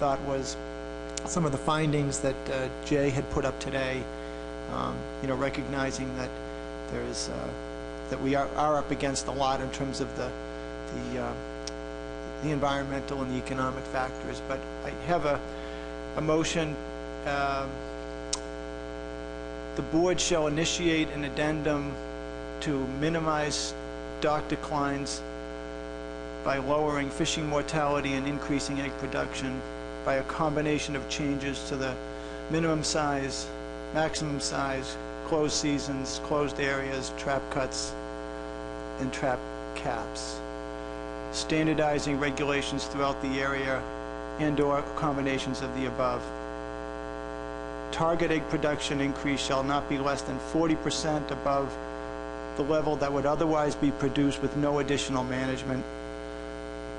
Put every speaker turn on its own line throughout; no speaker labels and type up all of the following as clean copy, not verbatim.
thought was some of the findings that Jay had put up today, you know, recognizing that there's that we are up against a lot in terms of the environmental and the economic factors. But I have a motion. The board shall initiate an addendum to minimize stock declines by lowering fishing mortality and increasing egg production by a combination of changes to the minimum size, maximum size, closed seasons, closed areas, trap cuts, and trap caps, standardizing regulations throughout the area and/or combinations of the above. Target egg production increase shall not be less than 40% above the level that would otherwise be produced with no additional management.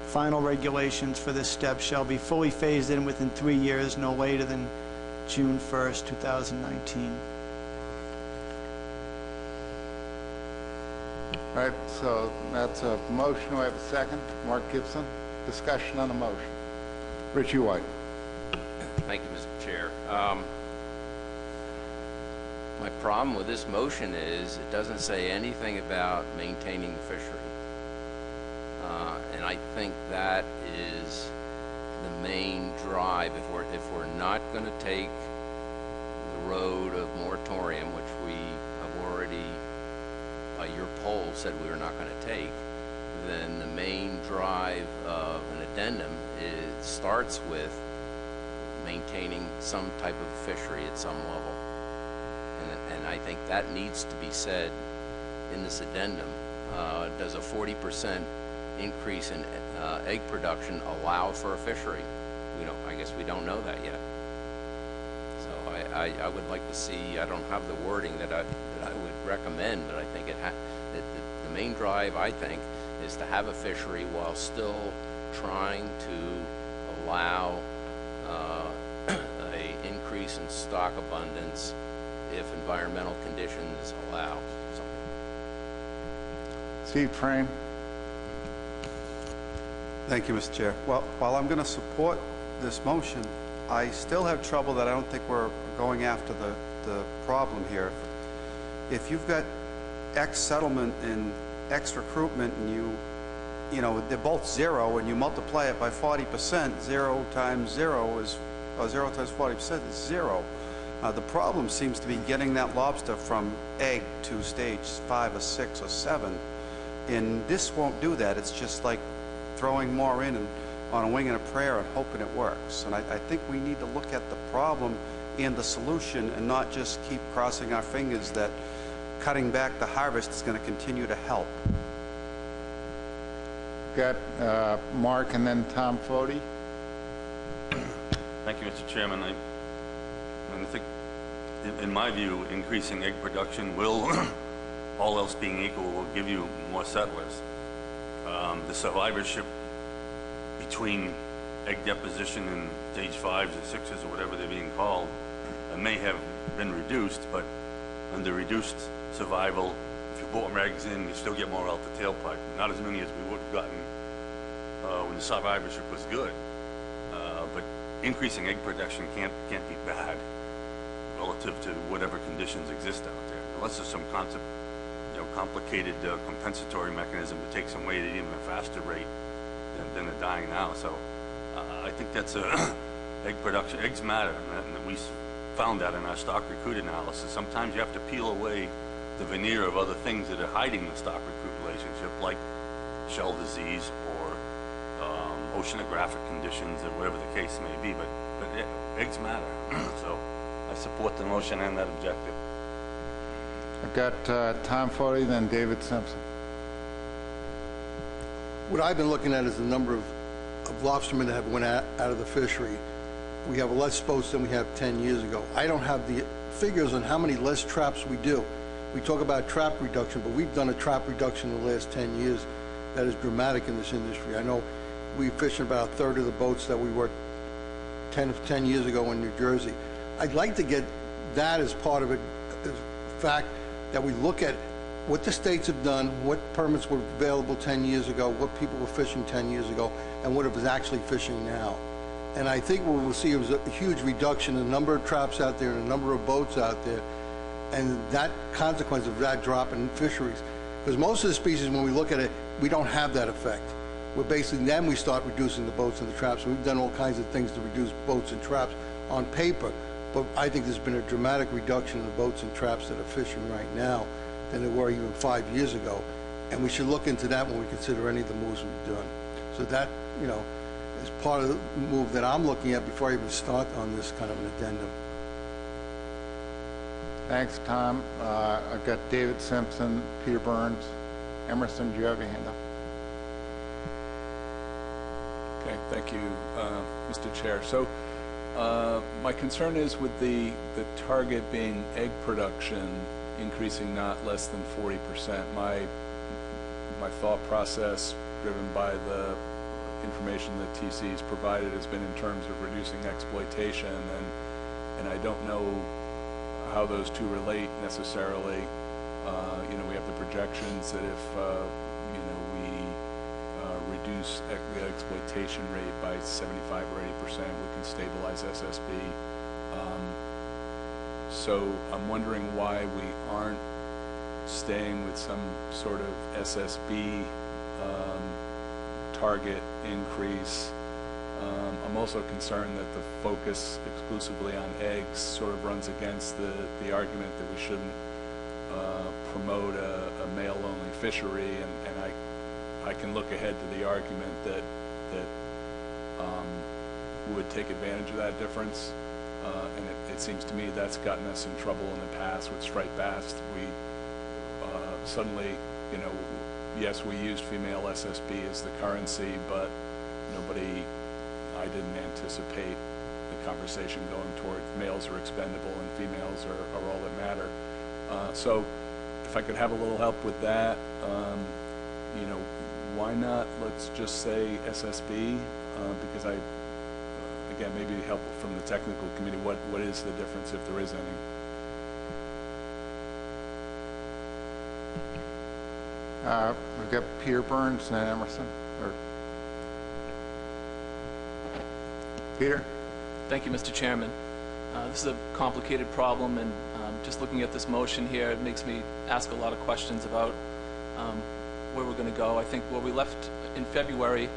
Final regulations for this step shall be fully phased in within 3 years, no later than June 1st, 2019.
All right, so that's a motion. Do I have a second? Mark Gibson. Discussion on the motion. Richie White.
Thank you, Mr. Chair. My problem with this motion is it doesn't say anything about maintaining the fishery. And I think that is the main drive. If we're not going to take the road of moratorium, which we have already, by your poll, said we were not going to take, then the main drive of an addendum starts with maintaining some type of fishery at some level. And I think that needs to be said in this addendum. Does a 40% increase in egg production allow for a fishery? I guess we don't know that yet. So I would like to see, I don't have the wording that I would recommend, but I think the main drive, I think, is to have a fishery while still trying to allow a increase in stock abundance if environmental conditions allow.
Steve Frame.
Thank you, Mr. Chair. Well, while I'm going to support this motion, I still have trouble that I don't think we're going after the problem here. If you've got X settlement and X recruitment and they're both zero and you multiply it by 40%, 0 times 0 is, or 0 times 40% is 0. The problem seems to be getting that lobster from egg to stage 5 or 6 or 7, and this won't do that. It's just like throwing more in and on a wing and a prayer and hoping it works. And I think we need to look at the problem and the solution and not just keep crossing our fingers that cutting back the harvest is going to continue to help.
Got Mark and then Tom Foti.
Thank you, Mr. Chairman. I think, in my view, increasing egg production will, all else being equal, will give you more settlers. The survivorship between egg deposition and stage 5s and 6s or whatever they're being called may have been reduced, but under reduced survival, if you brought more eggs in, you still get more out the tailpipe. Not as many as we would have gotten when the survivorship was good. But increasing egg production can't be bad relative to whatever conditions exist out there, unless there's some complicated compensatory mechanism to take some weight at even a faster rate than they're dying now. So I think that's egg production. Eggs matter, and we found that in our stock recruit analysis. Sometimes you have to peel away the veneer of other things that are hiding the stock recruit relationship, like shell disease or oceanographic conditions or whatever the case may be, but eggs matter. So I support the motion and that objective.
I've got Tom Foti, then David Simpson.
What I've been looking at is the number of lobstermen that have went out of the fishery. We have less boats than we have 10 years ago. I don't have the figures on how many less traps we do. We talk about trap reduction, but we've done a trap reduction in the last 10 years that is dramatic in this industry. I know we fish in about a third of the boats that we were 10 years ago in New Jersey. I'd like to get that as part of it, the fact that we look at what the states have done, what permits were available 10 years ago, what people were fishing 10 years ago, and what it was actually fishing now. And I think what we'll see is a huge reduction in the number of traps out there and the number of boats out there, and that consequence of that drop in fisheries. Because most of the species, when we look at it, we don't have that effect. We're basically, then we start reducing the boats and the traps. We've done all kinds of things to reduce boats and traps on paper, but I think there's been a dramatic reduction in the boats and traps that are fishing right now than there were even 5 years ago. And we should look into that when we consider any of the moves we've done. So that, you know, is part of the move that I'm looking at before I even start on this kind of an addendum.
Thanks, Tom. I've got David Simpson, Peter Burns. Emerson, do you have your hand up?
Okay, thank you, Mr. Chair. So my concern is with the target being egg production increasing not less than 40%. My thought process, driven by the information that TC's provided, has been in terms of reducing exploitation, and I don't know how those two relate necessarily. You know, we have the projections that if you know, we reduce the exploitation rate by 75 or 80%, we can stabilize SSB. So I'm wondering why we aren't staying with some sort of SSB target increase. I'm also concerned that the focus exclusively on eggs sort of runs against the argument that we shouldn't promote a male-only fishery, and I can look ahead to the argument that would take advantage of that difference, and it seems to me that's gotten us in trouble in the past with striped bass. We suddenly, you know, yes, we used female SSB as the currency, but I didn't anticipate the conversation going toward males are expendable and females are all that matter. So if I could have a little help with that, you know, why not let's just say SSB, because again, maybe help from the technical committee, what is the difference if there is any?
We've got Peter Burns and Emerson. Peter?
Thank you, Mr. Chairman. This is a complicated problem, and just looking at this motion here, it makes me ask a lot of questions about where we're going to go. I think where we left in February,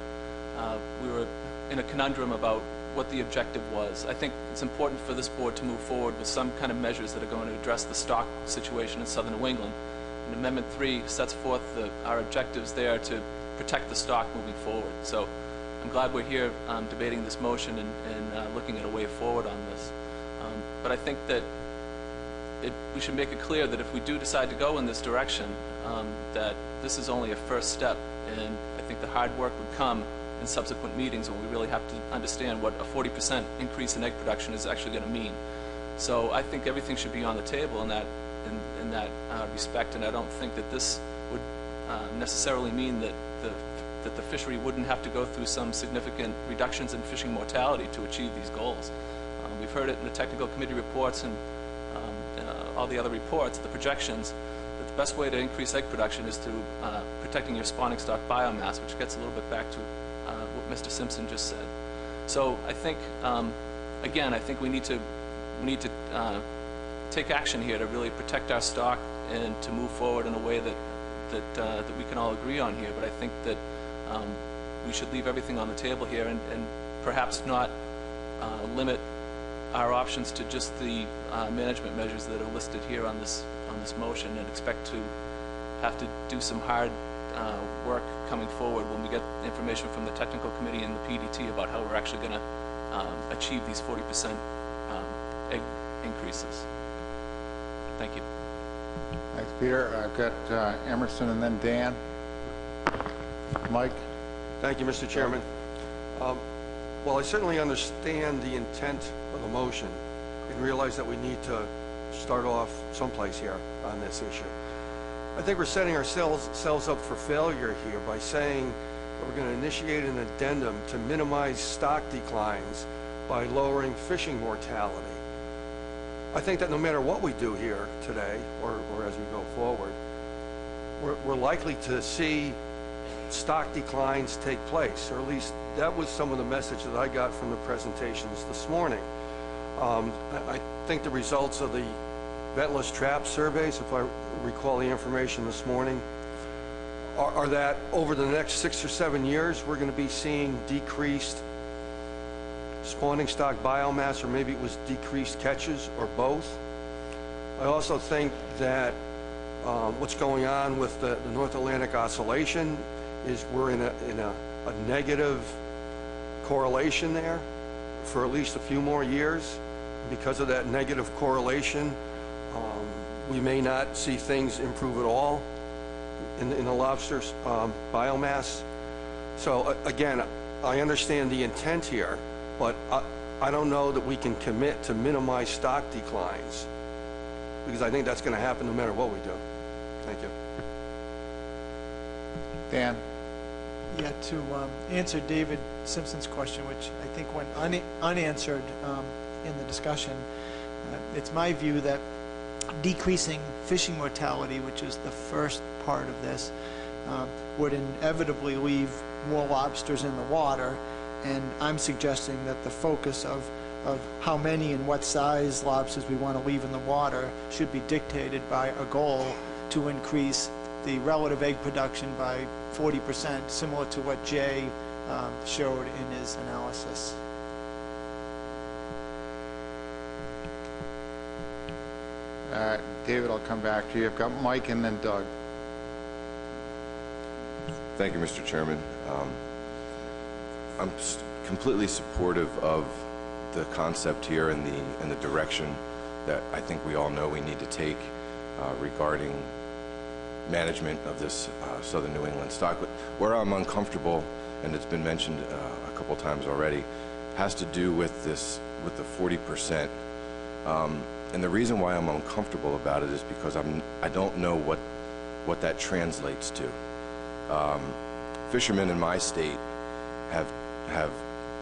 we were in a conundrum about what the objective was. I think it's important for this board to move forward with some kind of measures that are going to address the stock situation in southern New England. And Amendment 3 sets forth our objectives there to protect the stock moving forward. So I'm glad we're here debating this motion and looking at a way forward on this. But I think that we should make it clear that if we do decide to go in this direction, that this is only a first step, and I think the hard work would come in subsequent meetings when we really have to understand what a 40% increase in egg production is actually going to mean. So I think everything should be on the table in that respect, and I don't think that this would necessarily mean that the fishery wouldn't have to go through some significant reductions in fishing mortality to achieve these goals. We've heard it in the technical committee reports and all the other reports, the projections, that the best way to increase egg production is through protecting your spawning stock biomass, which gets a little bit back to what Mr. Simpson just said. So I think, again, I think we need to take action here to really protect our stock and to move forward in a way that we can all agree on here. But I think that we should leave everything on the table here and perhaps not limit our options to just the management measures that are listed here on this motion, and expect to have to do some hard work coming forward when we get information from the technical committee and the PDT about how we're actually going to achieve these 40% egg increases. Thank you.
Thanks, Peter. I've got Emerson and then Dan. Mike?
Thank you, Mr. Chairman. Well, I certainly understand the intent of the motion and realize that we need to start off someplace here on this issue. I think we're setting ourselves up for failure here by saying that we're going to initiate an addendum to minimize stock declines by lowering fishing mortality. I think that no matter what we do here today or as we go forward, we're likely to see stock declines take place, or at least
that was some of the message that I got from the presentations this morning. I think the results of the ventless trap surveys, if I recall the information this morning, are that over the next 6 or 7 years, we're going to be seeing decreased spawning stock biomass, or maybe it was decreased catches, or both. I also think that what's going on with the North Atlantic Oscillation is we're in a negative correlation there for at least a few more years. Because of that negative correlation, we may not see things improve at all in the lobster biomass. So again, I understand the intent here, but I don't know that we can commit to minimize stock declines, because I think that's going to happen no matter what we do. Thank you.
Dan?
Yeah, to answer David Simpson's question, which I think went unanswered in the discussion, it's my view that decreasing fishing mortality, which is the first part of this, would inevitably leave more lobsters in the water, and I'm suggesting that the focus of how many and what size lobsters we want to leave in the water should be dictated by a goal to increase the relative egg production by 40%, similar to what Jay showed in his analysis.
David, I'll come back to you. I've got Mike and then Doug.
Thank you, Mr. Chairman. I'm completely supportive of the concept here and the direction that I think we all know we need to take regarding management of this southern New England stock. But where I'm uncomfortable, and it's been mentioned a couple times already, has to do with the 40%. And the reason why I'm uncomfortable about it is because I don't know what that translates to. Fishermen in my state have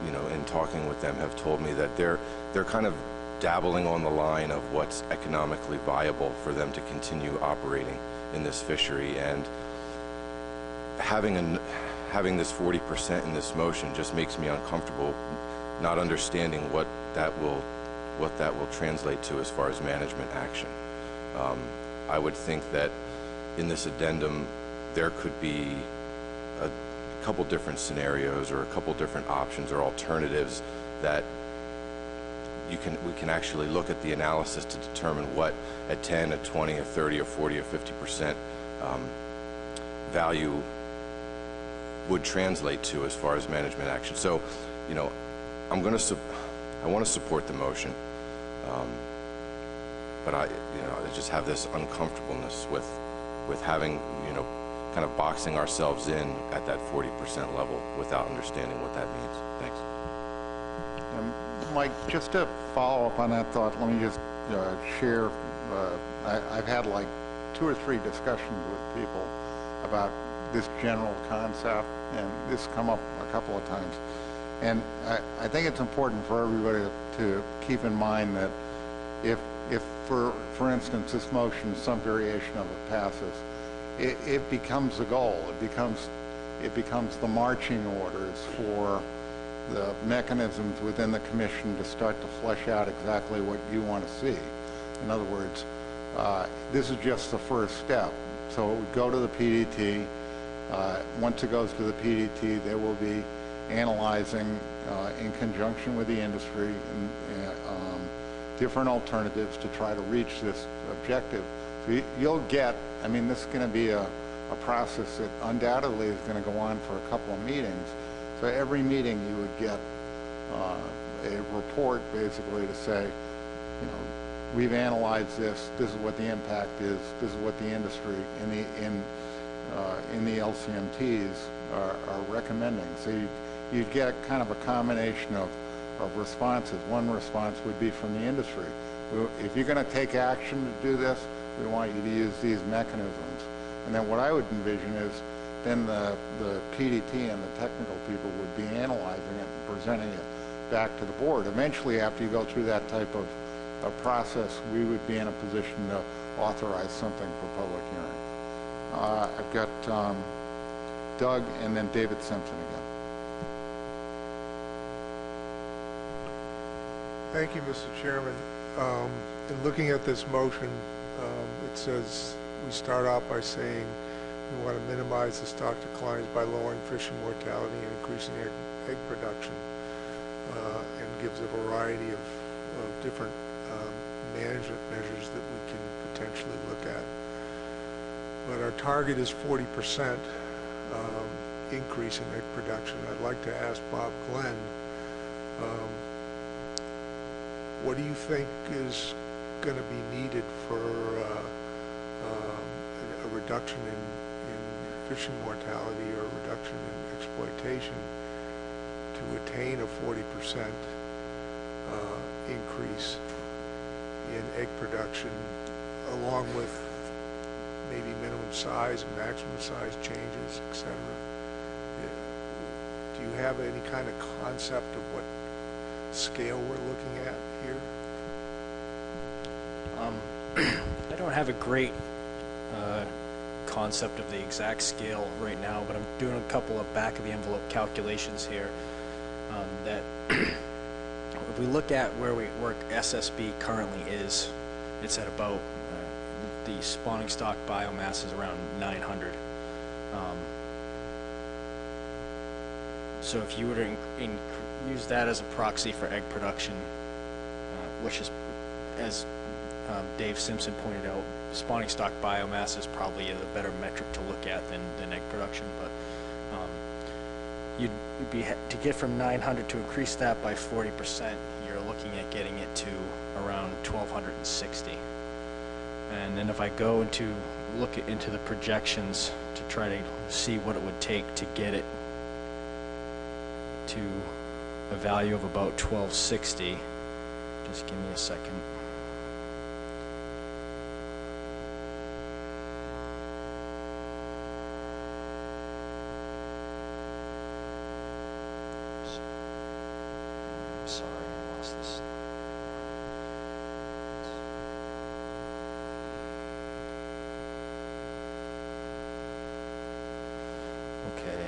you know, in talking with them, have told me that they're kind of dabbling on the line of what's economically viable for them to continue operating in this fishery, and having this 40% in this motion just makes me uncomfortable, not understanding what that will translate to as far as management action. I would think that in this addendum there could be a couple different scenarios or a couple different options or alternatives that we can actually look at the analysis to determine what at 10, at 20, or 30, or 40, or 50% value would translate to as far as management action. So, you know, I want to support the motion, but I just have this uncomfortableness with having, you know, kind of boxing ourselves in at that 40% level without understanding what that means. Thanks.
Mike, just to follow up on that thought, let me just share. I've had like 2 or 3 discussions with people about this general concept, and this come up a couple of times. And I think it's important for everybody to keep in mind that if for instance, this motion, some variation of it passes, it becomes the goal. It becomes the marching orders for the mechanisms within the commission to start to flesh out exactly what you want to see. In other words, this is just the first step. So it would go to the PDT. Once it goes to the PDT, they will be analyzing in conjunction with the industry and different alternatives to try to reach this objective. So you'll get, I mean, this is going to be a process that undoubtedly is going to go on for a couple of meetings. So every meeting you would get a report basically to say, you know, we've analyzed this, this is what the impact is, this is what the industry in the LCMTs are recommending. So you'd get kind of a combination of responses. One response would be from the industry. If you're going to take action to do this, we want you to use these mechanisms. And then what I would envision is then the PDT and the technical people would be analyzing it and presenting it back to the board. Eventually, after you go through that type of process, we would be in a position to authorize something for public hearing. I've got Doug and then David Simpson again.
Thank you, Mr. Chairman. In looking at this motion, it says, we start out by saying we want to minimize the stock declines by lowering fishing mortality and increasing egg production, and gives a variety of different management measures that we can potentially look at. But our target is 40% increase in egg production. I'd like to ask Bob Glenn, what do you think is going to be needed for a reduction in fishing mortality or a reduction in exploitation to attain a 40% increase in egg production, along with maybe minimum size and maximum size changes, etc.? Do you have any kind of concept of what scale we're looking at here?
I don't have a great concept of the exact scale right now, but I'm doing a couple of back-of-the-envelope calculations here that if we look at where SSB currently is, it's at about, the spawning stock biomass is around 900. So if you were to use that as a proxy for egg production, which is, as Dave Simpson pointed out, spawning stock biomass is probably a better metric to look at than egg production, but you'd be, to get from 900 to increase that by 40%, you're looking at getting it to around 1,260. And then if I go into look into the projections to try to see what it would take to get it to a value of about 1,260, just give me a second. Sorry, I lost this. Okay.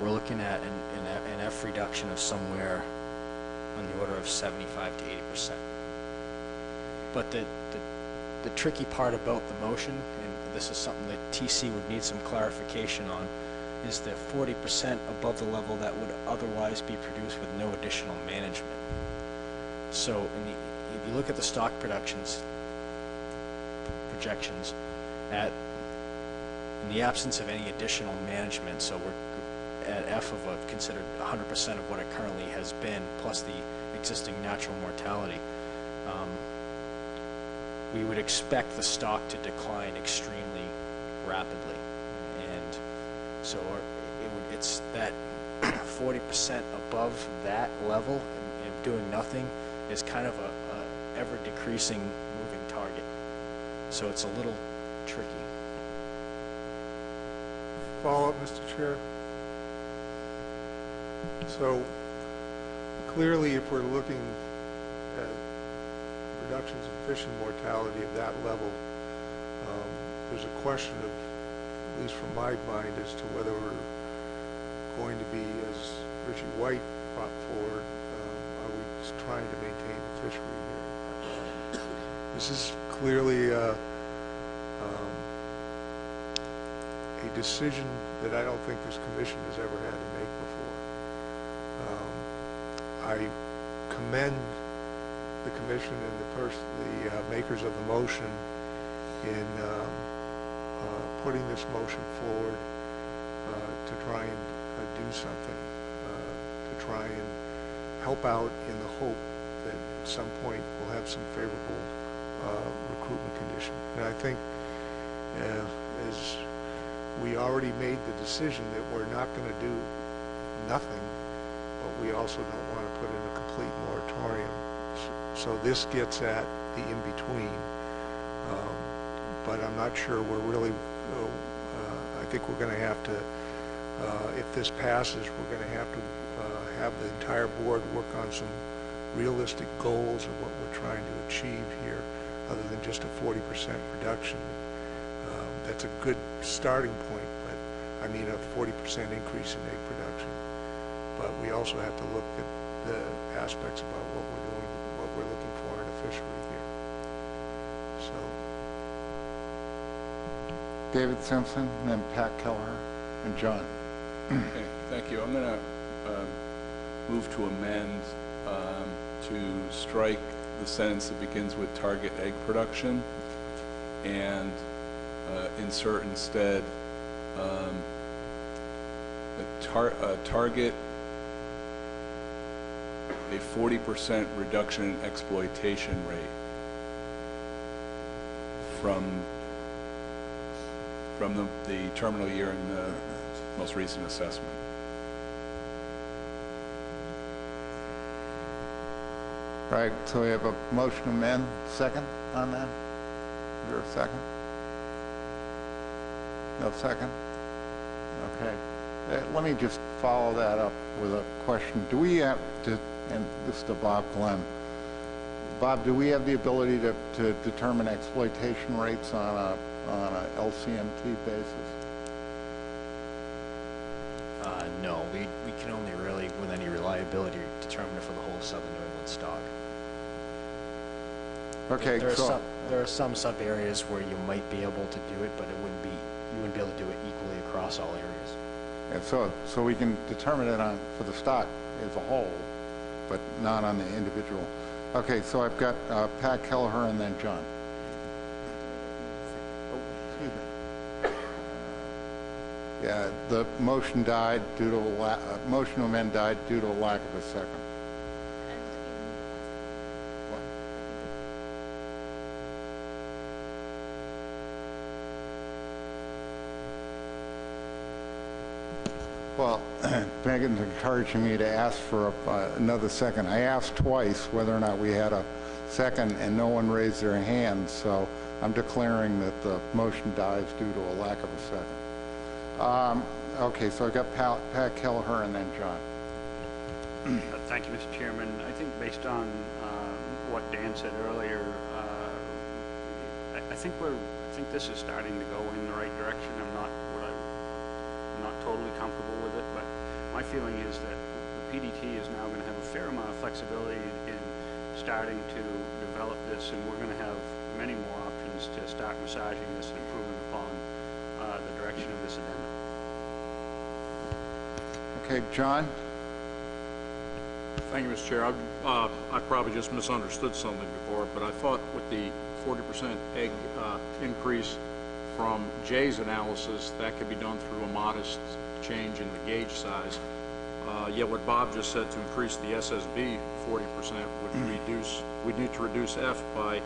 We're looking at an F reduction of somewhere on the order of 75 to 80%. But the tricky part about the motion, and this is something that TC would need some clarification on, is the 40% above the level that would otherwise be produced with no additional management. So if you look at the stock projections, in the absence of any additional management, so we're at F of considered 100% of what it currently has been, plus the existing natural mortality, we would expect the stock to decline extremely rapidly. And so it's that 40% above that level and doing nothing is kind of a ever-decreasing moving target. So it's a little tricky.
Follow-up, Mr. Chair. So clearly, if we're looking at reductions in fishing mortality of that level, there's a question of, at least from my mind, as to whether we're going to be, as Richie White brought forward, are we just trying to maintain the fishery here? This is clearly a decision that I don't think this commission has ever had to make before. I commend the commission and the makers of the motion in putting this motion forward to try and do something, to try and help out in the hope that at some point we'll have some favorable recruitment condition. And I think as we already made the decision that we're not going to do nothing, but we also don't want to put in a complete moratorium. So this gets at the in-between, but I'm not sure we're really, I think we're going to have to, if this passes, we're going to have the entire board work on some realistic goals of what we're trying to achieve here, other than just a 40% reduction. that's a good starting point, but I mean a 40% increase in egg production. But we also have to look at the aspects about what we're doing, what we're looking for in a fishery here. So,
David Simpson, and then Pat Kelleher, and John.
Okay, thank you. I'm going to move to amend to strike the sentence that begins with target egg production and insert instead target a 40% reduction in exploitation rate from the terminal year in the most recent assessment.
Right, so we have a motion to amend. Second on that? Is there a second? No second? Okay. Let me just follow that up with a question. Do we have to, and this is to Bob Glenn. Bob, do we have the ability to determine exploitation rates on a LCMT basis?
No, we can only really, with any reliability, determine it for the whole southern New England stock.
Okay,
there are some sub areas where you might be able to do it, but you wouldn't be able to do it equally across all areas.
and so we can determine it for the stock as a whole, but not on the individual. Okay, so I've got Pat Kelleher and then John. Yeah, the motion died due to motion to amend died due to a lack of a second. Well, Megan's encouraging me to ask for another second. I asked twice whether or not we had a second, and no one raised their hand, so I'm declaring that the motion dies due to a lack of a second. Okay, so I've got Pat Kelleher and then John.
Thank you, Mr. Chairman. I think based on what Dan said earlier, I think this is starting to go in the right direction. I'm not totally comfortable with it, but my feeling is that the PDT is now going to have a fair amount of flexibility in starting to develop this, and we're going to have many more options to start massaging this and improving upon the direction of this addendum.
Okay, John?
Thank you, Mr. Chair. I probably just misunderstood something before, but I thought with the 40% egg increase from Jay's analysis, that could be done through a modest change in the gauge size. Yet what Bob just said, to increase the SSB 40% we'd need to reduce F by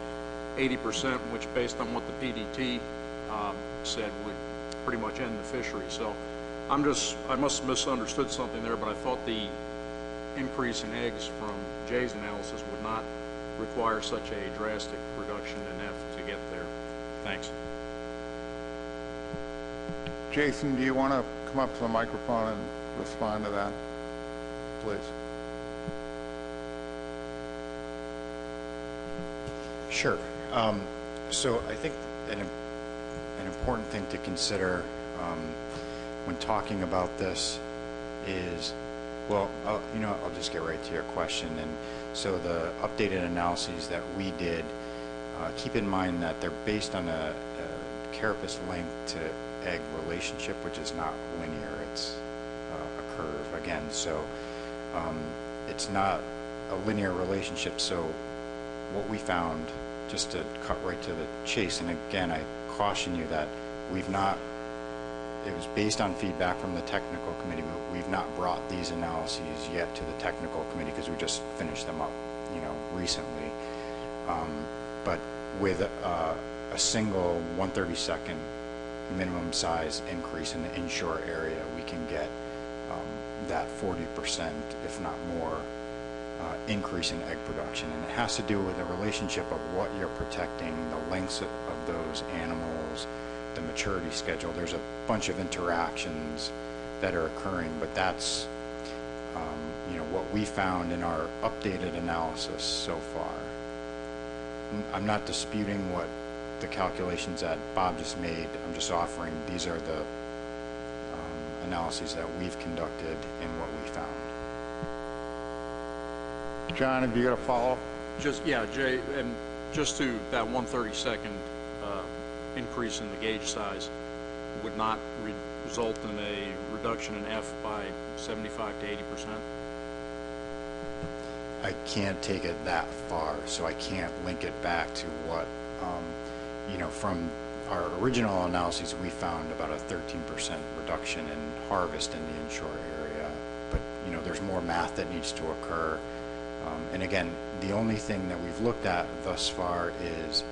80%, which based on what the PDT said would pretty much end the fishery. So I must have misunderstood something there, but I thought the increase in eggs from Jay's analysis would not require such a drastic reduction in F to get there. Thanks.
Jason, do you want to come up to the microphone and respond to that, please?
Sure. So I think an important thing to consider when talking about this is, well, I'll just get right to your question. And so the updated analyses that we did, keep in mind that they're based on a carapace length to egg relationship, which is not linear. It's a curve again. So it's not a linear relationship. So what we found, just to cut right to the chase, and again, I caution you that it was based on feedback from the technical committee, but we've not brought these analyses yet to the technical committee because we just finished them up, recently. But with a single 1/32nd minimum size increase in the inshore area, we can get that 40%, if not more, increase in egg production. And it has to do with the relationship of what you're protecting, the lengths of those animals, the maturity schedule. There's a bunch of interactions that are occurring, but that's what we found in our updated analysis so far. I'm not disputing what the calculations that Bob just made. I'm just offering, these are the analyses that we've conducted and what we found.
John, have you got a follow?
Yeah, Jay, and just to that 1/32 increase in the gauge size would not result in a reduction in F by 75 to 80%?
I can't take it that far, so I can't link it back to what, from our original analyses, we found about a 13% reduction in harvest in the inshore area. But, there's more math that needs to occur. And again, the only thing that we've looked at thus far is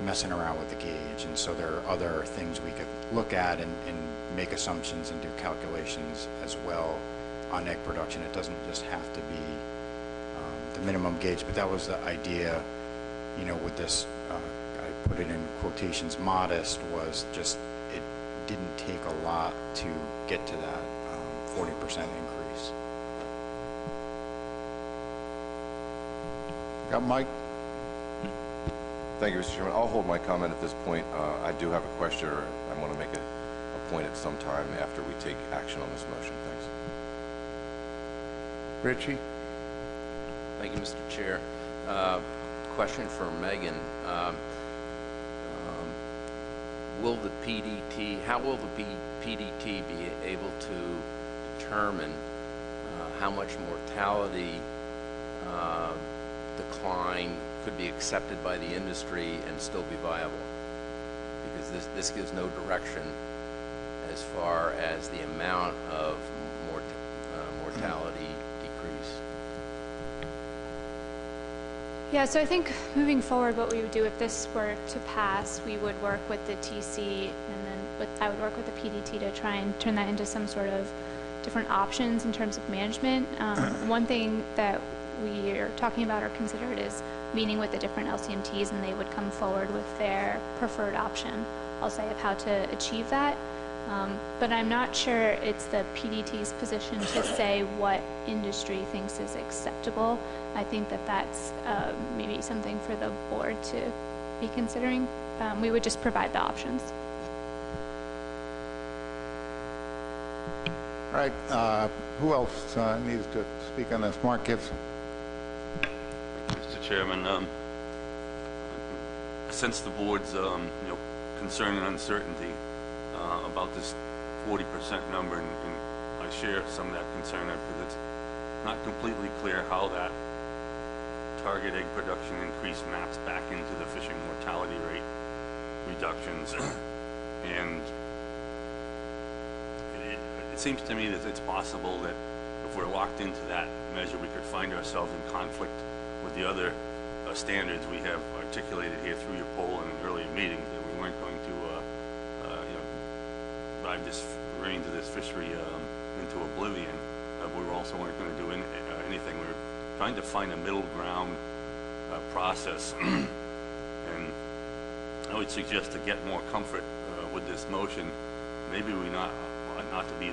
messing around with the gauge. And so there are other things we could look at and make assumptions and do calculations as well on egg production. It doesn't just have to be the minimum gauge, but that was the idea, with this, I put it in quotations, modest, was just, it didn't take a lot to get to that 40% increase.
Got Mike?
Thank you, Mr. Chairman. I'll hold my comment at this point. I do have a question, or I want to make a point at some time after we take action on this motion. Thanks.
Richie?
Thank you, Mr. Chair. Question for Megan. Will the PDT, how will the PDT be able to determine how much mortality decline could be accepted by the industry and still be viable? Because this gives no direction as far as the amount of mortality decrease.
Yeah, so I think moving forward, what we would do if this were to pass, we would work with the TC, and then I would work with the PDT to try and turn that into some sort of different options in terms of management. One thing that we are talking about or considered is meeting with the different LCMTs, and they would come forward with their preferred option, I'll say, of how to achieve that. But I'm not sure it's the PDT's position to say what industry thinks is acceptable. I think that that's maybe something for the board to be considering. We would just provide the options.
All right, who else needs to speak on this? Mark Gibson.
Mr. Chairman, since the board's concern and uncertainty about this 40% number, and I share some of that concern because it's not completely clear how that target egg production increase maps back into the fishing mortality rate reductions. And it seems to me that it's possible that if we're locked into that measure, we could find ourselves in conflict with the other standards we have articulated here through your poll and in earlier meetings, that we weren't going to drive this reins of this fishery into oblivion. We also weren't going to do anything. We were trying to find a middle ground process. And I would suggest, to get more comfort with this motion, maybe we not to be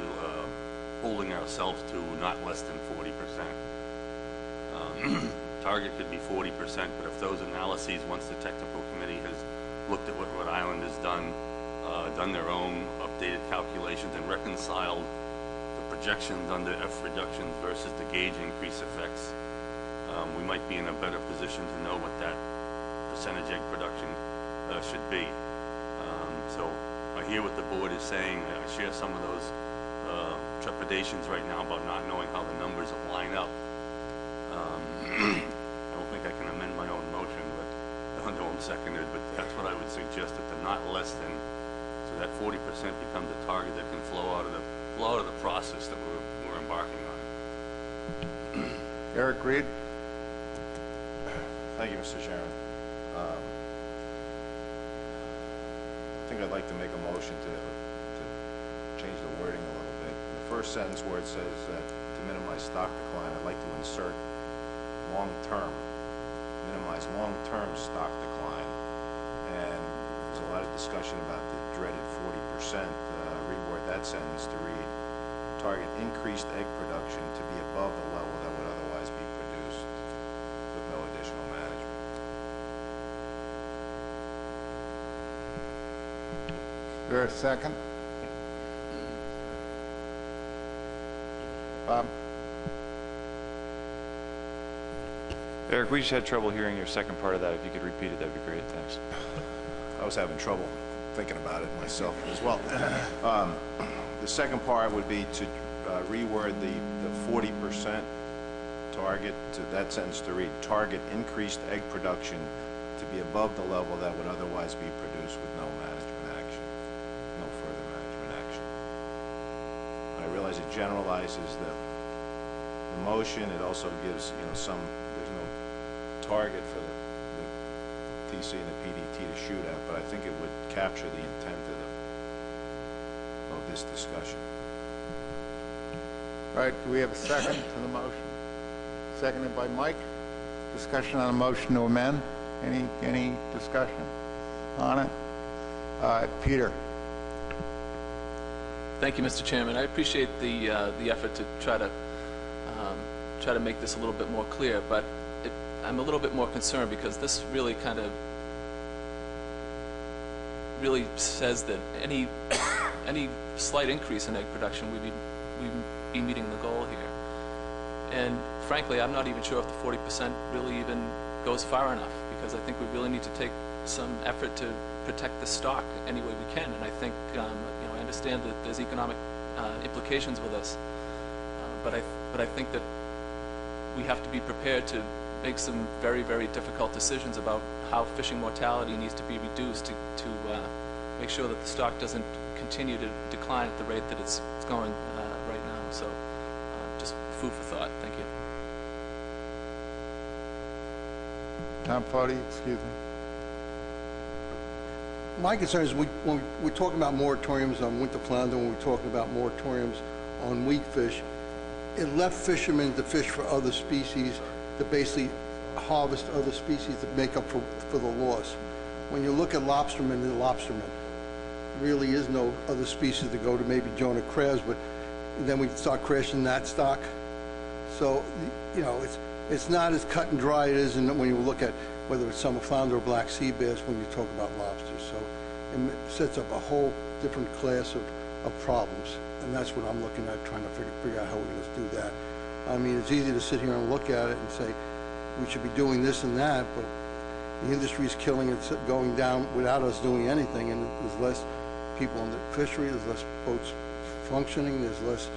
holding ourselves to not less than 40%. Target could be 40%, but if those analyses, once the technical committee has looked at what Rhode Island has done their own updated calculations and reconciled the projections under F reductions versus the gauge increase effects, we might be in a better position to know what that percentage egg production should be. So I hear what the board is saying. I share some of those trepidations right now about not knowing how the numbers will line up. I don't think I can amend my own motion, but until I'm seconded, but that's what I would suggest, that the not less than, so that 40% becomes a target that can flow out of the process that we're embarking on.
Eric Reed.
Thank you, Mr. Chairman. I think I'd like to make a motion to change the wording a little bit. The first sentence where it says that to minimize stock decline, I'd like to insert long-term, minimize long-term stock decline. And there's a lot of discussion about the dreaded 40%. Reword that sentence to read, target increased egg production to be above the level that would otherwise be produced with no additional management.
there a second? Bob?
Eric, we just had trouble hearing your second part of that. If you could repeat it, that'd be great. Thanks.
I was having trouble thinking about it myself as well. The second part would be to reword the 40% target to that sentence to read, target increased egg production to be above the level that would otherwise be produced with no management action, no further management action. I realize it generalizes the motion. It also gives, there's no target for the TC and the PDT to shoot at, but I think it would capture the intent of this discussion.
Right, do we have a second to the motion? Seconded by Mike. Discussion on the motion to amend. Any discussion on it? Peter.
Thank you, Mr. Chairman. I appreciate the effort to try to make this a little bit more clear, but I'm a little bit more concerned because this really really says that any slight increase in egg production, we'd be meeting the goal here. And frankly, I'm not even sure if the 40% really even goes far enough, because I think we really need to take some effort to protect the stock any way we can. And I think, I understand that there's economic implications with this, but I think that we have to be prepared to make some very, very difficult decisions about how fishing mortality needs to be reduced to make sure that the stock doesn't continue to decline at the rate that it's going right now. So just food for thought. Thank you.
Tom Foddy, excuse me.
My concern is when we're talking about moratoriums on winter flounder, when we're talking about moratoriums on weak fish, it left fishermen to fish for other species, to basically harvest other species to make up for the loss. When you look at lobstermen, they're lobstermen. There really is no other species to go to, maybe Jonah Crabs, but then we start crashing that stock. So, it's not as cut and dry it is when you look at whether it's summer flounder or black sea bass when you talk about lobsters. So it sets up a whole different class of problems. And that's what I'm looking at, trying to figure out how we're going to do that. I mean, it's easy to sit here and look at it and say, we should be doing this and that, but the industry is killing it, going down without us doing anything, and there's less people in the fishery, there's less boats functioning, there's less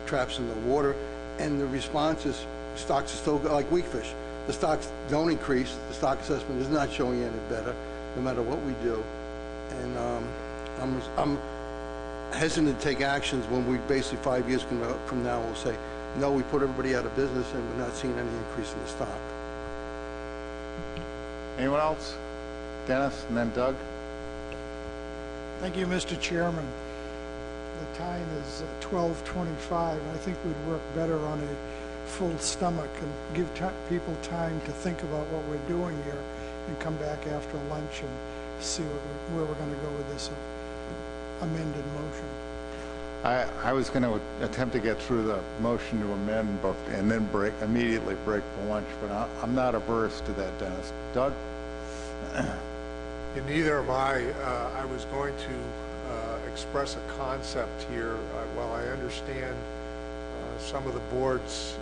traps in the water, and the response is stocks are still like weak fish. The stocks don't increase, the stock assessment is not showing any better, no matter what we do. And I'm hesitant to take actions when we basically 5 years from now will say, no, we put everybody out of business and we're not seeing any increase in the stock.
Anyone else? Dennis and then Doug.
Thank you, Mr. Chairman. The time is 12:25. I think we'd work better on a full stomach and give people time to think about what we're doing here and come back after lunch and see where we're going to go with this amended motion.
I was going to attempt to get through the motion to amend and then immediately break for lunch, but I'm not averse to that, Dennis. Doug?
And neither am I. I was going to express a concept here. While I understand some of the board's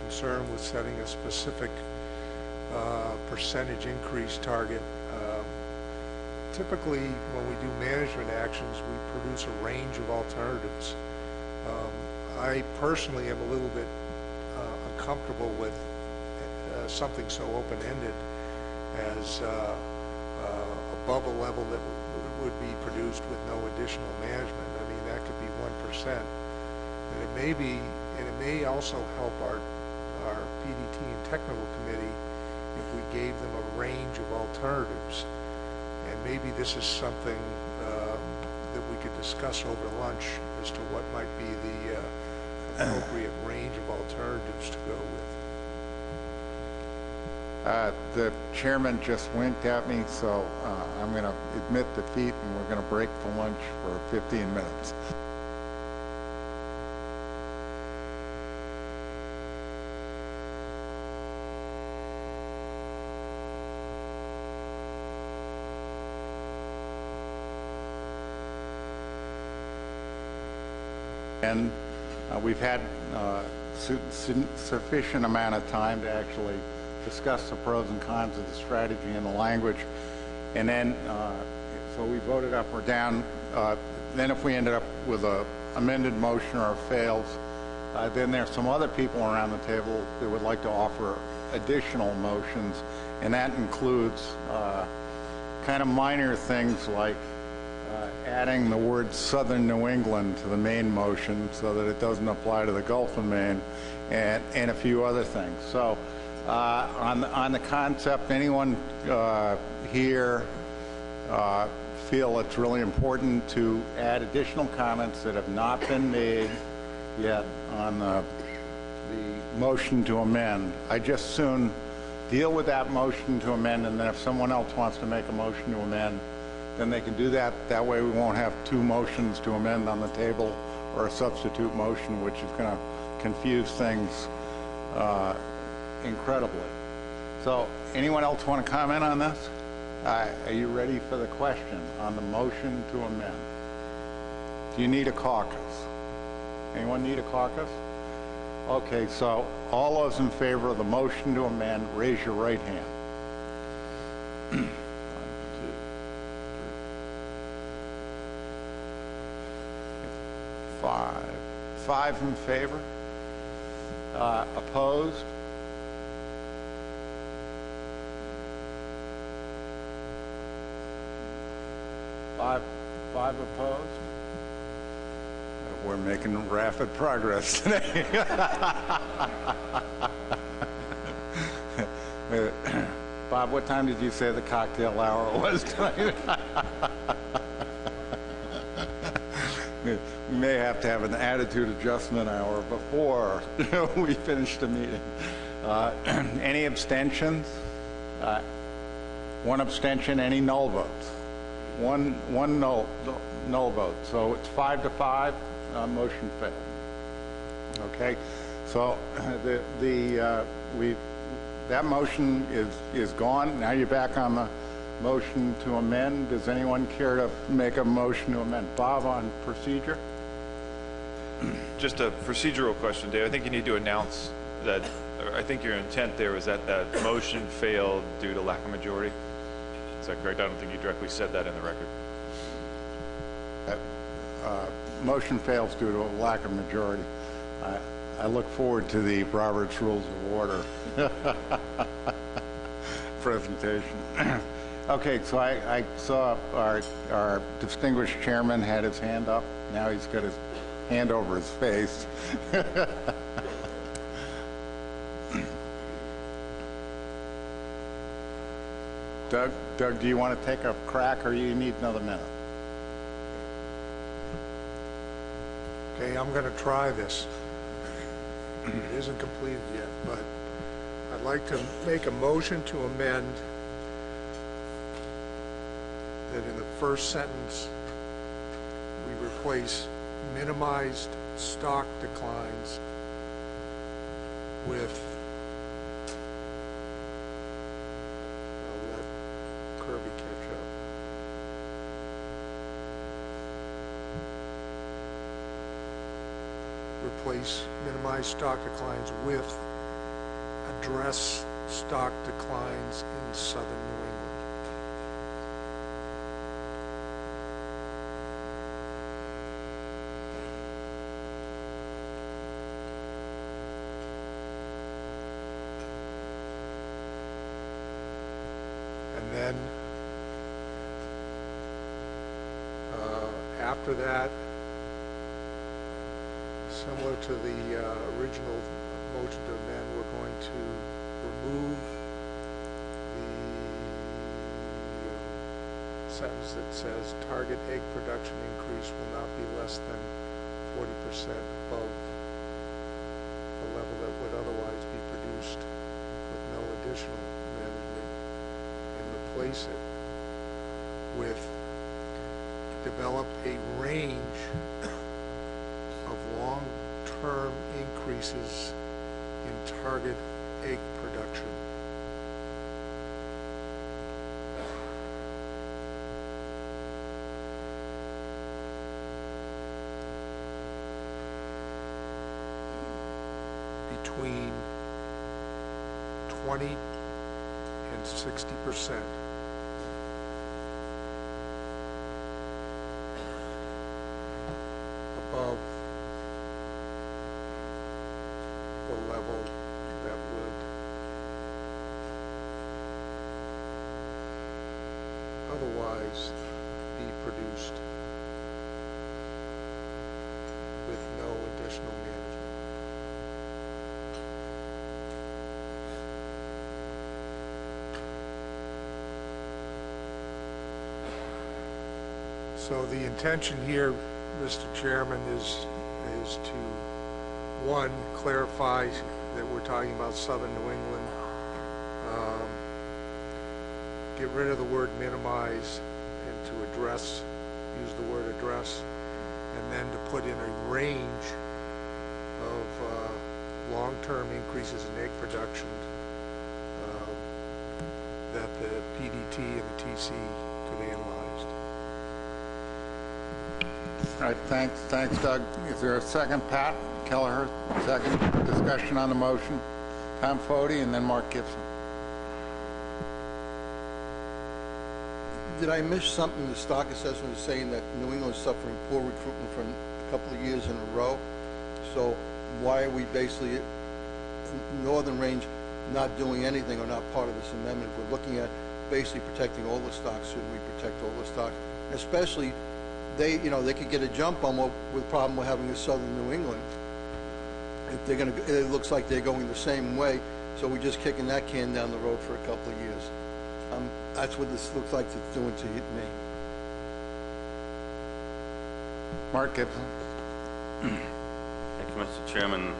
concern with setting a specific percentage increase target, typically when we do management actions, we produce a range of alternatives. I personally am a little bit uncomfortable with something so open-ended as above a level that would be produced with no additional management. I mean, that could be 1%. And it may also help our PDT and technical committee if we gave them a range of alternatives. And maybe this is something that we could discuss over lunch as to what might be the appropriate range of alternatives to go with.
The chairman just winked at me, so I'm going to admit defeat, and we're going to break for lunch for 15 minutes. And we've had sufficient amount of time to actually discuss the pros and cons of the strategy and the language. And then, so we voted up or down. Then if we ended up with a amended motion or it fails, then there's some other people around the table that would like to offer additional motions, and that includes kind of minor things like adding the word Southern New England to the main motion so that it doesn't apply to the Gulf of Maine, and a few other things. So on the concept, anyone here feel it's really important to add additional comments that have not been made yet on the motion to amend? I just soon deal with that motion to amend, and then if someone else wants to make a motion to amend, then they can do that. That way we won't have two motions to amend on the table or a substitute motion, which is going to confuse things incredibly. So anyone else want to comment on this? Are you ready for the question on the motion to amend? Do you need a caucus? Anyone need a caucus? Okay, so all those in favor of the motion to amend, raise your right hand. 1, 2, 3. 5. 5 in favor. Opposed? Five opposed? We're making rapid progress today. Bob, what time did you say the cocktail hour was tonight? We may have to have an attitude adjustment hour before we finish the meeting. Any abstentions? One abstention. Any null votes? One null vote. So it's 5-5. Motion failed. Okay, so that motion is gone. Now you're back on the motion to amend. Does anyone care to make a motion to amend? Bob, on procedure?
Just a procedural question, Dave. I think you need to announce that, I think your intent there was that that motion failed due to lack of majority. Is that correct? I don't think you directly said that in the record.
Motion fails due to a lack of majority. I look forward to the Robert's Rules of Order presentation. Okay, so I saw our distinguished chairman had his hand up. Now he's got his hand over his face. Doug, do you want to take a crack, or you need another minute?
Okay, I'm going to try this. It isn't completed yet, but I'd like to make a motion to amend that in the first sentence we replace minimized stock declines with, I'll let Kirby catch up. Replace minimized stock declines with address stock declines in southern New England. And then after that, similar to the original motion to amend, we're going to remove the sentence that says target egg production increase will not be less than 40% above the level that would otherwise be produced with no additional management, and replace it with develop a range of long-term increases in target egg production. 20 and 60% above the level that would otherwise be produced with no additional management. So the intention here, Mr. Chairman, is to, one, clarify that we're talking about southern New England, get rid of the word minimize and to address, use the word address, and then to put in a range of long-term increases in egg production that the PDT and the TC could analyze.
All right, thanks, Doug. Is there a second? Pat Kelleher, second. Discussion on the motion. Tom Foti and then Mark Gibson.
Did I miss something? The stock assessment is saying that New England is suffering poor recruitment for a couple of years in a row. So why are we basically, Northern Range, not doing anything or not part of this amendment? We're looking at basically protecting all the stocks. Shouldn't we protect all the stocks? Especially, they could get a jump on with the problem we're having in southern New England. If they're going to, it looks like they're going the same way. So we're just kicking that can down the road for a couple of years. That's what this looks like it's doing to me.
Mark Gibson.
Thank you, Mr. Chairman.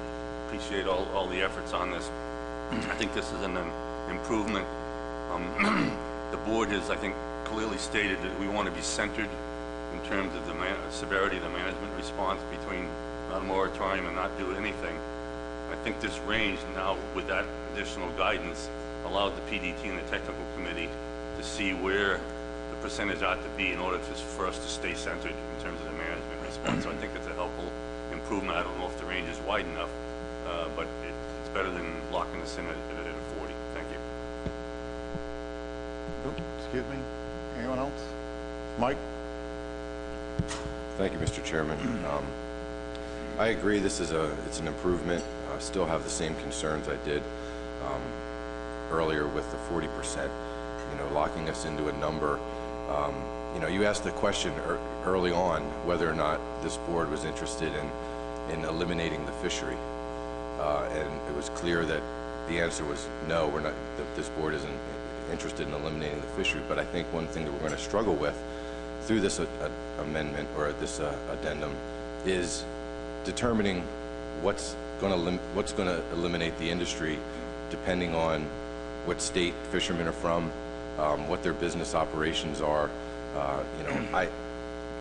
Appreciate all the efforts on this. I think this is an improvement. The board has, I think, clearly stated that we want to be centered in terms of the severity of the management response between not a moratorium and not do anything. I think this range now, with that additional guidance, allowed the PDT and the technical committee to see where the percentage ought to be in order for us to stay centered in terms of the management response. So I think it's a helpful improvement. I don't know if the range is wide enough, but it's better than locking us in at a 40. Thank you.
Excuse me. Anyone else? Mike?
Thank you, Mr. Chairman. I agree it's an improvement. I still have the same concerns I did earlier with the 40%, locking us into a number. You asked the question early on whether or not this board was interested in eliminating the fishery. And it was clear that the answer was no, we're not, this board isn't interested in eliminating the fishery. But I think one thing that we're going to struggle with through this amendment or this addendum is determining what's going to eliminate the industry, depending on what state fishermen are from, what their business operations are.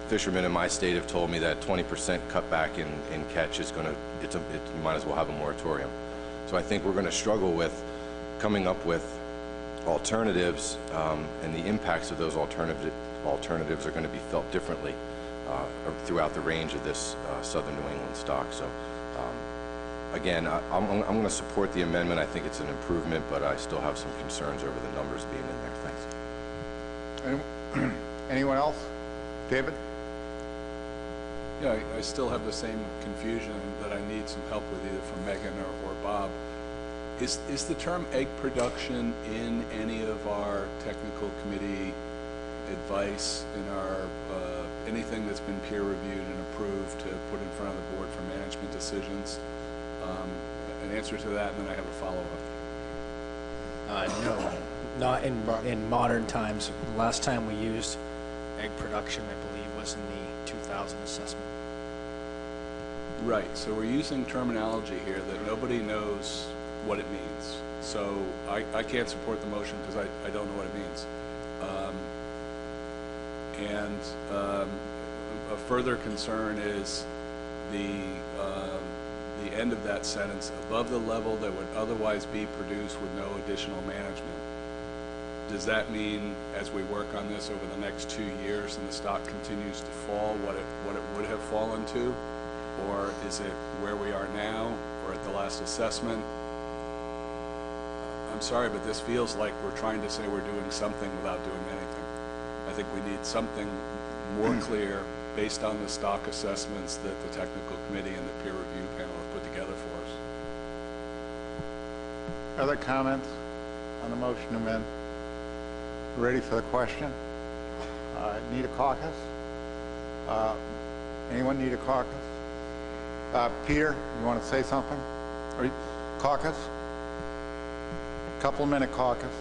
Fishermen in my state have told me that 20% cutback in catch is going to, you might as well have a moratorium. So I think we're going to struggle with coming up with alternatives, and the impacts of those alternatives are going to be felt differently throughout the range of this southern New England stock. So again, I'm going to support the amendment. I think it's an improvement, but I still have some concerns over the numbers being in there. Thanks.
Anyone else? David?
Yeah, I still have the same confusion that I need some help with, either from Megan or Bob. Is the term egg production in any of our technical committee advice, in our anything that's been peer reviewed and approved to put in front of the board for management decisions? An answer to that, and then I have a follow-up.
No, not in modern times. Last time we used egg production, I believe, was in the 2000 assessment.
Right, so we're using terminology here that nobody knows what it means. So I can't support the motion because I don't know what it means. A further concern is the end of that sentence, above the level that would otherwise be produced with no additional management. Does that mean, as we work on this over the next 2 years and the stock continues to fall, what it would have fallen to? Or is it where we are now, or at the last assessment? I'm sorry, but this feels like we're trying to say we're doing something without doing anything. I think we need something more clear based on the stock assessments that the technical committee and the peer review panel have put together for us.
Other comments on the motion to amend? Ready for the question? Need a caucus? Anyone need a caucus? Peter, you want to say something? Or caucus? Couple-minute caucus.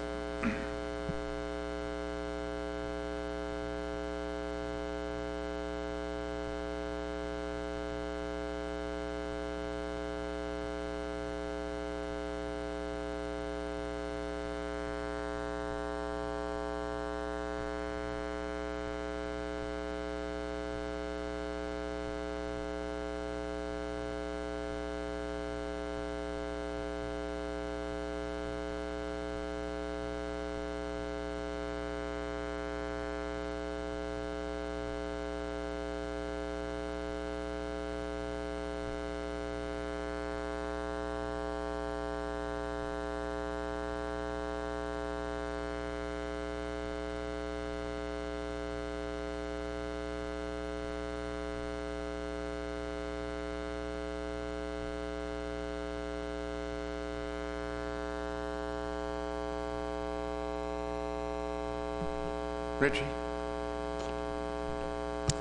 Richie?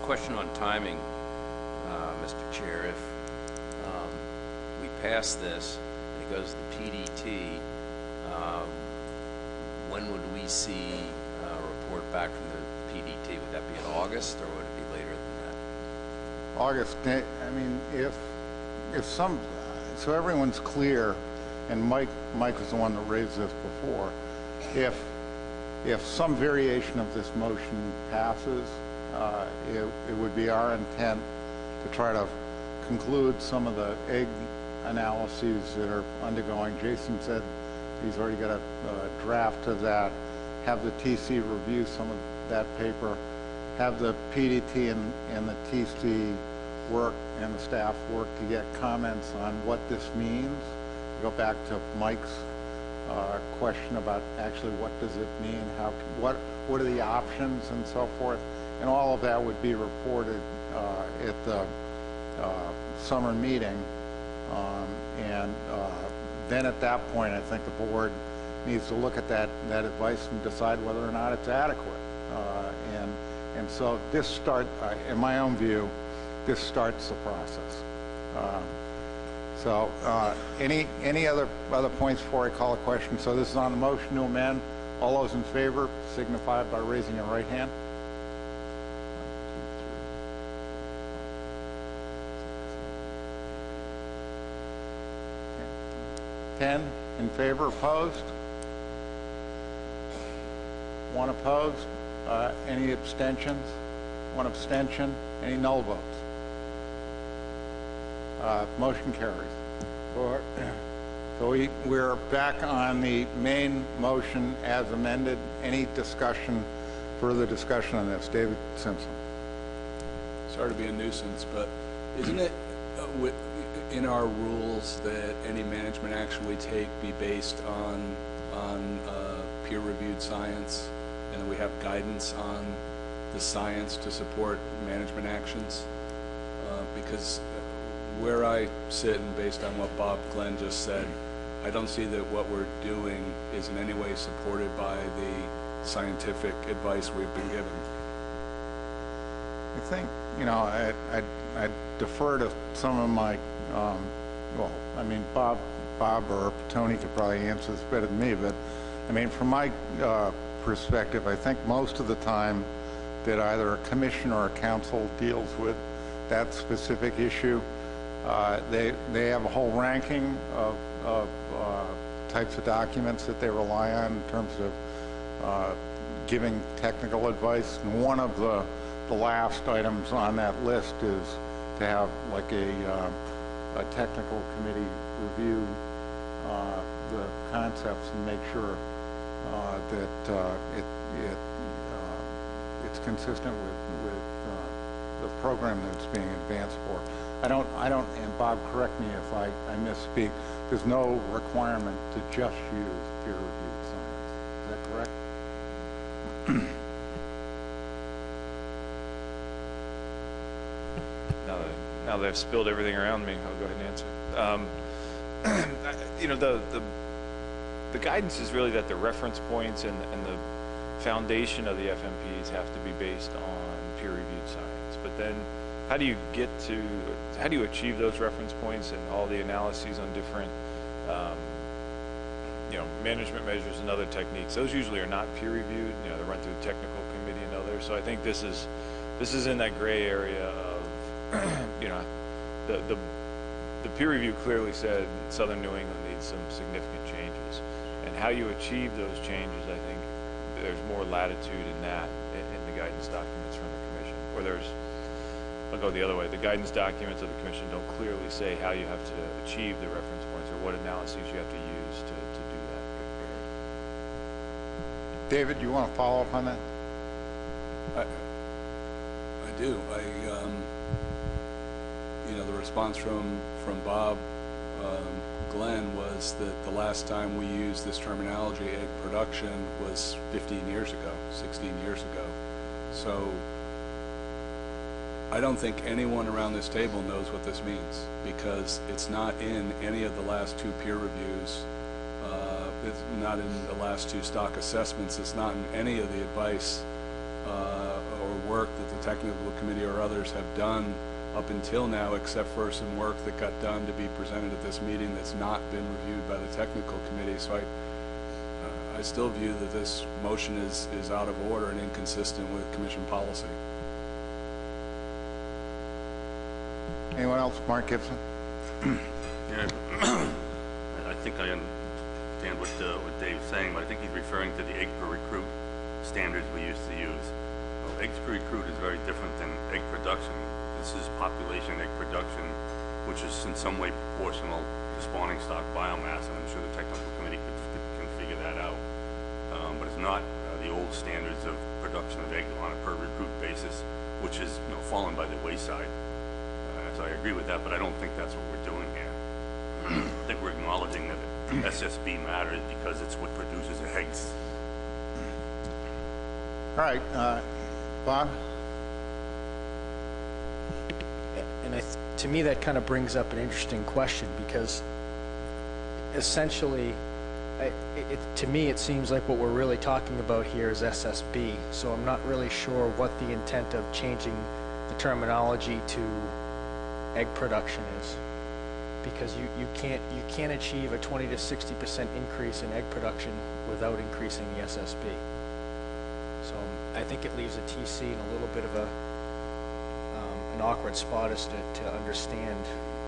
Question on timing, Mr. Chair. If we pass this and it goes to the PDT, when would we see a report back from the PDT? Would that be in August, or would it be later than that?
August, I mean, if some, so everyone's clear, and Mike was the one that raised this before, if some variation of this motion passes, it would be our intent to try to conclude some of the egg analyses that are undergoing. Jason said he's already got a draft of that, have the TC review some of that paper, have the PDT and the TC work and the staff work to get comments on what this means. Go back to Mike's question about actually what does it mean, what are the options and so forth, and all of that would be reported at the summer meeting, and then at that point I think the board needs to look at that advice and decide whether or not it's adequate, and so this in my own view, this starts the process. So any other points before I call a question? So this is on the motion to amend. All those in favor signify by raising your right hand. 10 in favor, opposed? 1 opposed. Any abstentions? 1 abstention. Any null votes? Motion carries. So we're back on the main motion as amended. Any discussion, further discussion on this? David Simpson.
Sorry to be a nuisance, but isn't it in our rules that any management action we take be based on peer-reviewed science, and that we have guidance on the science to support management actions? Because where I sit, and based on what Bob Glenn just said, I don't see that what we're doing is in any way supported by the scientific advice we've been given.
I think, I defer to some of my, Bob or Tony could probably answer this better than me, but from my perspective, I think most of the time that either a commission or a council deals with that specific issue, they have a whole ranking of types of documents that they rely on in terms of giving technical advice. And one of the last items on that list is to have like a technical committee review the concepts and make sure that it's consistent with the program that it's being advanced for. I don't, and Bob, correct me if I misspeak, there's no requirement to just use peer-reviewed science. Is that correct?
Now that I've spilled everything around me, I'll go ahead and answer. You know, the guidance is really that the reference points and the foundation of the FMPs have to be based on peer-reviewed science. But then, how do you achieve those reference points and all the analyses on different, you know, management measures and other techniques? Those usually are not peer-reviewed. You know, they're run through the technical committee and others. So I think this is in that gray area of, you know, the peer review clearly said Southern New England needs some significant changes, and how you achieve those changes, I think there's more latitude in that in the guidance documents from the commission. Or I'll go the other way. The guidance documents of the commission don't clearly say how you have to achieve the reference points or what analyses you have to use to do that.
David, you want to follow up on that?
I do. You know, the response from Bob, Glenn, was that the last time we used this terminology, egg production, was 15 years ago, 16 years ago. So I don't think anyone around this table knows what this means, because it's not in any of the last two peer reviews. It's not in the last two stock assessments. It's not in any of the advice or work that the technical committee or others have done up until now, except for some work that got done to be presented at this meeting that's not been reviewed by the technical committee. So I still view that this motion is out of order and inconsistent with commission policy.
Anyone else? Mark Gibson?
Yeah, I think I understand what Dave's saying, but I think he's referring to the egg per recruit standards we used to use. Well, eggs per recruit is very different than egg production. This is population egg production, which is in some way proportional to spawning stock biomass, and I'm sure the technical committee can figure that out. But it's not the old standards of production of egg on a per recruit basis, which is, you know, fallen by the wayside. So I agree with that, but I don't think that's what we're doing here. I think we're acknowledging that SSB matters because it's what produces eggs.
All right, Bob?
And to me, that kind of brings up an interesting question, because essentially, to me, it seems like what we're really talking about here is SSB. So I'm not really sure what the intent of changing the terminology to egg production is, because you can't achieve a 20 to 60% increase in egg production without increasing the SSB. So I think it leaves a TC in a little bit of an awkward spot as to understand,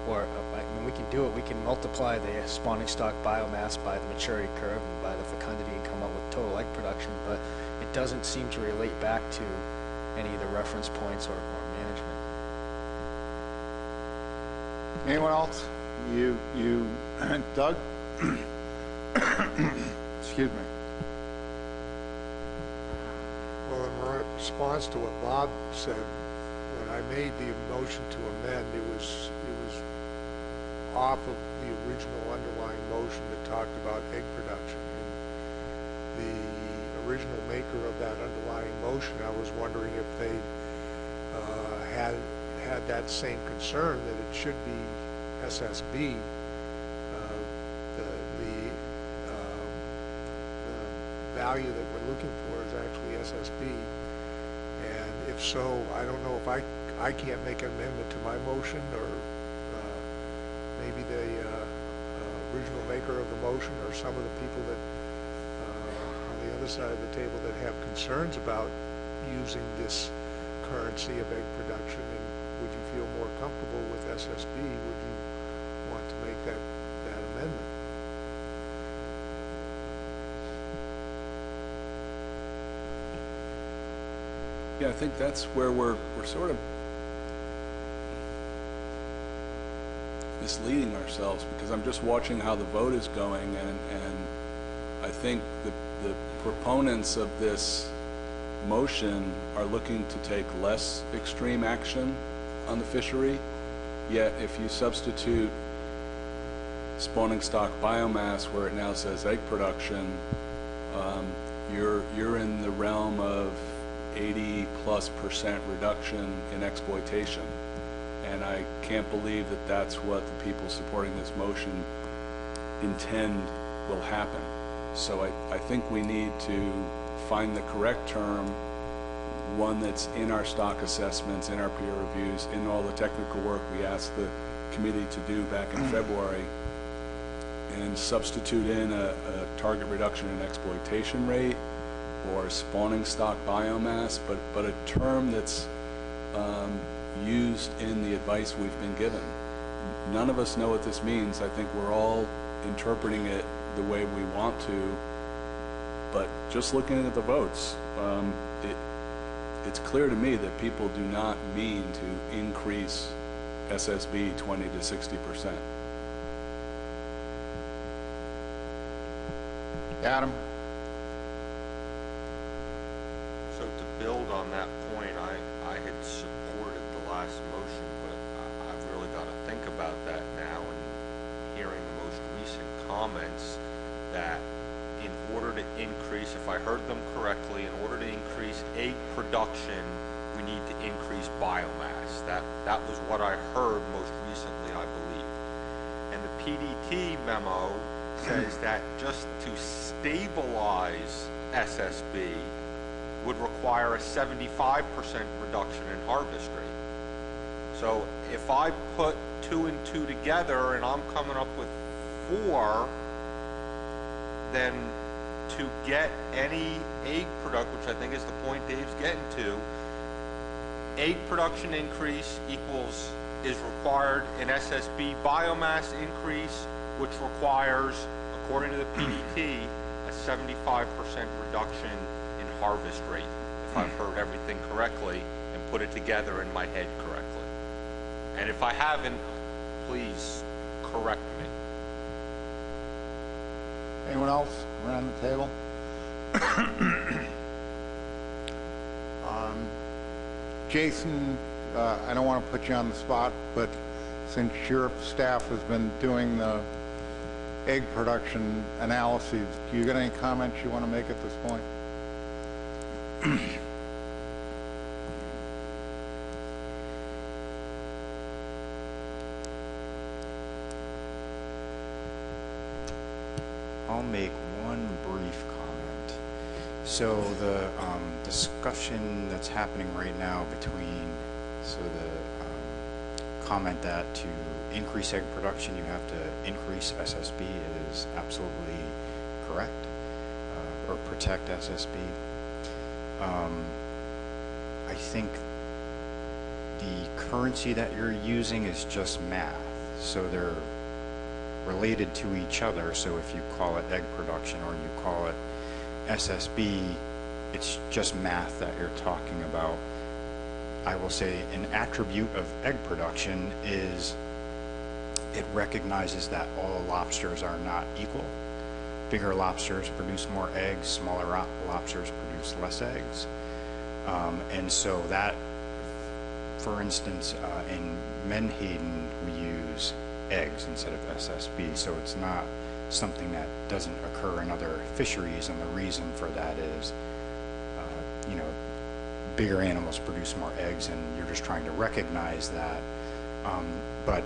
or I mean, we can do it. We can multiply the spawning stock biomass by the maturity curve and by the fecundity and come up with total egg production, but it doesn't seem to relate back to any of the reference points or management.
Anyone else? You, Doug? Excuse me.
Well, in response to what Bob said, when I made the motion to amend, it was off of the original underlying motion that talked about egg production. And the original maker of that underlying motion, I was wondering if they had that same concern that it should be SSB. The value that we're looking for is actually SSB. And if so, I don't know if I can't make an amendment to my motion, or maybe the original maker of the motion, or some of the people that on the other side of the table that have concerns about using this currency of egg production. And would you feel more comfortable with SSB? Would you want to make that amendment?
Yeah, I think that's where we're sort of misleading ourselves, because I'm just watching how the vote is going, and I think the proponents of this motion are looking to take less extreme action on the fishery, yet if you substitute spawning stock biomass where it now says egg production, you're in the realm of 80+% reduction in exploitation. And I can't believe that that's what the people supporting this motion intend will happen. So I think we need to find the correct term, one that's in our stock assessments, in our peer reviews, in all the technical work we asked the committee to do back in February, and substitute in a target reduction in exploitation rate or spawning stock biomass, but a term that's used in the advice we've been given. None of us know what this means. I think we're all interpreting it the way we want to, but just looking at the votes, it's clear to me that people do not mean to increase SSB 20 to 60%.
Adam?
So to build on that point, I had supported the last motion, but I've really got to think about that now, and hearing the most recent comments that in order to increase, if I heard them correctly, in order to increase egg production, we need to increase biomass. That was what I heard most recently, I believe. And the PDT memo says that just to stabilize SSB would require a 75% reduction in harvest rate. So if I put 2 and 2 together and I'm coming up with 4, then to get any egg production, which I think is the point Dave's getting to, egg production increase is required an SSB biomass increase, which requires, according to the PDT, a 75% reduction in harvest rate, if I've heard everything correctly and put it together in my head correctly. And if I haven't, please correct me.
Anyone else around the table? Jason, I don't want to put you on the spot, but since your staff has been doing the egg production analyses, do you got any comments you want to make at this point?
I'll make one brief comment. So the discussion that's happening right now between, the comment that to increase egg production you have to increase SSB is absolutely correct, or protect SSB. I think the currency that you're using is just math, so they're related to each other. So if you call it egg production or you call it SSB, it's just math that you're talking about. I will say an attribute of egg production is it recognizes that all lobsters are not equal. Bigger lobsters produce more eggs, smaller lobsters produce less eggs. And so that, for instance, in Menhaden we use eggs instead of SSB, so it's not something that doesn't occur in other fisheries, and the reason for that is, bigger animals produce more eggs, and you're just trying to recognize that. But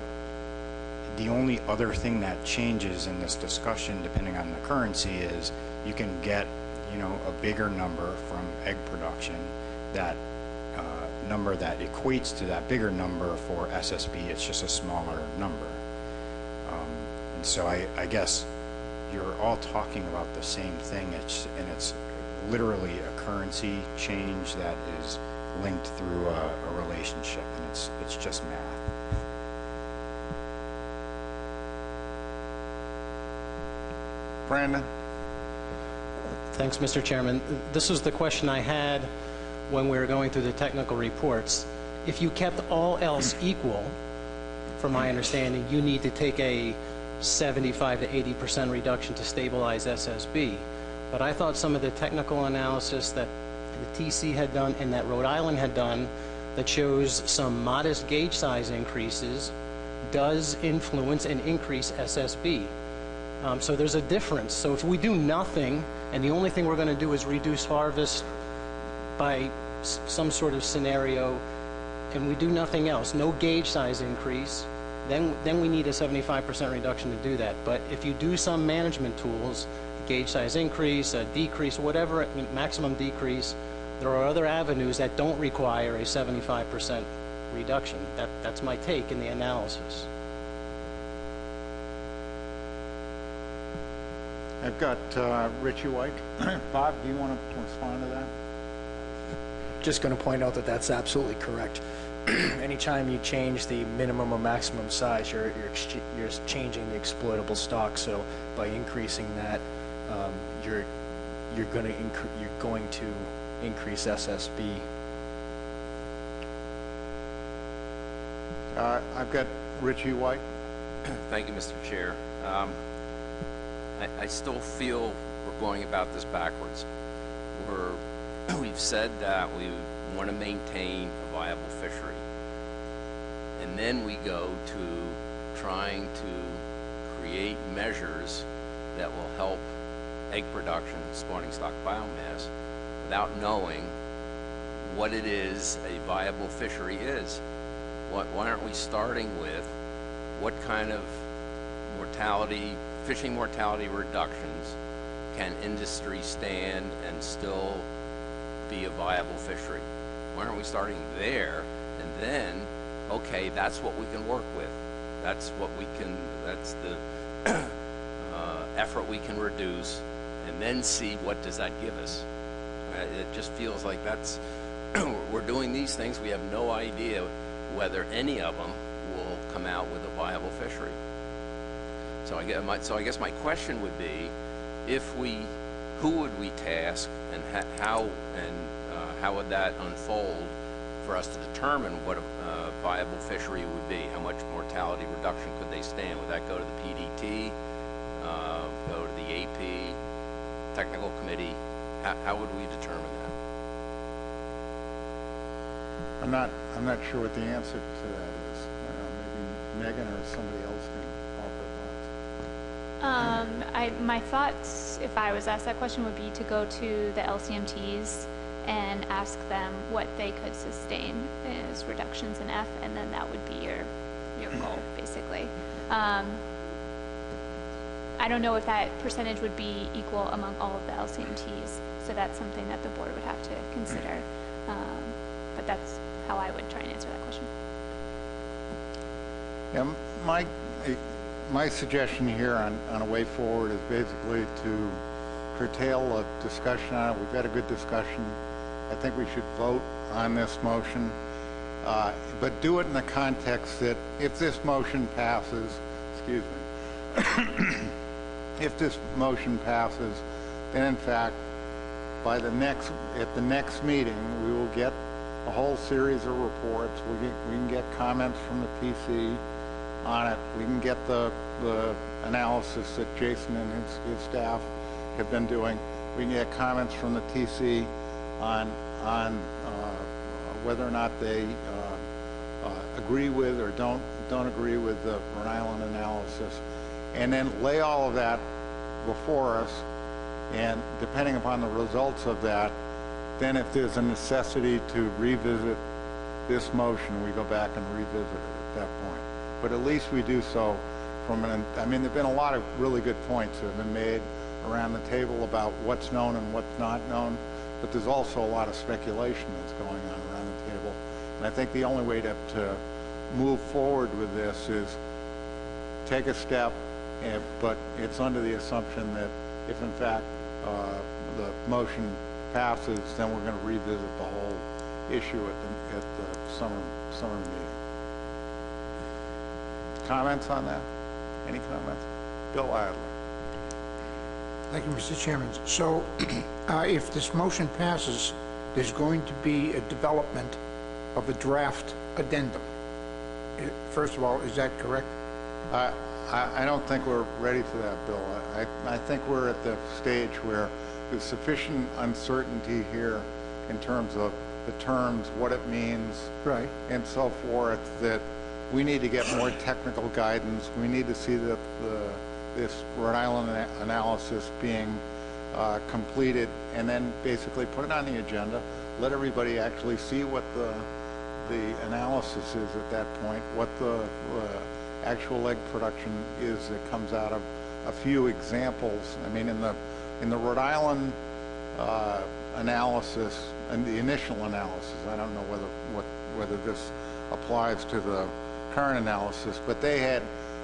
the only other thing that changes in this discussion, depending on the currency, is you can get, a bigger number from egg production. That number that equates to that bigger number for SSB, it's just a smaller number. And so I guess you're all talking about the same thing, and it's literally a currency change that is linked through a relationship, and it's just math.
Brandon?
Thanks, Mr. Chairman. This was the question I had when we were going through the technical reports. If you kept all else equal, from my understanding, you need to take a 75 to 80% reduction to stabilize SSB. But I thought some of the technical analysis that the TC had done and that Rhode Island had done that shows some modest gauge size increases does influence and increase SSB. So there's a difference. So if we do nothing and the only thing we're going to do is reduce harvest by some sort of scenario, and we do nothing else, no gauge size increase, then we need a 75% reduction to do that. But if you do some management tools, gauge size increase, a decrease, whatever, maximum decrease, there are other avenues that don't require a 75% reduction. That's my take in the analysis.
I've got Richie White. Bob, do you want to respond to that?
Just going to point out that that's absolutely correct. Anytime you change the minimum or maximum size, you're changing the exploitable stock. So by increasing that, you're going to increase SSB.
I've got Richie White.
Thank you, Mr. Chair. I still feel we're going about this backwards. We've said that we want to maintain a viable fishery. And then we go to trying to create measures that will help egg production, spawning stock biomass, without knowing what it is a viable fishery is. Why aren't we starting with what kind of fishing mortality reductions can industry stand and still be a viable fishery? Why aren't we starting there, and then, okay, that's what we can work with. That's the effort we can reduce, and then see what does that give us. It just feels like we're doing these things. We have no idea whether any of them will come out with a viable fishery. So I guess my question would be, who would we task, and how would that unfold for us to determine what a viable fishery would be? How much mortality reduction could they stand? Would that go to the PDT, go to the AP, technical committee? How would we determine that?
I'm not sure what the answer to that is. Maybe Megan or somebody else can offer thoughts.
My thoughts, if I was asked that question, would be to go to the LCMTs and ask them what they could sustain as reductions in F, and then that would be your goal, basically. I don't know if that percentage would be equal among all of the LCMTs, so that's something that the board would have to consider. But that's how I would try and answer that question.
Yeah, my suggestion here on a way forward is basically to curtail a discussion on it. We've had a good discussion. I think we should vote on this motion, but do it in the context that if this motion passes, excuse me, if this motion passes, then in fact, at the next meeting, we will get a whole series of reports. We can get comments from the PC on it. We can get the analysis that Jason and his staff have been doing. We can get comments from the TC on whether or not they agree with or don't agree with the Rhode Island analysis, and then lay all of that before us. And depending upon the results of that, then if there's a necessity to revisit this motion, we go back and revisit it at that point. But at least we do so from I mean, there've been a lot of really good points that have been made around the table about what's known and what's not known, but there's also a lot of speculation that's going on around the table. And I think the only way to move forward with this is take a step, but it's under the assumption that if in fact the motion passes, then we're going to revisit the whole issue at the summer meeting. Comments on that? Any comments? Bill Adler.
Thank you, Mr. Chairman. So if this motion passes, there's going to be a development of a draft addendum. First of all, is that correct?
I don't think we're ready for that, Bill. I think we're at the stage where there's sufficient uncertainty here in terms of the terms, what it means,
Right.
and so forth, that we need to get more technical guidance. We need to see that this Rhode Island analysis being completed, and then basically put it on the agenda, let everybody actually see what the analysis is at that point, what the actual egg production is that comes out of a few examples. I mean, in the Rhode Island analysis, and the initial analysis, I don't know whether this applies to the current analysis, but they had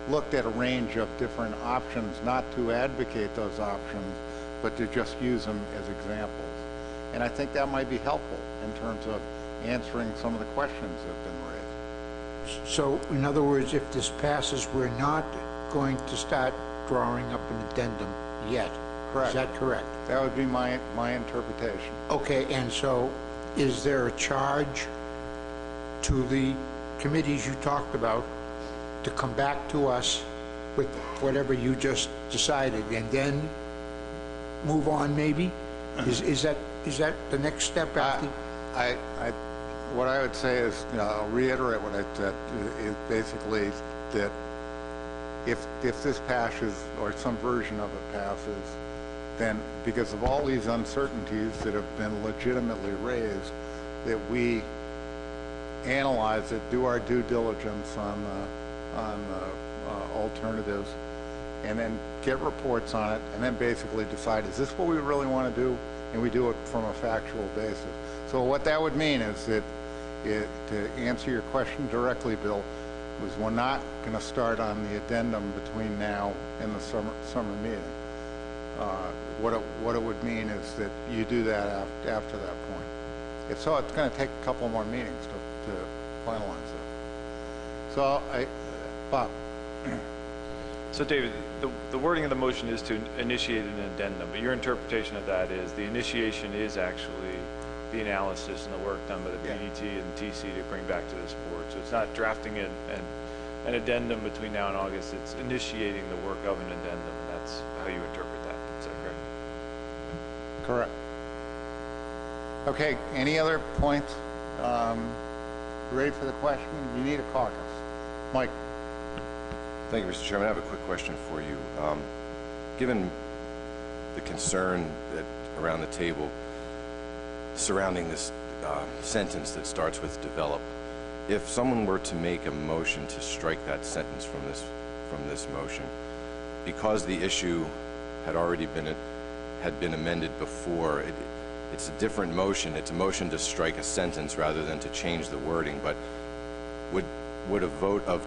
looked at a range of different options, not to advocate those options, but to just use them as examples. And I think that might be helpful in terms of answering some of the questions that have been raised.
So, in other words, if this passes, we're not going to start drawing up an addendum yet.
Correct.
Is that correct?
That would be my interpretation.
Okay, and so is there a charge to the committees you talked about to come back to us with whatever you just decided and then move on maybe? Is that the next step after?
What I would say is, I'll reiterate what I said, is basically that if this passes, or some version of it passes, then because of all these uncertainties that have been legitimately raised, that we analyze it, do our due diligence on the alternatives, and then get reports on it, and then basically decide, is this what we really want to do? And we do it from a factual basis. So what that would mean is that, to answer your question directly, Bill, was we're not going to start on the addendum between now and the summer meeting. What it would mean is that you do that after that point. If so, it's going to take a couple more meetings to finalize it. So, Bob.
So, David, the wording of the motion is to initiate an addendum, but your interpretation of that is the initiation is actually the analysis and the work done by the PDT and TC to bring back to this board. So it's not drafting an addendum between now and August, it's initiating the work of an addendum, and that's how you interpret that. Is that correct?
Correct. Okay, any other points? Ready for the question? You need a caucus. Mike.
Thank you, Mr. Chairman. I have a quick question for you. Given the concern that around the table surrounding this sentence that starts with develop, if someone were to make a motion to strike that sentence from this motion, because the issue had already been amended before, it's a different motion. It's a motion to strike a sentence rather than to change the wording. But would a vote of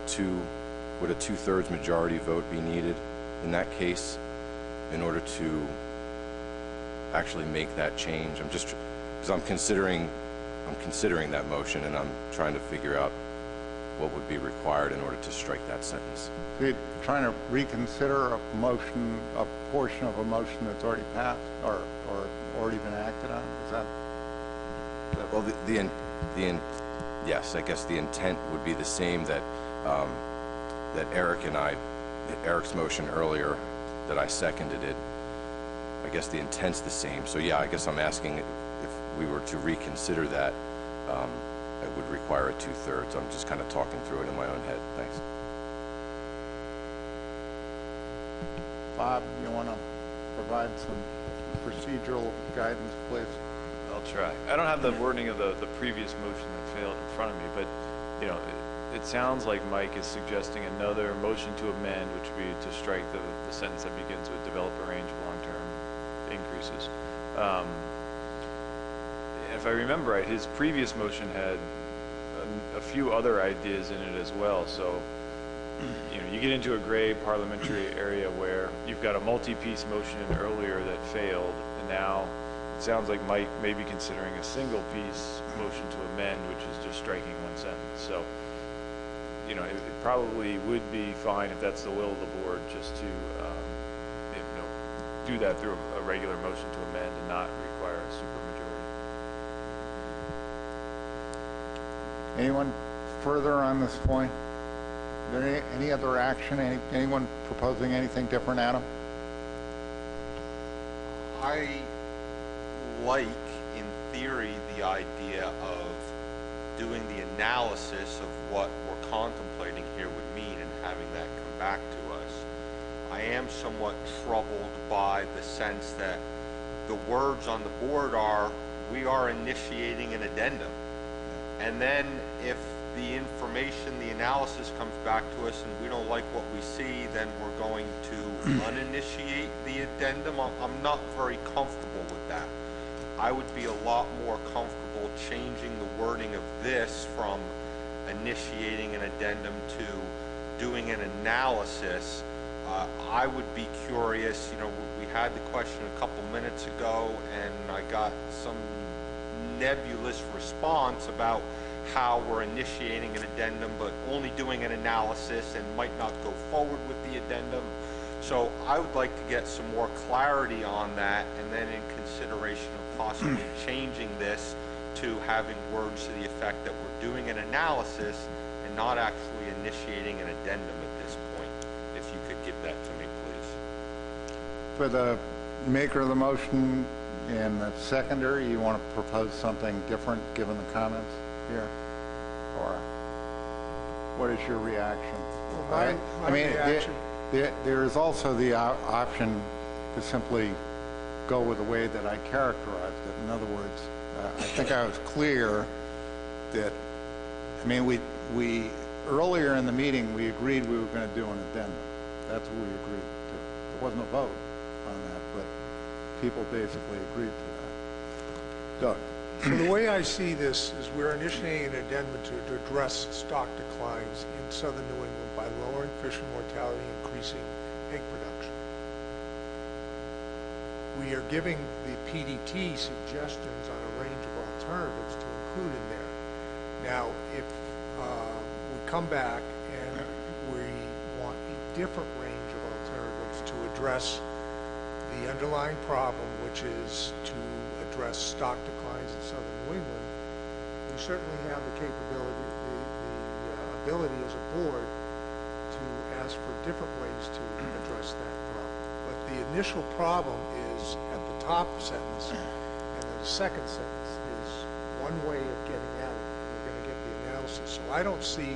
would a 2/3 majority vote be needed in that case in order to actually make that change? I'm just because I'm considering that motion, and I'm trying to figure out what would be required in order to strike that sentence.
So you're trying to reconsider a motion, a portion of a motion that's already passed or already been acted on? Is that?
Well, yes, I guess the intent would be the same that that Eric's motion earlier, that I seconded it. I guess the intent's the same. So yeah, I guess I'm asking if we were to reconsider that, it would require a 2/3. I'm just kind of talking through it in my own head. Thanks.
Bob, you want to provide some procedural guidance, please?
I'll try. I don't have the wording of the previous motion that failed in front of me, but it sounds like Mike is suggesting another motion to amend, which would be to strike the sentence that begins with develop a range of long-term increases. If I remember right, his previous motion had a few other ideas in it as well. So, you get into a gray parliamentary area where you've got a multi-piece motion earlier that failed, and now it sounds like Mike may be considering a single-piece motion to amend, which is just striking one sentence. So, it probably would be fine if that's the will of the board, just to do that through a regular motion to amend and not require a supermajority.
Anyone further on this point? Is there any other action? Anyone proposing anything different, Adam?
I like, in theory, the the idea of doing the analysis of what we're contemplating here would mean and having that come back to us. I am somewhat troubled by the sense that the words on the board are, we are initiating an addendum. And then if the information, the analysis comes back to us and we don't like what we see, then we're going to uninitiate the addendum. I'm not very comfortable with that. I would be a lot more comfortable changing the wording of this from initiating an addendum to doing an analysis. I would be curious, you know, we had the question a couple minutes ago and I got some nebulous response about how we're initiating an addendum but only doing an analysis and might not go forward with the addendum. So I would like to get some more clarity on that, and then in consideration of possibly changing this to having words to the effect that we're doing an analysis and not actually initiating an addendum at this point. If you could give that to me, please.
For the maker of the motion and the seconder, you want to propose something different given the comments here? Or what is your reaction?
Well, my reaction...
There is also the option to simply go with the way that I characterized it. In other words, I think I was clear that, I mean, we earlier in the meeting, we agreed we were going to do an addendum. That's what we agreed to. There wasn't a vote on that, but people basically agreed to that. Doug.
So the way I see this is we're initiating an addendum to address stock declines in southern New England by lowering fish mortality and increasing egg production. We are giving the PDT suggestions on a range of alternatives to include in there. Now, if we come back and we want a different range of alternatives to address the underlying problem, which is to address stock declines in southern New England, we certainly have the capability, the ability as a board to ask for different ways to address that problem. But the initial problem is at the top sentence, and then the second sentence is one way of getting at it. We're going to get the analysis. So I don't see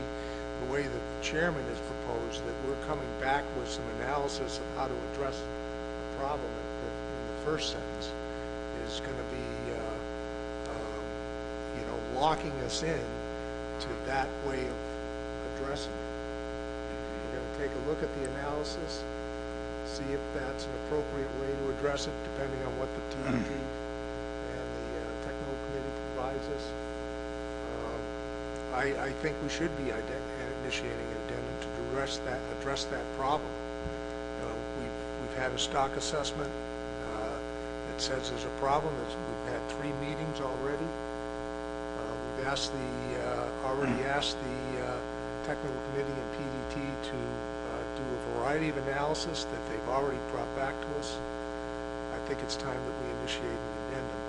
the way that the chairman has proposed that we're coming back with some analysis of how to address the problem in the first sentence is going to be, you know, locking us in to that way of addressing it. We're going to take a look at the analysis, see if that's an appropriate way to address it, depending on what the TDT and the technical committee provides us. I think we should be initiating an addendum to address that problem. You know, we've had a stock assessment. It says there's a problem. We've had 3 meetings already. We've asked already asked the technical committee and PDT to do a variety of analysis that they've already brought back to us. I think it's time that we initiate an addendum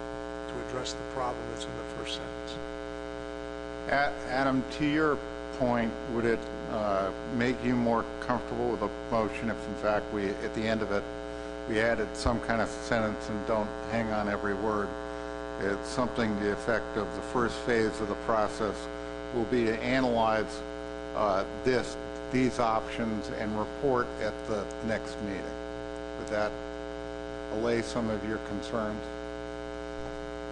to address the problem that's in the first sentence.
Adam, to your point, would it make you more comfortable with a motion if, in fact, we, at the end of it, we added some kind of sentence and don't hang on every word? It's something to the effect of the first phase of the process will be to analyze these options and report at the next meeting. Would that allay some of your concerns?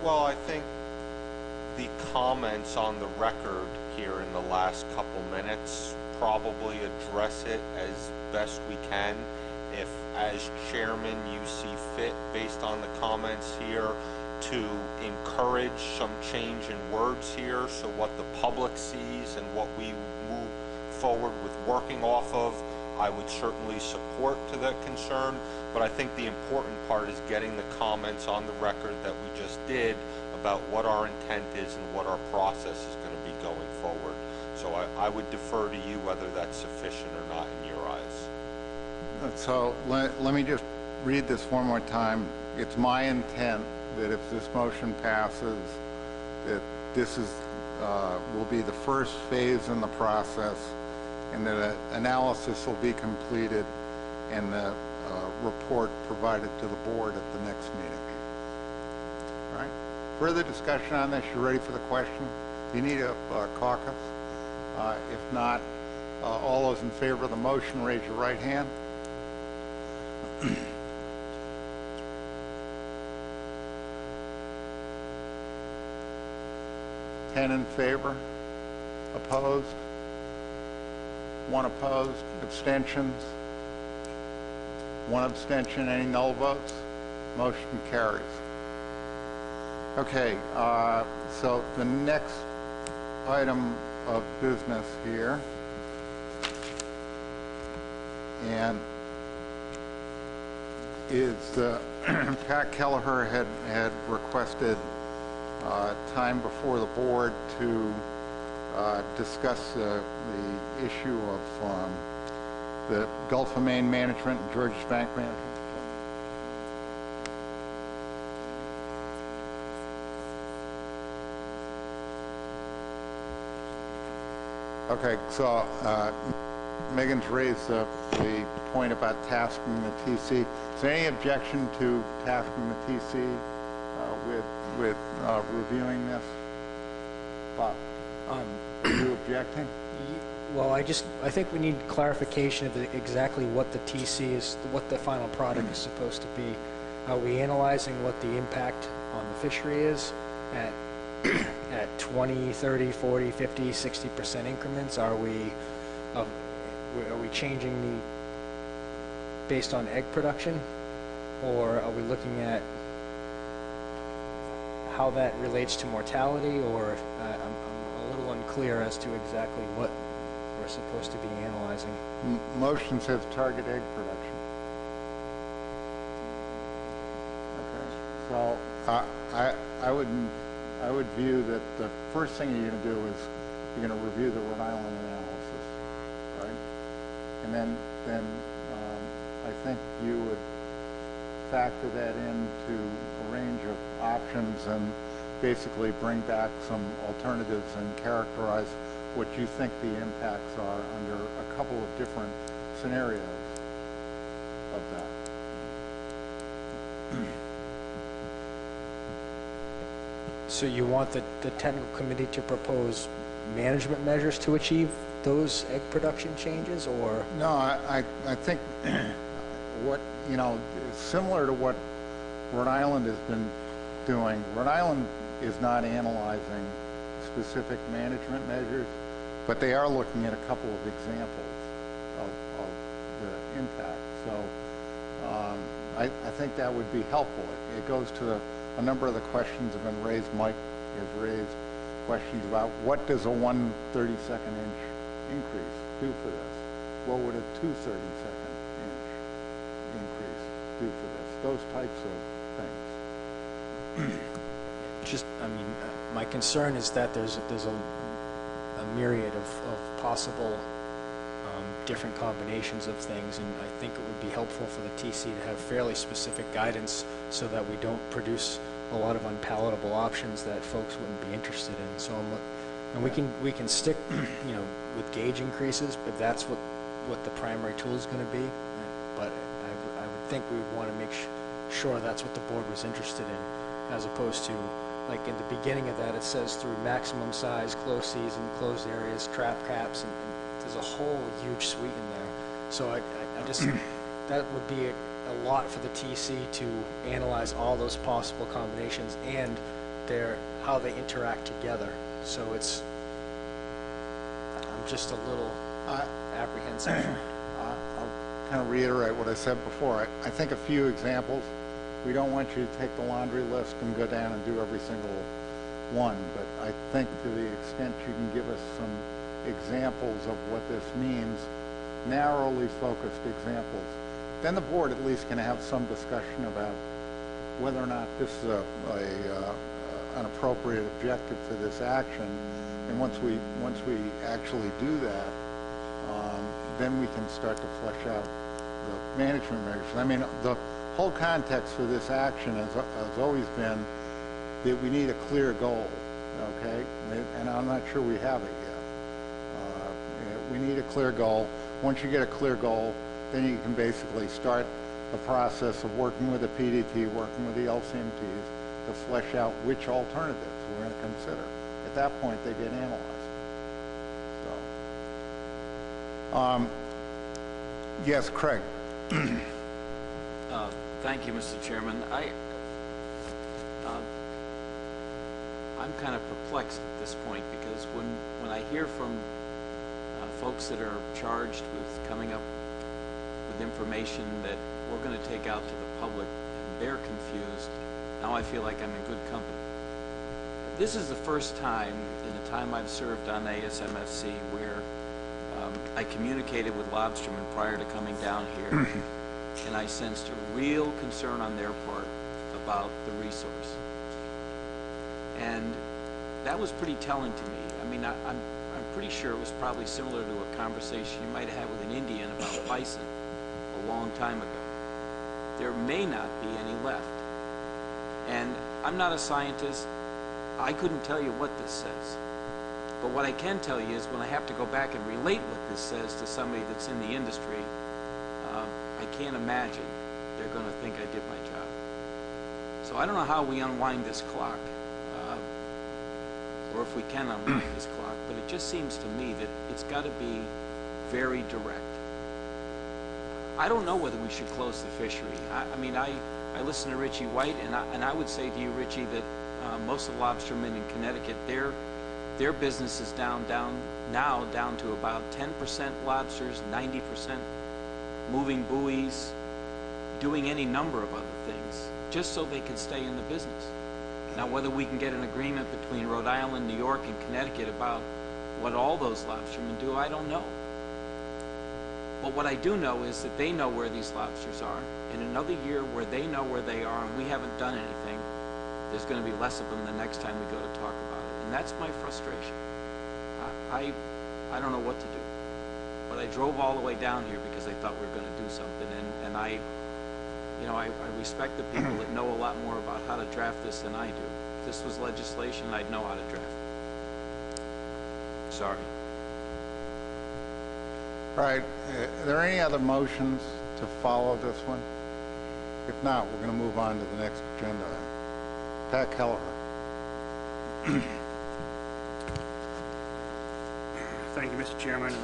Well, I think the comments on the record here in the last couple minutes probably address it as best we can. If, as chairman, you see fit, based on the comments here, to encourage some change in words here, so what the public sees and what we move forward with working off of, I would certainly support to that concern. But I think the important part is getting the comments on the record that we just did about what our intent is and what our process is going to be going forward. So I would defer to you whether that's sufficient or not in your eyes.
So let me just read this one more time. It's my intent that if this motion passes, that this is will be the first phase in the process, and that an analysis will be completed and the report provided to the board at the next meeting. All right? further discussion on this? You ready for the question? Do you need a caucus? If not, all those in favor of the motion, raise your right hand. 10 in favor, opposed, 1 opposed, abstentions, 1 abstention, any null votes? Motion carries. Okay, so the next item of business here, and is Pat Kelleher had requested time before the board to discuss the issue of the Gulf of Maine management and Georges Bank management. Okay, so Megan's raised the point about tasking the TC. Is there any objection to tasking the TC with reviewing this? Bob, are you objecting?
Well, I think we need clarification of exactly what the TC is, what the final product is supposed to be. Are we analyzing what the impact on the fishery is at 20, 30, 40, 50, 60% increments? Are we changing based on egg production, or are we looking at how that relates to mortality? Or I'm a little unclear as to exactly what we're supposed to be analyzing.
Motion says target egg production. Okay, so I would view that the first thing you're going to do is you're going to review the Rhode Island analysis, right? And then I think you would factor that into a range of options and basically bring back some alternatives and characterize what you think the impacts are under a couple of different scenarios of that.
So you want the technical committee to propose management measures to achieve those egg production changes, or?
No, I think what, similar to what Rhode Island has been doing. Rhode Island is not analyzing specific management measures, but they are looking at a couple of examples of the impact. So I think that would be helpful. It goes to a number of the questions have been raised. Mike has raised questions about what does a 1/32 inch increase do for this? What would a 2/32 inch increase do for this? Those types of things.
My concern is that there's a myriad of possible different combinations of things, and I think it would be helpful for the TC to have fairly specific guidance so that we don't produce a lot of unpalatable options that folks wouldn't be interested in. So, and we can stick, with gauge increases, but that's what the primary tool is going to be. But I would think we would want to make sure that's what the board was interested in, as opposed to, like in the beginning of that, it says through maximum size, closed season, closed areas, trap caps, and there's a whole huge suite in there. So I just, that would be a lot for the TC to analyze all those possible combinations and how they interact together. So I'm just a little apprehensive.
I'll kind of reiterate what I said before. I think a few examples. We don't want you to take the laundry list and go down and do every single one, but I think to the extent you can give us some examples of what this means, narrowly focused examples, then the board at least can have some discussion about whether or not this is an appropriate objective for this action. And once we actually do that, then we can start to flesh out the management measures. The whole context for this action has always been that we need a clear goal, okay? And I'm not sure we have it yet. We need a clear goal. Once you get a clear goal, then you can basically start the process of working with the PDT, working with the LCMTs, to flesh out which alternatives we're going to consider. At that point, they get analyzed. So, yes, Craig.
Thank you, Mr. Chairman. I'm kind of perplexed at this point because when I hear from folks that are charged with coming up with information that we're going to take out to the public and they're confused, now I feel like I'm in good company. This is the first time in the time I've served on ASMFC where I communicated with Lobstermen prior to coming down here, and I sensed a real concern on their part about the resource. And that was pretty telling to me. I mean, I'm pretty sure it was probably similar to a conversation you might have had with an Indian about bison a long time ago. There may not be any left. And I'm not a scientist. I couldn't tell you what this says. But what I can tell you is when I have to go back and relate what this says to somebody that's in the industry, I can't imagine they're going to think I did my job. So I don't know how we unwind this clock, or if we can unwind this clock, but it just seems to me that it's got to be very direct. I don't know whether we should close the fishery. I mean, I listen to Richie White, and I would say to you, Richie, that most of the lobstermen in Connecticut, their business is down to about 10% lobsters, 90% moving buoys, doing any number of other things, just so they can stay in the business. Now, whether we can get an agreement between Rhode Island, New York, and Connecticut about what all those lobstermen do, I don't know. But what I do know is that they know where these lobsters are. In another year where they know where they are and we haven't done anything, there's going to be less of them the next time we go to talk about it. And that's my frustration. I don't know what to do. But I drove all the way down here because I thought we were going to do something. And I respect the people that know a lot more about how to draft this than I do. If this was legislation, I'd know how to draft it. Sorry.
All right, are there any other motions to follow this one? If not, we're going to move on to the next agenda item. Pat Kelleher.
Thank you, Mr. Chairman.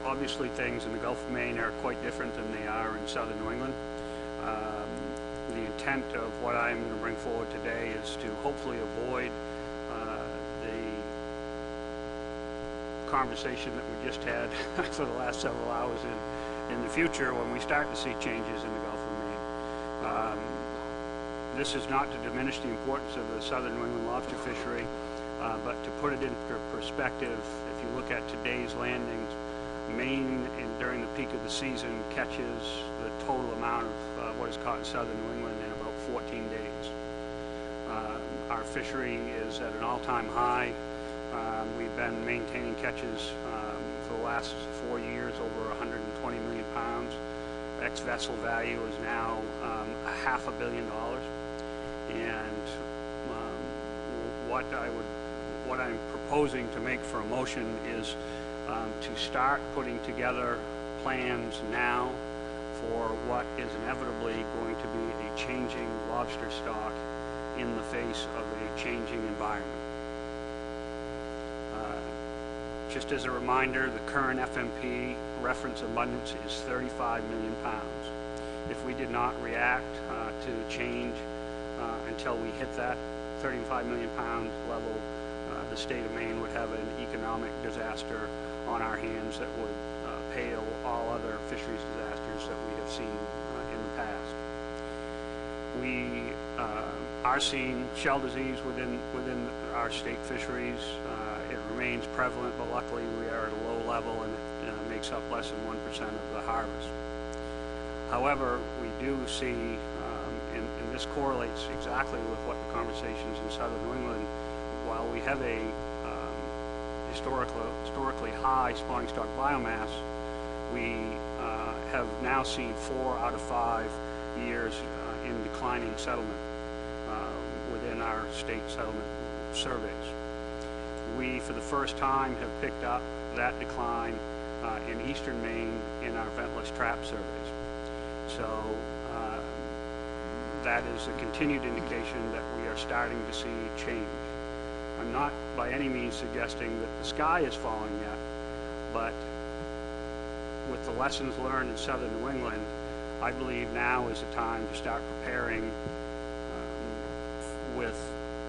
Obviously, things in the Gulf of Maine are quite different than they are in southern New England. The intent of what I'm going to bring forward today is to hopefully avoid the conversation that we just had for the last several hours in the future when we start to see changes in the Gulf of Maine. This is not to diminish the importance of the southern New England lobster fishery, but to put it into perspective, if you look at today's landings, Maine, during the peak of the season, catches the total amount of what is caught in southern New England in about 14 days. Our fishery is at an all-time high. We've been maintaining catches for the last 4 years, over 120 million pounds. Ex-vessel value is now $500 million. And what I'm proposing to make for a motion is to start putting together plans now for what is inevitably going to be a changing lobster stock in the face of a changing environment. Just as a reminder, the current FMP reference abundance is 35 million pounds. If we did not react to change until we hit that 35 million pound level, the state of Maine would have an economic disaster on our hands that would pale all other fisheries disasters that we have seen in the past. We are seeing shell disease within our state fisheries. It remains prevalent, but luckily we are at a low level and it makes up less than 1% of the harvest. However, we do see, and this correlates exactly with what the conversations in southern New England, while we have a historically high spawning stock biomass, we have now seen 4 out of 5 years in declining settlement within our state settlement surveys. We, for the first time, have picked up that decline in eastern Maine in our ventless trap surveys. So that is a continued indication that we are starting to see change. I'm not by any means suggesting that the sky is falling yet, but with the lessons learned in southern New England, I believe now is the time to start preparing with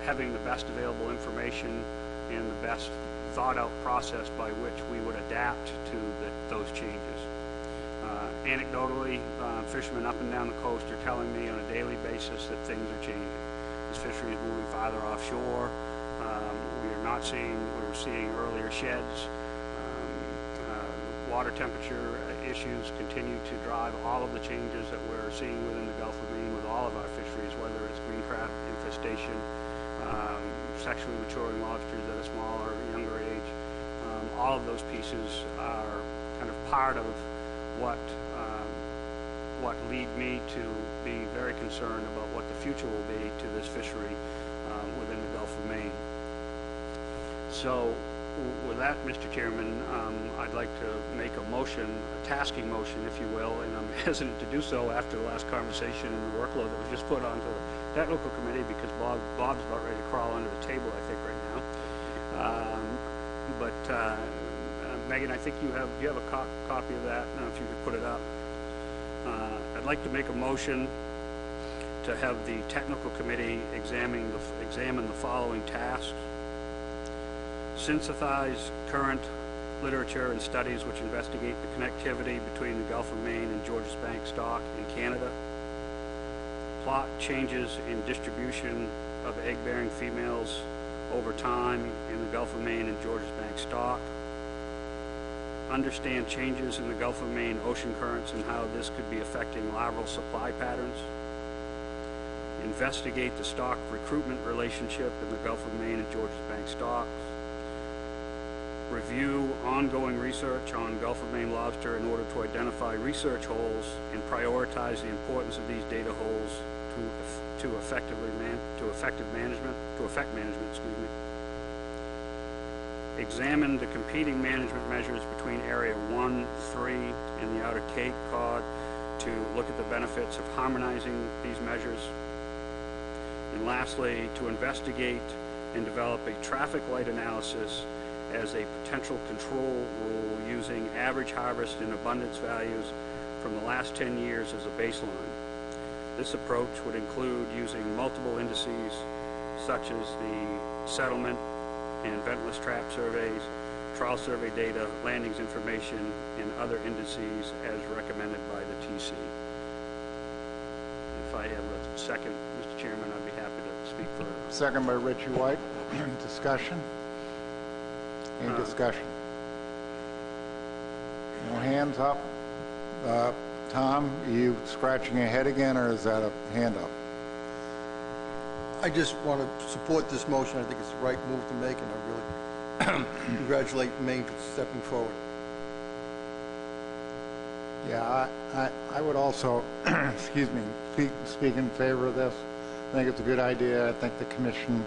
having the best available information and the best thought-out process by which we would adapt to those changes. Anecdotally, fishermen up and down the coast are telling me on a daily basis that things are changing. This fishery is moving farther offshore. We are seeing earlier sheds. Water temperature issues continue to drive all of the changes that we're seeing within the Gulf of Maine with all of our fisheries, whether it's green crab infestation, sexually maturing lobsters at a smaller, younger age. All of those pieces are kind of part of what lead me to be very concerned about what the future will be to this fishery within the Gulf of Maine. So with that, Mr. Chairman, I'd like to make a motion, a tasking motion, if you will, and I'm hesitant to do so after the last conversation and the workload that was just put onto the technical committee because Bob's about ready to crawl under the table, I think, right now. Megan, I think you have a copy of that, if you could put it up. I'd like to make a motion to have the technical committee examine the following tasks. Synthesize current literature and studies which investigate the connectivity between the Gulf of Maine and Georges Bank stock in Canada. Plot changes in distribution of egg-bearing females over time in the Gulf of Maine and Georges Bank stock. Understand changes in the Gulf of Maine ocean currents and how this could be affecting larval supply patterns. Investigate the stock recruitment relationship in the Gulf of Maine and Georges Bank stocks. Review ongoing research on Gulf of Maine lobster in order to identify research holes and prioritize the importance of these data holes to effect management. Examine the competing management measures between Area 1, 3, and the Outer Cape Cod to look at the benefits of harmonizing these measures. And lastly, to investigate and develop a traffic light analysis as a potential control rule using average harvest and abundance values from the last 10 years as a baseline. This approach would include using multiple indices such as the settlement and ventless trap surveys, trial survey data, landings information, and other indices as recommended by the TC. If I have a second, Mr. Chairman, I'd be happy to speak further.
Second by Richie White. Discussion? Any discussion? No hands up. Tom, are you scratching your head again, or is that a hand up?
I just want to support this motion. I think it's the right move to make, and I really congratulate Maine for stepping forward.
Yeah, I would also, excuse me, speak in favor of this. I think it's a good idea. I think the commission,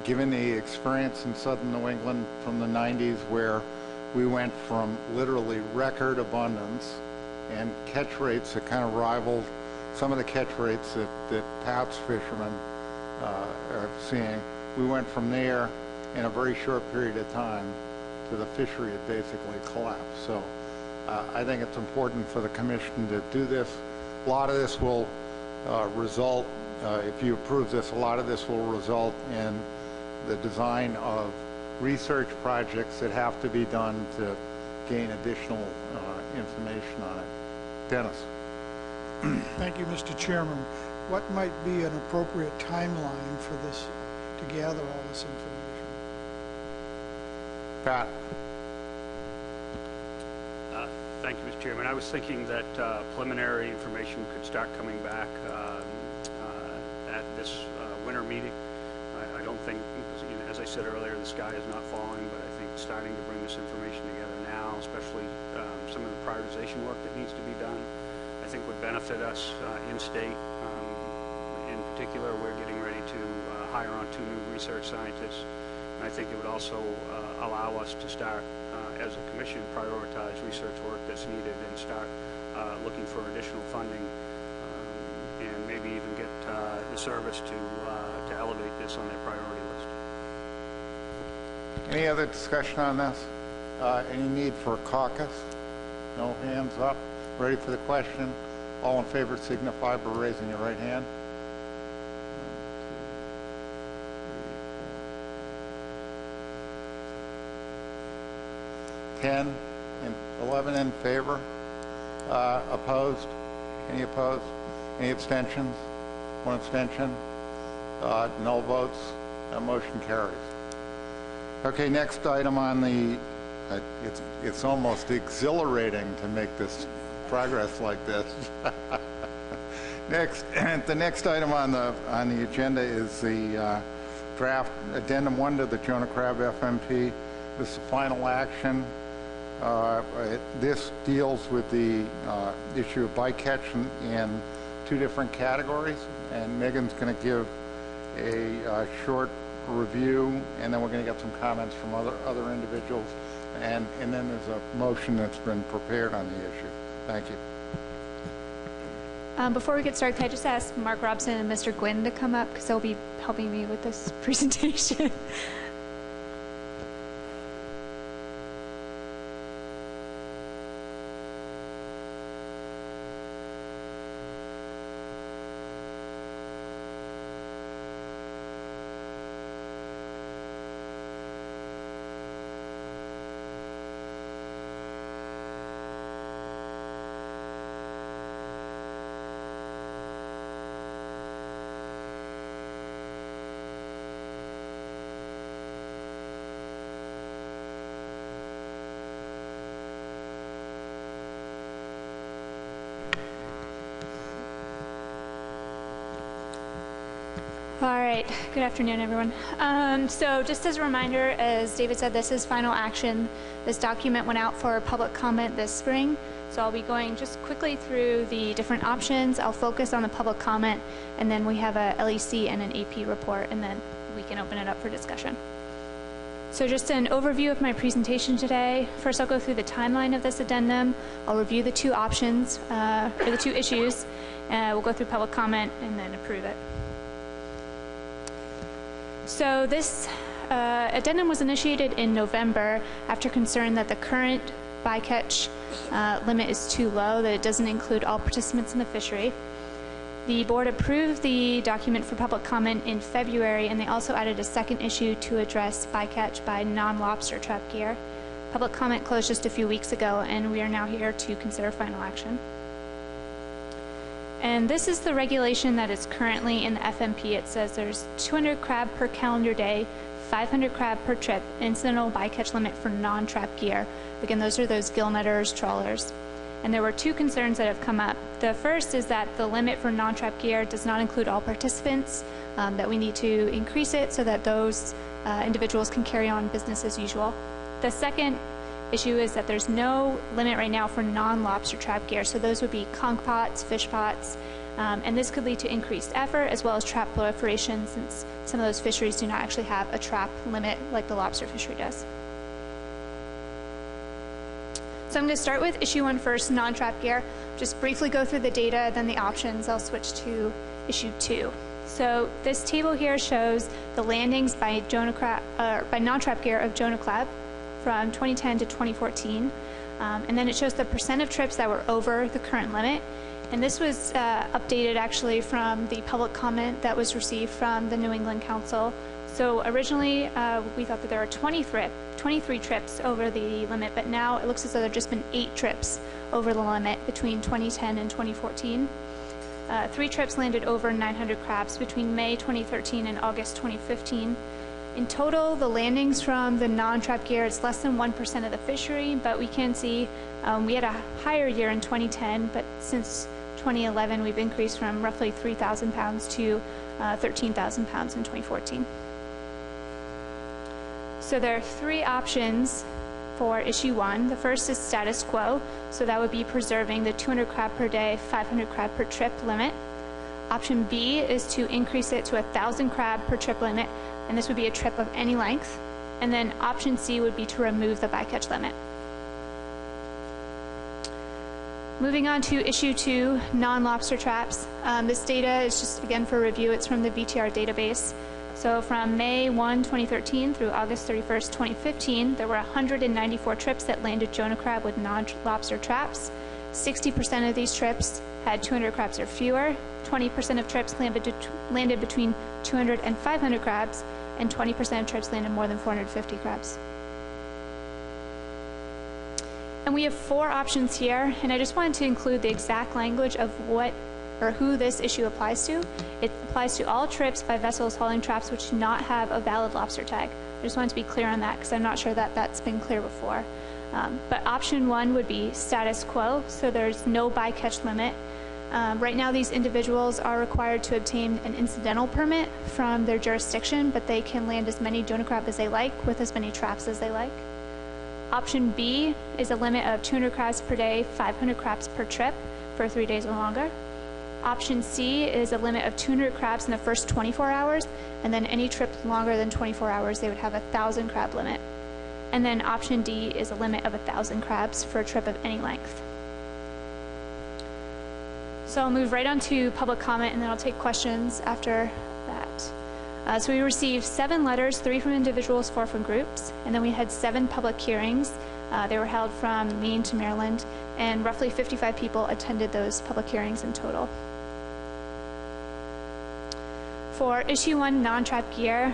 given the experience in southern New England from the 90s where we went from literally record abundance and catch rates that kind of rivaled some of the catch rates that Taps fishermen are seeing, we went from there in a very short period of time to the fishery had basically collapsed. So I think it's important for the commission to do this. A lot of this will result, if you approve this, a lot of this will result in the design of research projects that have to be done to gain additional information on it. Dennis.
Thank you, Mr. Chairman. What might be an appropriate timeline for this, to gather all this information?
Pat.
Thank you, Mr. Chairman. I was thinking that preliminary information could start coming back at this winter meeting. I don't think, as I said earlier, the sky is not falling, but I think starting to bring this information together now, especially some of the prioritization work that needs to be done, I think would benefit us in-state. In particular, we're getting ready to hire on 2 new research scientists. And I think it would also allow us to start, as a commission, prioritize research work that's needed and start looking for additional funding and maybe even the service to elevate this on their priority list.
Any other discussion on this? Any need for a caucus? No hands up. Ready for the question? All in favor signify by raising your right hand. 10 and 11 in favor. Opposed? Any opposed? Any abstentions? One abstention. No votes. Motion carries. Okay, next item on the, it's almost exhilarating to make this progress like this. The next item on the agenda is the draft Addendum 1 to the Jonah Crab FMP. This is the final action. This deals with the issue of bycatch in two different categories, and Megan's going to give a short review, and then we're going to get some comments from other individuals, and then there's a motion that's been prepared on the issue. Thank you.
Before we get started, can I just ask Mark Robson and Mr. Gwynn to come up, because they'll be helping me with this presentation. All right, good afternoon, everyone. So just as a reminder, as David said, this is final action. This document went out for public comment this spring, so I'll be going just quickly through the different options. I'll focus on the public comment, and then we have a LEC and an AP report, and then we can open it up for discussion. So just an overview of my presentation today. First, I'll go through the timeline of this addendum. I'll review the two options, or the two issues. We'll go through public comment and then approve it. So this addendum was initiated in November after concern that the current bycatch limit is too low, that it doesn't include all participants in the fishery. The board approved the document for public comment in February, and they also added a second issue to address bycatch by non-lobster trap gear. Public comment closed just a few weeks ago, and we are now here to consider final action. And this is the regulation that is currently in the FMP. It says there's 200 crab per calendar day, 500 crab per trip, incidental bycatch limit for non-trap gear. Again, those are those gill netters, trawlers. And there were two concerns that have come up. The first is that the limit for non-trap gear does not include all participants, that we need to increase it so that those individuals can carry on business as usual. The second issue is that there's no limit right now for non-lobster trap gear, so those would be conch pots, fish pots, and this could lead to increased effort as well as trap proliferation, since some of those fisheries do not actually have a trap limit like the lobster fishery does. So I'm going to start with issue 1 first, non-trap gear. Just briefly go through the data, then the options. I'll switch to issue 2. So this table here shows the landings by non-trap gear of Jonah Crab from 2010 to 2014, and then it shows the percent of trips that were over the current limit. And this was updated actually from the public comment that was received from the New England Council. So originally we thought that there were 23 trips over the limit, but now it looks as though there have just been 8 trips over the limit between 2010 and 2014. 3 trips landed over 900 crabs between May 2013 and August 2015. In total, the landings from the non-trap gear, it's less than 1% of the fishery, but we can see we had a higher year in 2010, but since 2011, we've increased from roughly 3,000 pounds to 13,000 pounds in 2014. So there are 3 options for issue 1. The first is status quo, so that would be preserving the 200 crab per day, 500 crab per trip limit. Option B is to increase it to 1,000 crab per trip limit, and this would be a trip of any length. And then option C would be to remove the bycatch limit. Moving on to issue 2, non-lobster traps. This data is just, again, for review. It's from the VTR database. So from May 1, 2013 through August 31st, 2015, there were 194 trips that landed Jonah crab with non-lobster traps. 60% of these trips had 200 crabs or fewer. 20% of trips landed between 200 and 500 crabs, and 20% of trips landed more than 450 crabs. And we have 4 options here, and I just wanted to include the exact language of what or who this issue applies to. It applies to all trips by vessels hauling traps which do not have a valid lobster tag. I just wanted to be clear on that because I'm not sure that that's been clear before. But option 1 would be status quo, so there's no bycatch limit. Right now these individuals are required to obtain an incidental permit from their jurisdiction, but they can land as many Jonah crab as they like with as many traps as they like. Option B is a limit of 200 crabs per day, 500 crabs per trip for 3 days or longer. Option C is a limit of 200 crabs in the first 24 hours, and then any trip longer than 24 hours, they would have a 1,000 crab limit. And then option D is a limit of 1,000 crabs for a trip of any length. So I'll move right on to public comment, and then I'll take questions after that. So we received 7 letters, 3 from individuals, 4 from groups, and then we had 7 public hearings. They were held from Maine to Maryland, and roughly 55 people attended those public hearings in total. For issue 1 non-trap gear,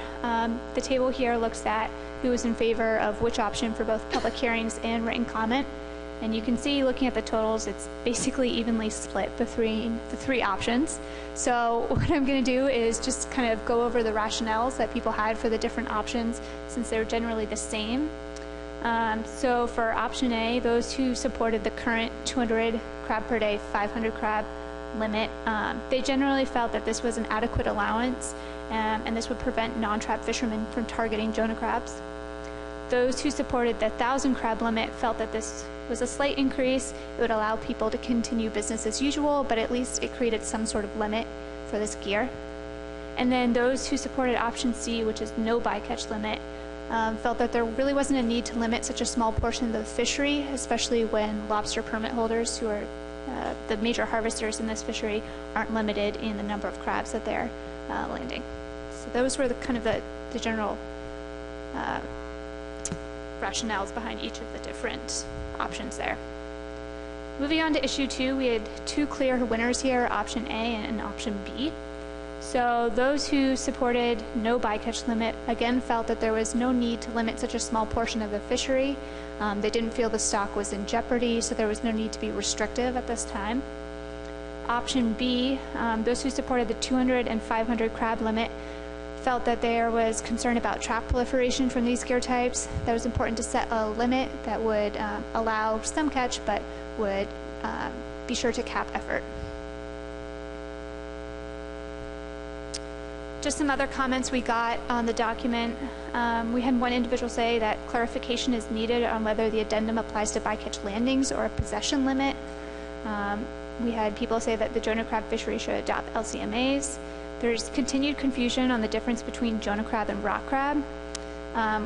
the table here looks at who was in favor of which option for both public hearings and written comment. And you can see, looking at the totals, it's basically evenly split between the 3 options. So what I'm going to do is just kind of go over the rationales that people had for the different options, since they're generally the same. So for option A, those who supported the current 200 crab per day, 500 crab limit, they generally felt that this was an adequate allowance, and this would prevent non-trap fishermen from targeting Jonah crabs. Those who supported the 1,000 crab limit felt that this was a slight increase. It would allow people to continue business as usual, but at least it created some sort of limit for this gear. And then those who supported option C, which is no bycatch limit, felt that there really wasn't a need to limit such a small portion of the fishery, especially when lobster permit holders, who are the major harvesters in this fishery, aren't limited in the number of crabs that they're landing. So those were the general rationales behind each of the different options there. Moving on to issue 2, we had 2 clear winners here, option A and option B. So those who supported no bycatch limit again felt that there was no need to limit such a small portion of the fishery. They didn't feel the stock was in jeopardy, so there was no need to be restrictive at this time. Option B, those who supported the 200 and 500 crab limit felt that there was concern about trap proliferation from these gear types. That was important to set a limit that would allow some catch, but would be sure to cap effort. Just some other comments we got on the document. We had one individual say that clarification is needed on whether the addendum applies to bycatch landings or a possession limit. We had people say that the Jonah crab fishery should adopt LCMAs. There's continued confusion on the difference between Jonah crab and rock crab.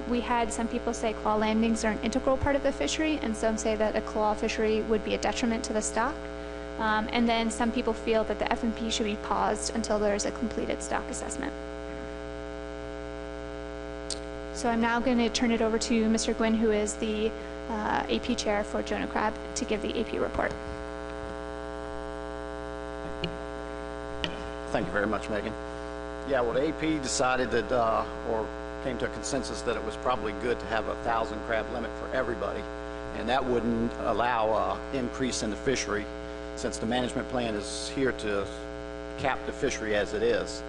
We had some people say claw landings are an integral part of the fishery, and some say that a claw fishery would be a detriment to the stock. And then some people feel that the F&P should be paused until there's a completed stock assessment. So I'm now going to turn it over to Mr. Gwynn, who is the AP chair for Jonah crab, to give the AP report.
Thank you very much, Megan. Yeah, well, the AP decided that, or came to a consensus that it was probably good to have a 1,000 crab limit for everybody, and that wouldn't allow increase in the fishery, since the management plan is here to cap the fishery as it is,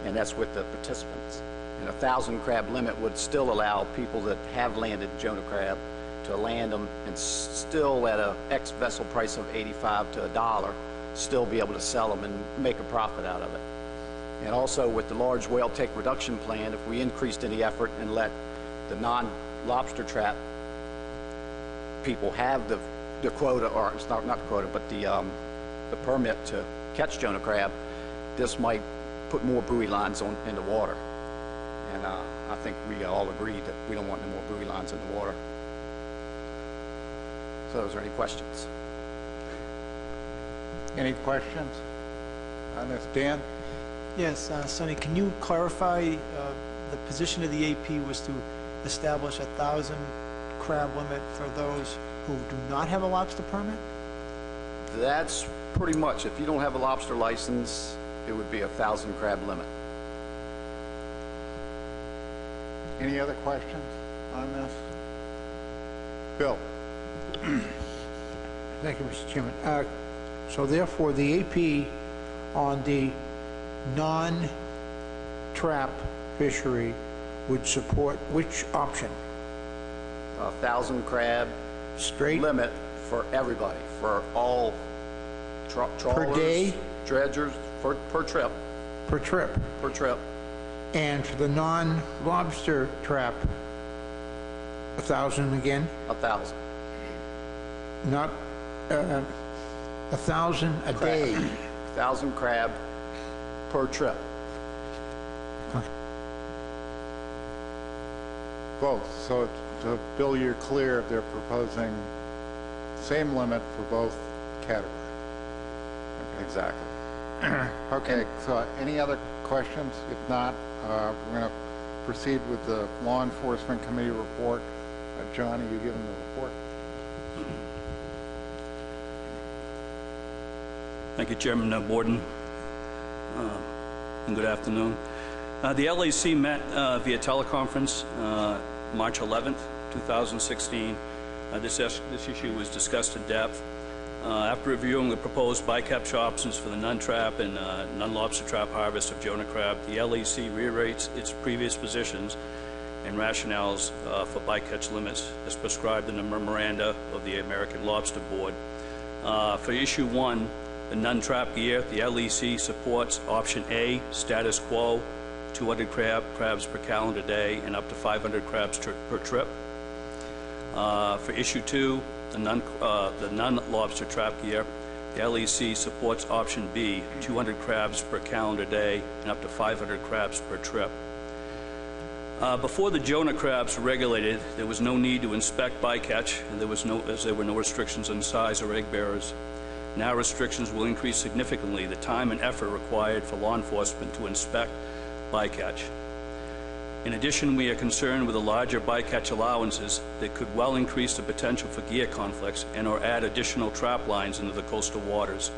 and that's with the participants. And a 1,000 crab limit would still allow people that have landed Jonah crab to land them, and still at a X vessel price of 85 to $1, still be able to sell them and make a profit out of it. And also with the large whale take reduction plan, if we increased any effort and let the non-lobster trap people have the quota, or it's not the quota, but the permit to catch Jonah crab, this might put more buoy lines in the water. And I think we all agree that we don't want any more buoy lines in the water. So is there any questions?
Any questions on this? Dan?
Yes, Sonny, can you clarify, the position of the AP was to establish 1,000 crab limit for those who do not have a lobster permit?
That's pretty much, if you don't have a lobster license, it would be 1,000 crab limit.
Any other questions on this? Bill?
Thank you, Mr. Chairman. So therefore, the AP on the non-trap fishery would support which option?
1,000 crab
straight
limit for everybody, for all trawlers,
per day,
dredgers, per trip.
Per trip.
Per trip.
And for the non-lobster trap, 1,000 again?
1,000.
Not 1,000 a day.
1,000 crab per trip.
Both. So, Bill, you're clear, they're proposing same limit for both categories. Okay.
Exactly.
Okay, so any other questions? If not, we're going to proceed with the Law Enforcement Committee report. John, are you giving the report?
Thank you, Chairman Borden, and good afternoon. The LAC met via teleconference March 11th, 2016. This issue was discussed in depth. After reviewing the proposed bycatch options for the non-trap and non-lobster trap harvest of Jonah crab, the LAC reiterates its previous positions and rationales for bycatch limits as prescribed in the memoranda of the American Lobster Board. For issue 1, the non-trap gear, the LEC supports option A, status quo, 200 crabs per calendar day and up to 500 crabs per trip. For issue 2, the non-lobster trap gear, the LEC supports option B, 200 crabs per calendar day and up to 500 crabs per trip. Before the Jonah crabs were regulated, there was no need to inspect bycatch, and there were no restrictions on size or egg bearers. Now restrictions will increase significantly the time and effort required for law enforcement to inspect bycatch. In addition, we are concerned with the larger bycatch allowances that could well increase the potential for gear conflicts and or add additional trap lines into the coastal waters.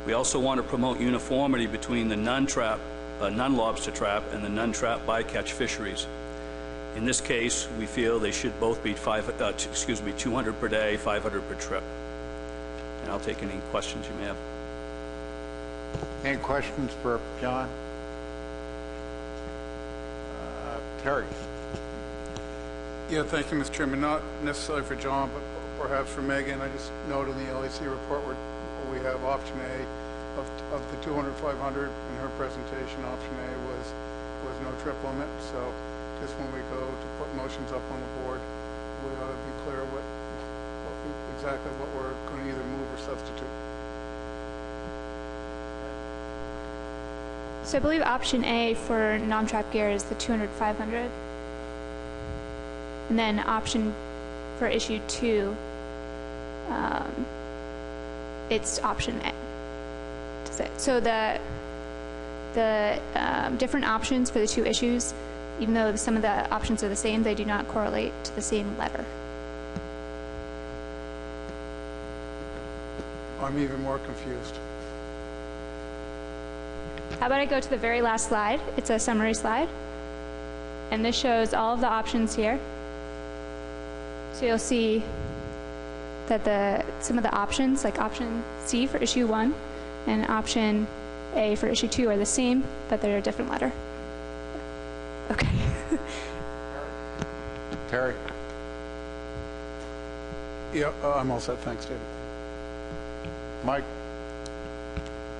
We also want to promote uniformity between the non-lobster trap and the non-trap bycatch fisheries. In this case, we feel they should both be 200 per day, 500 per trip. And I'll take any questions you may have.
Any questions for John? Terry.
Yeah, thank you, Mr. Chairman. Not necessarily for John, but perhaps for Megan. I just noted in the LAC report where we have option A of the 200, 500. In her presentation, option A was no trip limit. So just when we go to put motions up on the board, we ought to be clear exactly what we're going to either move or substitute.
So I believe option A for non-trap gear is the 200, 500. And then option for issue 2, it's option A. So the different options for the two issues, even though some of the options are the same, they do not correlate to the same letter.
I'm even more confused.
How about I go to the very last slide? It's a summary slide. And this shows all of the options here. So you'll see that some of the options, like option C for issue 1 and option A for issue 2 are the same, but they're a different letter. Okay.
Terry?
Yeah, I'm all set. Thanks, David.
Mike?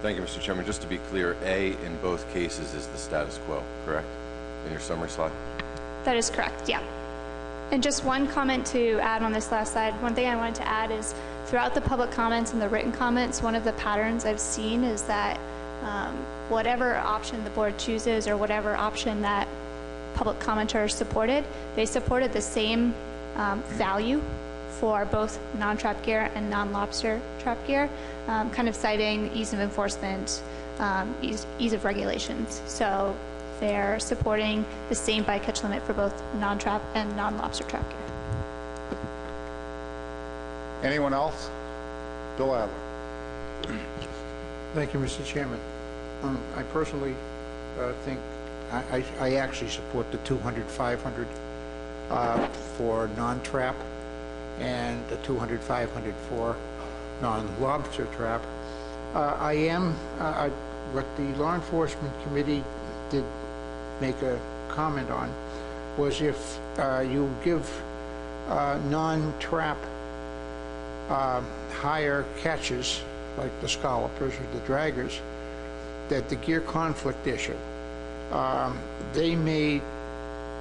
Thank you, Mr. Chairman. Just to be clear, A in both cases is the status quo, correct? In your summary slide?
That is correct, yeah. And just one comment to add on this last slide. One thing I wanted to add is throughout the public comments and the written comments, one of the patterns I've seen is that whatever option the board chooses or whatever option that public commenters supported, they supported the same value for both non-trap gear and non-lobster trap gear, kind of citing ease of enforcement, ease of regulations. So they're supporting the same bycatch limit for both non-trap and non-lobster trap gear.
Anyone else? Bill Adler.
Thank you, Mr. Chairman. I personally think I actually support the 200, 500 for non-trap and the 200, 500 for non-lobster trap. What the Law Enforcement Committee did make a comment on was if you give non-trap higher catches, like the scallopers or the draggers, that the gear conflict issue, they may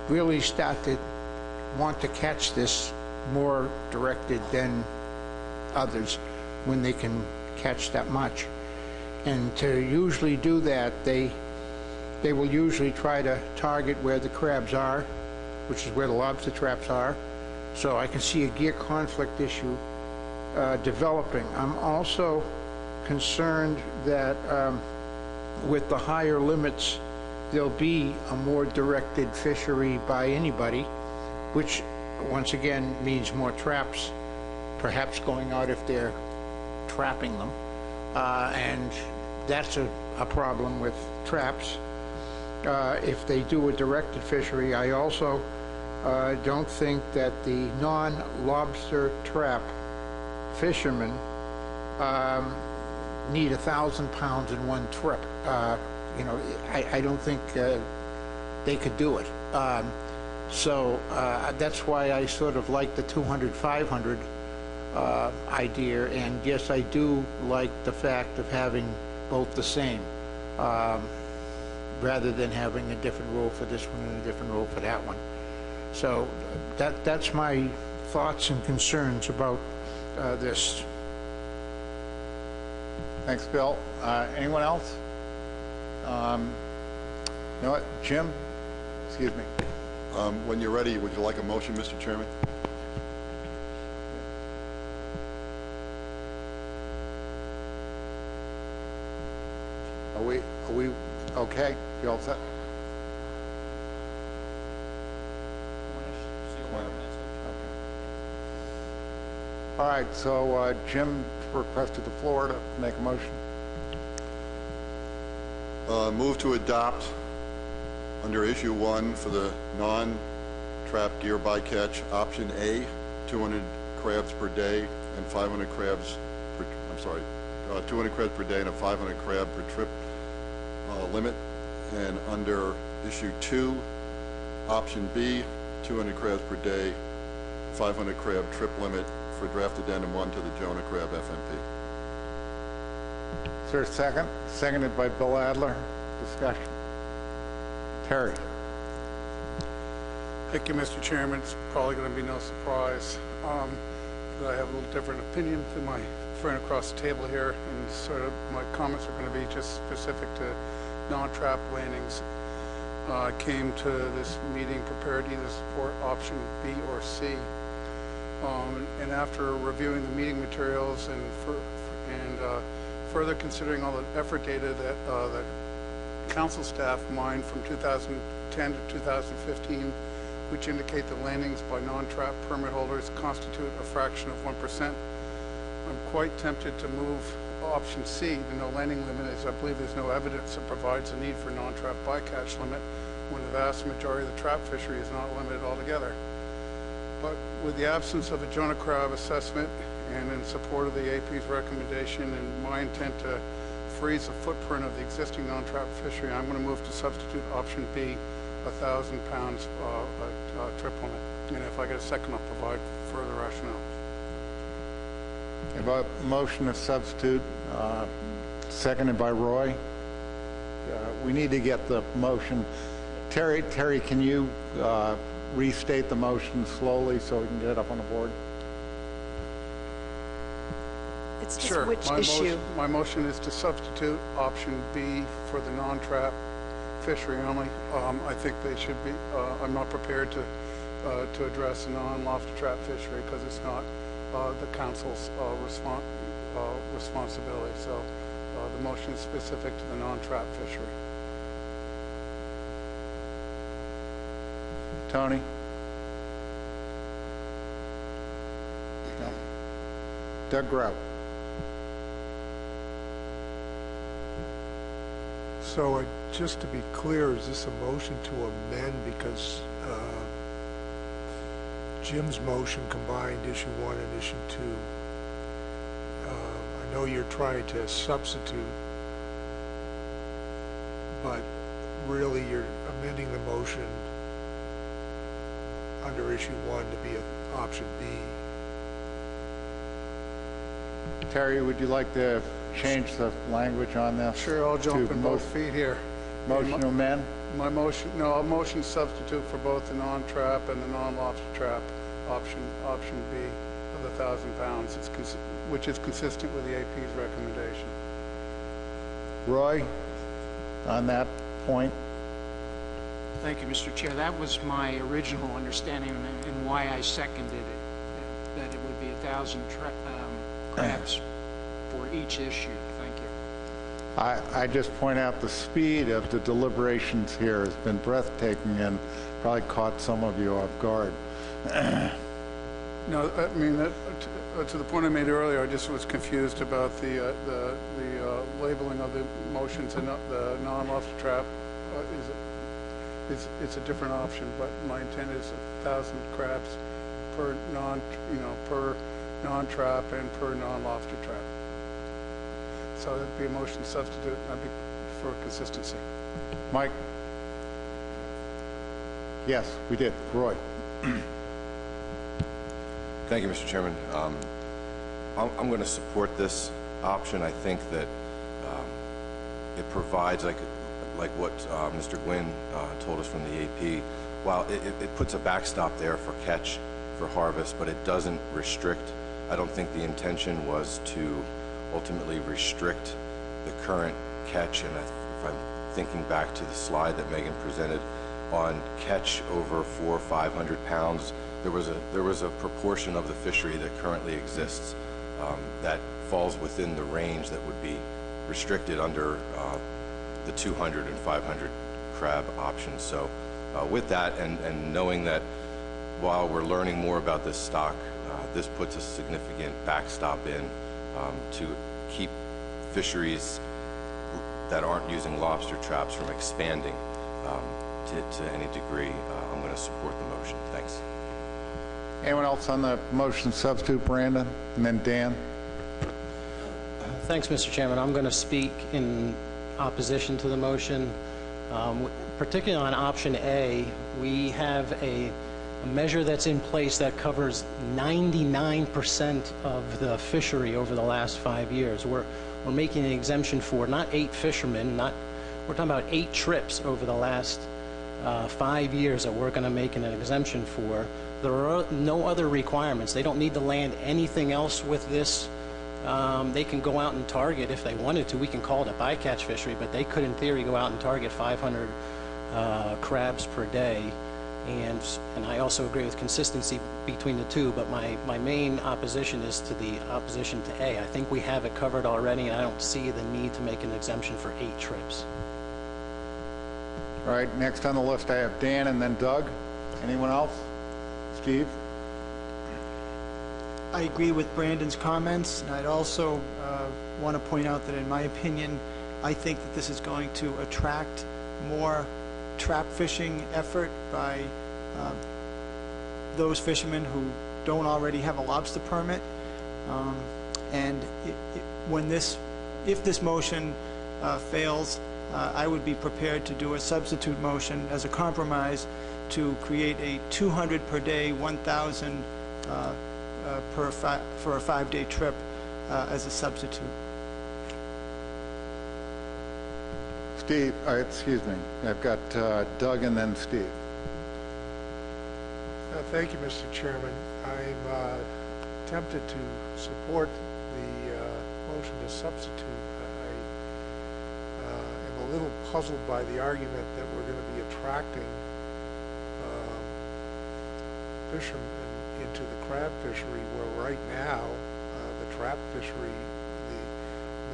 really start to want to catch this more directed than others when they can catch that much. And to usually do that, they will usually try to target where the crabs are, which is where the lobster traps are. So I can see a gear conflict issue developing. I'm also concerned that with the higher limits, there'll be a more directed fishery by anybody, which once again means more traps, perhaps going out if they're trapping them. And that's a problem with traps. If they do a directed fishery, I also don't think that the non-lobster trap fishermen need 1,000 pounds in one trip. You know, I don't think they could do it. So that's why I sort of like the 200, 500 idea. And yes, I do like the fact of having both the same, rather than having a different rule for this one and a different rule for that one. So that's my thoughts and concerns about this.
Thanks, Bill. Anyone else? You know what, Jim? Excuse me.
When you're ready, would you like a motion, Mr. Chairman?
Are we okay? You all set? All right, so Jim requested the floor to make a motion.
Move to adopt under issue 1 for the non-trap gear bycatch, option A, 200 crabs per day and 500 crabs per, 200 crabs per day and a 500 crab per trip limit. And under issue 2, option B, 200 crabs per day, 500 crab trip limit for draft addendum 1 to the Jonah Crab FMP.
Is there a second? Seconded by Bill Adler. Discussion. Terry.
Thank you, Mr. Chairman. It's probably going to be no surprise that I have a little different opinion than my friend across the table here, and sort of my comments are going to be just specific to non-trap landings. I came to this meeting prepared to either support option B or C. And after reviewing the meeting materials and further considering all the effort data that council staff mined from 2010 to 2015, which indicate that landings by non-trap permit holders constitute a fraction of 1%, I'm quite tempted to move option C, the no landing limit, as I believe there's no evidence that provides a need for non-trap bycatch limit when the vast majority of the trap fishery is not limited altogether. But with the absence of a Jonah Crab assessment and in support of the AP's recommendation and my intent to freeze the footprint of the existing non-trap fishery, I'm going to move to substitute option B, 1,000 pounds trip limit. And if I get a second, I'll provide further rationale.
About motion to substitute, seconded by Roy. We need to get the motion. Terry, can you restate the motion slowly so we can get it up on the board?
It's just
sure.
Which issue?
My motion is to substitute option B for the non-trap fishery only. I think they should be, I'm not prepared to to address the non-lobster trap fishery because it's not the council's responsibility. So the motion is specific to the non-trap fishery.
Tony? No. Doug Grout?
So just to be clear, is this a motion to amend because Jim's motion combined issue 1 and issue 2? I know you're trying to substitute, but really you're amending the motion under issue 1 to be option B.
Terry, would you like to change the language on this?
Sure, I'll jump in both feet here.
Motion to amend?
My motion, no, I'll motion substitute for both the non-trap and the non-lobster trap option B of the 1,000 pounds, which is consistent with the AP's recommendation.
Roy, on that point?
Thank you, Mr. Chair. That was my original understanding and why I seconded it, that it would be 1,000 crabs for each issue. Thank you.
I just point out the speed of the deliberations here has been breathtaking and probably caught some of you off guard.
No, I mean, to the point I made earlier, I just was confused about the labeling of the motions, and the non-lobster trap it's a different option, but my intent is 1,000 crabs per non-trap and per non-lobster trap. So that'd be a motion substitute, that'd be for consistency.
Mike? Yes, we did. Roy?
Thank you, Mr. Chairman. I'm going to support this option. I think that it provides, like what Mr. Gwynn told us from the AP, while it puts a backstop there for catch, for harvest, but it doesn't restrict. I don't think the intention was to ultimately restrict the current catch, and if I'm thinking back to the slide that Megan presented on catch over 400 or 500 pounds, there was a proportion of the fishery that currently exists that falls within the range that would be restricted under the 200 and 500 crab options. So with that, and knowing that while we're learning more about this stock, this puts a significant backstop in to keep fisheries that aren't using lobster traps from expanding to any degree. I'm going to support the motion. Thanks.
Anyone else on the motion substitute? Brandon, and then Dan.
Thanks, Mr. Chairman. I'm going to speak in opposition to the motion. Particularly on option A, we have a measure that's in place that covers 99% of the fishery over the last 5 years. We're making an exemption for not 8 fishermen, we're talking about 8 trips over the last 5 years that we're going to make an exemption for. There are no other requirements. They don't need to land anything else with this. They can go out and target if they wanted to. We can call it a bycatch fishery, but they could in theory go out and target 500 crabs per day. And I also agree with consistency between the two, but my main opposition is to the opposition to A. I think we have it covered already, and I don't see the need to make an exemption for 8 trips.
All right, next on the list I have Dan and then Doug. Anyone else? Steve?
I agree with Brandon's comments, and I'd also want to point out that in my opinion, I think that this is going to attract more trap fishing effort by those fishermen who don't already have a lobster permit. And if this motion fails, I would be prepared to do a substitute motion as a compromise to create a 200 per day, 1,000 for a 5-day trip as a substitute.
Steve, excuse me. I've got Doug and then Steve.
Thank you, Mr. Chairman. I'm tempted to support the motion to substitute. I am a little puzzled by the argument that we're going to be attracting fishermen into the crab fishery, where right now, the trap fishery, the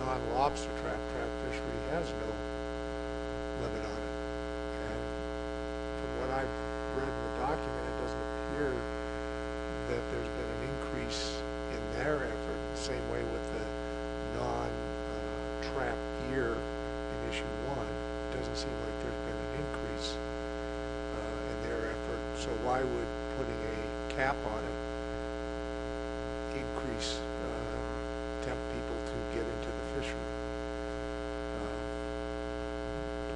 non-lobster trap fishery has no limit on it. And from what I've read in the document, it doesn't appear that there's been an increase in their effort, the same way with the non-trap gear in issue 1. It doesn't seem like there's been an increase in their effort. So why would putting a cap on it increase, tempt people to get into the fishery?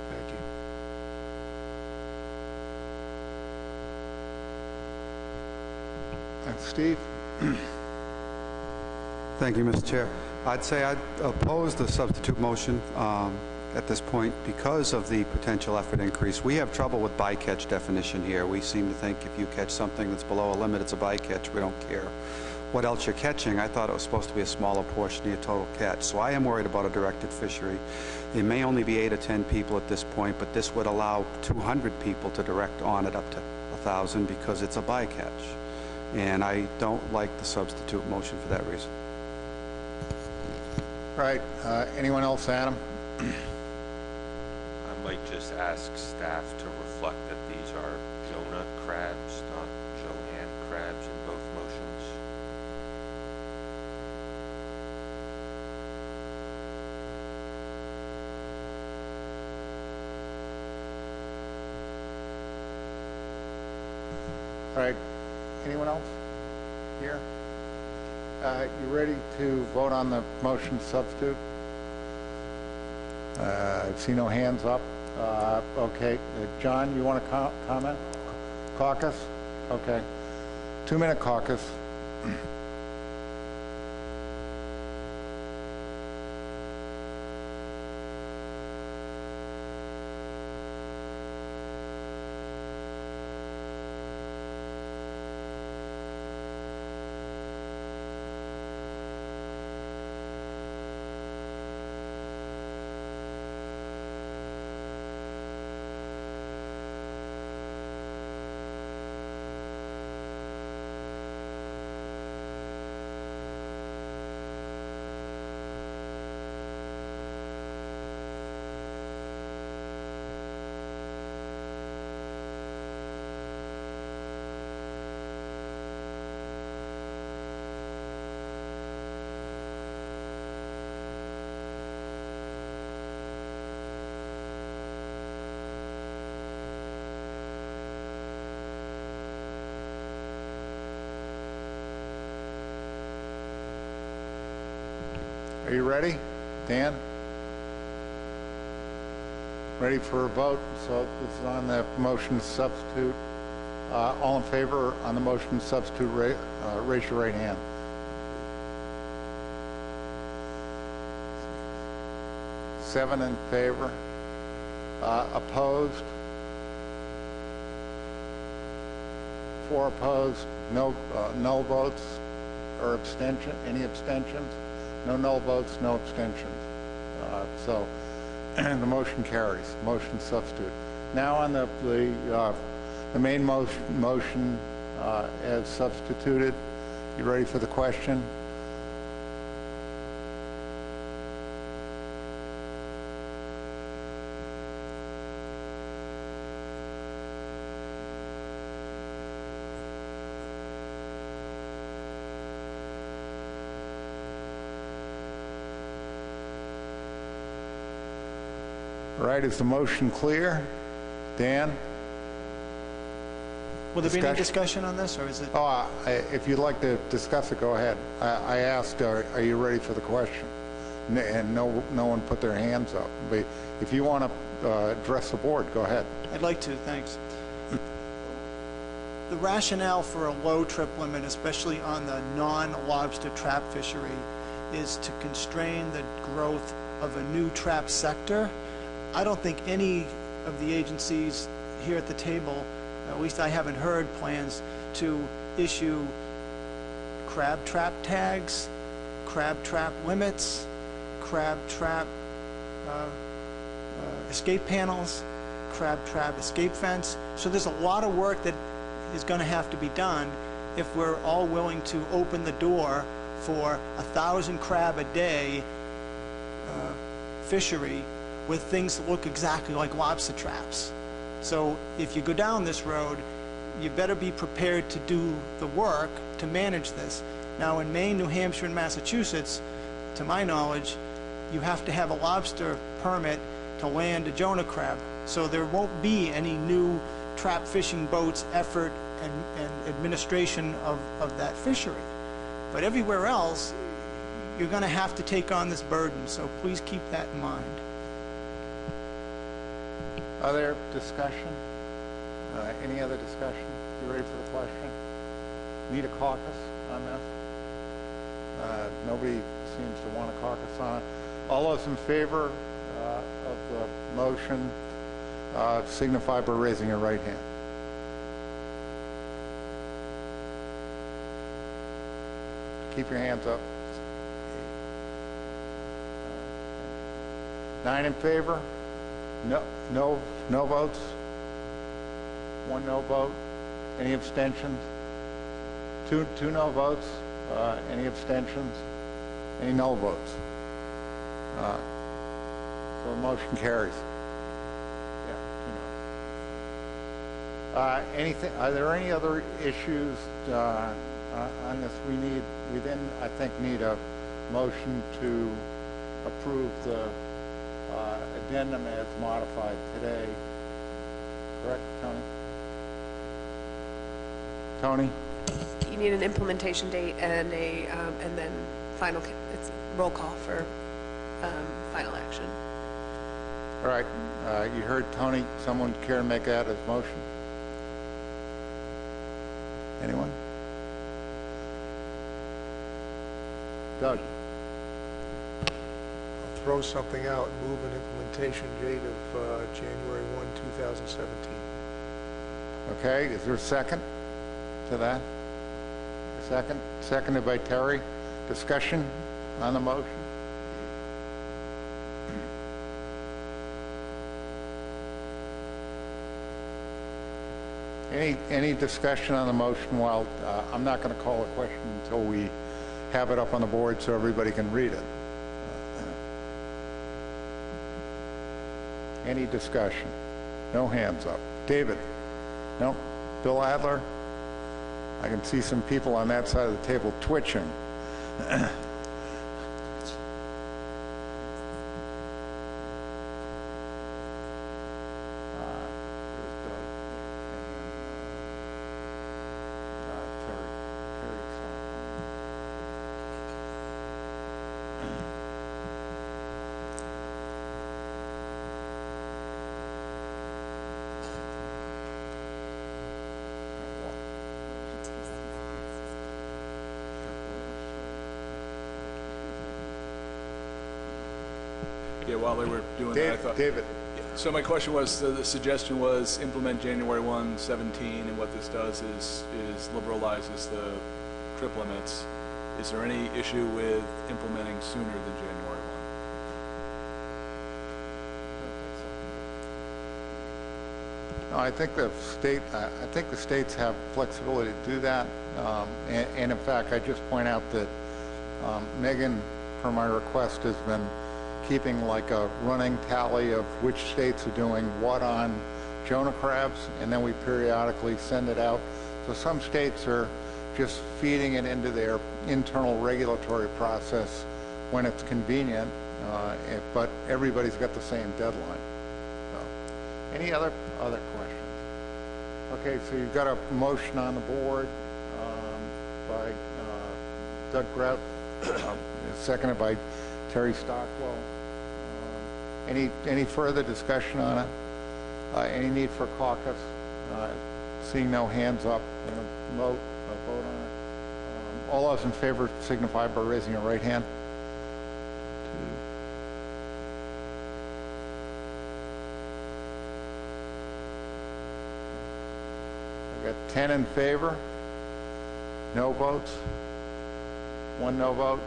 Thank you.
And Steve?
Thank you, Mr. Chair. I'd say I'd oppose the substitute motion at this point because of the potential effort increase. We have trouble with bycatch definition here. We seem to think if you catch something that's below a limit, it's a bycatch. We don't care what else you're catching. I thought it was supposed to be a smaller portion of your total catch. So I am worried about a directed fishery. There may only be 8 or 10 people at this point, but this would allow 200 people to direct on it up to 1,000 because it's a bycatch. And I don't like the substitute motion for that reason.
Right. Anyone else, Adam?
I might just ask staff to reflect that these are Jonah crabs, not Joanne crabs in both motions.
All right. Anyone else here? You ready to vote on the motion to substitute? I see no hands up. Okay. John, you want to comment? Caucus? Okay. 2-minute caucus. Are you ready? Dan? Ready for a vote? So this is on the motion to substitute. All in favor on the motion to substitute, raise your right hand. Seven in favor. Opposed? 4 opposed. No null votes or abstention. Any abstentions? No null votes, no abstentions. So the motion carries. Motion substitute. Now on the main motion as substituted. You ready for the question? All right, is the motion clear? Dan?
Will there be any discussion on this, or is it?
Oh, if you'd like to discuss it, go ahead. I asked, are you ready for the question? And no one put their hands up. But if you want to address the board, go ahead.
I'd like to, thanks. The rationale for a low trip limit, especially on the non-lobster trap fishery, is to constrain the growth of a new trap sector. I don't think any of the agencies here at the table, at least I haven't heard plans to issue crab trap tags, crab trap limits, crab trap escape panels, crab trap escape fence. So there's a lot of work that is going to have to be done if we're all willing to open the door for 1,000 crab a day fishery with things that look exactly like lobster traps. So if you go down this road, you better be prepared to do the work to manage this. Now in Maine, New Hampshire, and Massachusetts, to my knowledge, you have to have a lobster permit to land a Jonah crab. So there won't be any new trap fishing boats, effort, and administration of that fishery. But everywhere else, you're going to have to take on this burden, so please keep that in mind.
Other discussion? Any other discussion? You ready for the question? Need a caucus on this? Nobody seems to want a caucus on it. All those in favor of the motion signify by raising your right hand. Keep your hands up. 9 in favor? No votes? 1 no vote? Any abstentions? Two no votes? Any abstentions? Any no votes? So the motion carries. Yeah, 2 no. Anything? Are there any other issues on this? We then, I think, need a motion to approve the addendum as modified today. Correct, Tony? Tony?
You need an implementation date and and then final. It's roll call for final action.
All right. You heard Tony. Someone care to make that as motion? Anyone? Doug?
I'll throw something out and move an implementation date of January 1, 2017.
Okay. Is there a second to that? Second. Seconded by Terry. Discussion on the motion? Any discussion on the motion? While I'm not going to call a question until we have it up on the board so everybody can read it. Any discussion? No hands up. David? No? Bill Adler? I can see some people on that side of the table twitching.
Yeah, while they were doing that, I thought...
David.
So my question was, the suggestion was implement January 1, 17, and what this does is liberalizes the trip limits. Is there any issue with implementing sooner than January 1?
No, I think the states have flexibility to do that. And in fact, I just point out that Megan, per my request, has been keeping like a running tally of which states are doing what on Jonah crabs, and then we periodically send it out. So some states are just feeding it into their internal regulatory process when it's convenient, but everybody's got the same deadline. So, any other questions? Okay, so you've got a motion on the board by Doug Grout, seconded by Terry Stockwell. Any further discussion on it? Any need for caucus? Seeing no hands up, vote on it. All those in favor signify by raising your right hand. 2. I got 10 in favor. No votes. 1 no vote.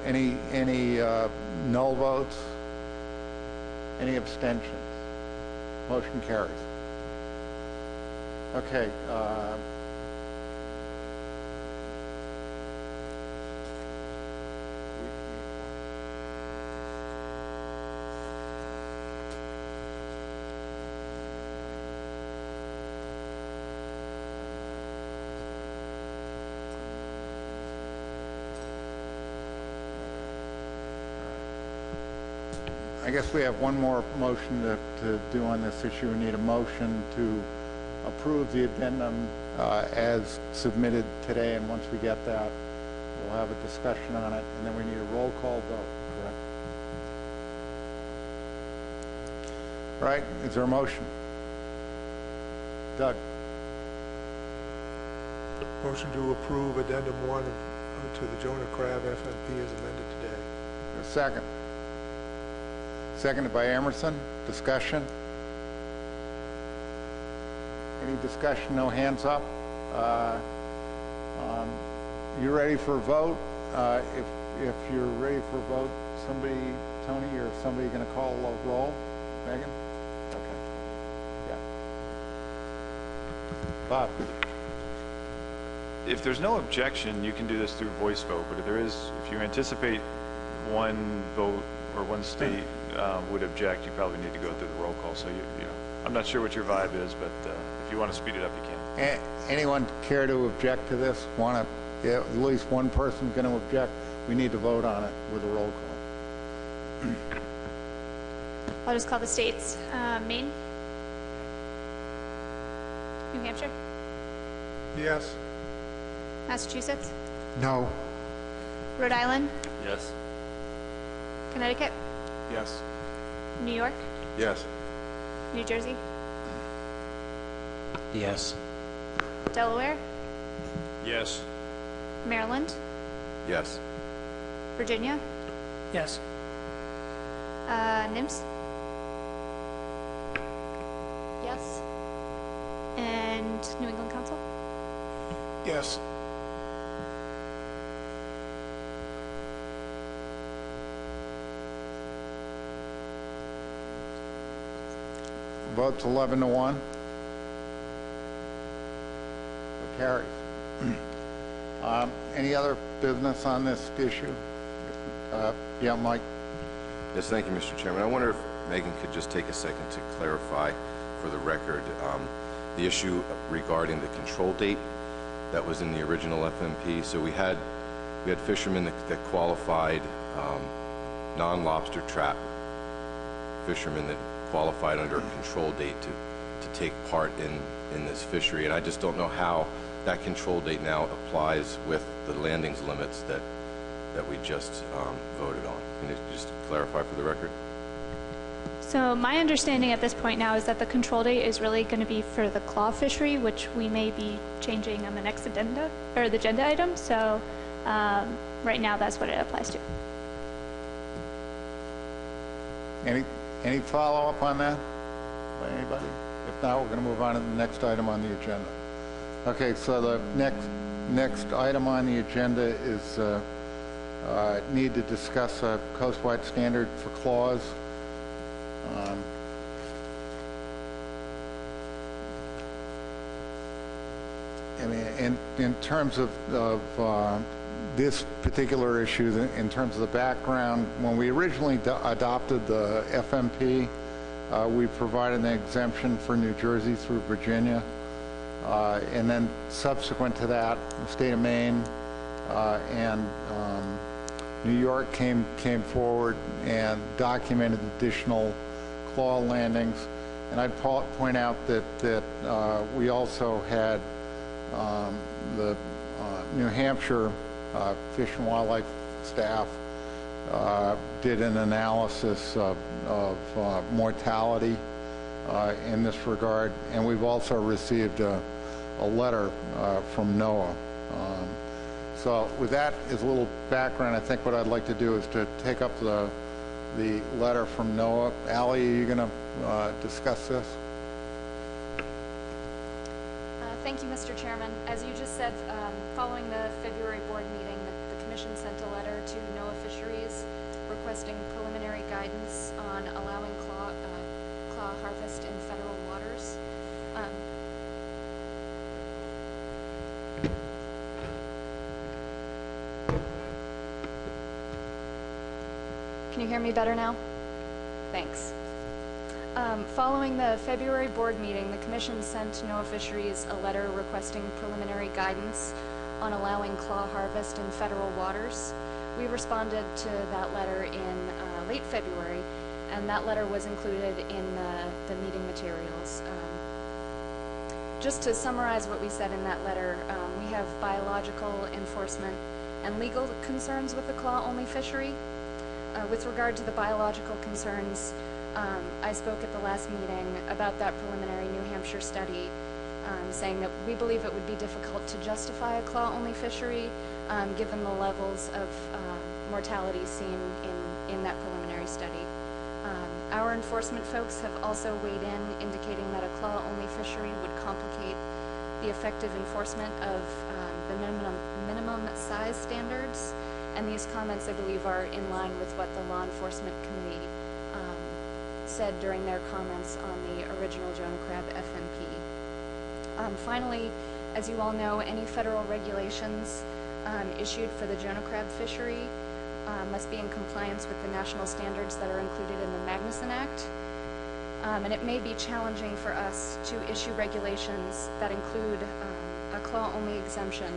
Any null votes? Any abstentions? Motion carries. Okay. I guess we have one more motion to do on this issue. We need a motion to approve the addendum as submitted today, and once we get that, we'll have a discussion on it, and then we need a roll call vote, correct? Right, is there a motion? Doug?
Motion to approve Addendum 1 to the Jonah Crab FMP as amended today.
A second. Seconded by Emerson. Discussion? Any discussion? No hands up? You ready for a vote? If you're ready for a vote, somebody, Tony, or somebody going to call a roll? Megan? Okay. Yeah. Bob?
If there's no objection, you can do this through voice vote, but if you anticipate one vote or one state would object, you probably need to go through the roll call. So, I'm not sure what your vibe is, but if you want to speed it up, you can.
Anyone care to object to this? At least one person going to object? We need to vote on it with a roll call.
I'll just call the states. Maine? New Hampshire?
Yes.
Massachusetts?
No.
Rhode Island?
Yes.
Connecticut?
Yes.
New York?
Yes.
New Jersey?
Yes.
Delaware?
Yes.
Maryland?
Yes.
Virginia?
Yes.
NIMS? Yes. And New England Council?
Yes.
Votes 11-1. It carries. Any other business on this issue? Yeah, Mike.
Yes, thank you, Mr. Chairman. I wonder if Megan could just take a second to clarify for the record the issue regarding the control date that was in the original FMP. So we had fishermen that qualified, non-lobster trap fishermen that qualified under a control date to take part in this fishery. And I just don't know how that control date now applies with the landings limits that we just voted on. Can you just clarify for the record?
So my understanding at this point now is that the control date is really going to be for the claw fishery, which we may be changing on the next addenda, or the agenda item. So right now that's what it applies to.
Any follow-up on that by anybody? If not, we're going to move on to the next item on the agenda. Okay, so the next item on the agenda is need to discuss a coastwide standard for claws. I mean, in terms of this particular issue, in terms of the background, when we originally adopted the FMP, we provided an exemption for New Jersey through Virginia. And then subsequent to that, the state of Maine and New York came forward and documented additional claw landings. And I'd point out that we also had the New Hampshire Fish and Wildlife staff did an analysis of mortality in this regard, and we've also received a letter from NOAA. So with that as a little background, I think what I'd like to do is to take up the letter from NOAA. Allie, are you going to discuss this?
Thank you, Mr. Chairman. As you just said, following the February board meeting, the Commission sent a letter to NOAA Fisheries requesting preliminary guidance on allowing claw harvest in federal waters. Can you hear me better now? Thanks. Following the February board meeting, the Commission sent NOAA Fisheries a letter requesting preliminary guidance on allowing claw harvest in federal waters. We responded to that letter in late February, and that letter was included in the meeting materials. Just to summarize what we said in that letter, we have biological, enforcement, and legal concerns with the claw-only fishery. With regard to the biological concerns, I spoke at the last meeting about that preliminary New Hampshire study, saying that we believe it would be difficult to justify a claw-only fishery given the levels of mortality seen in that preliminary study. Our enforcement folks have also weighed in, indicating that a claw-only fishery would complicate the effective enforcement of the minimum size standards, and these comments, I believe, are in line with what the Law Enforcement Committee said during their comments on the original Jonah Crab FNP. Finally, as you all know, any federal regulations issued for the Jonah Crab fishery must be in compliance with the national standards that are included in the Magnuson Act. And it may be challenging for us to issue regulations that include a claw-only exemption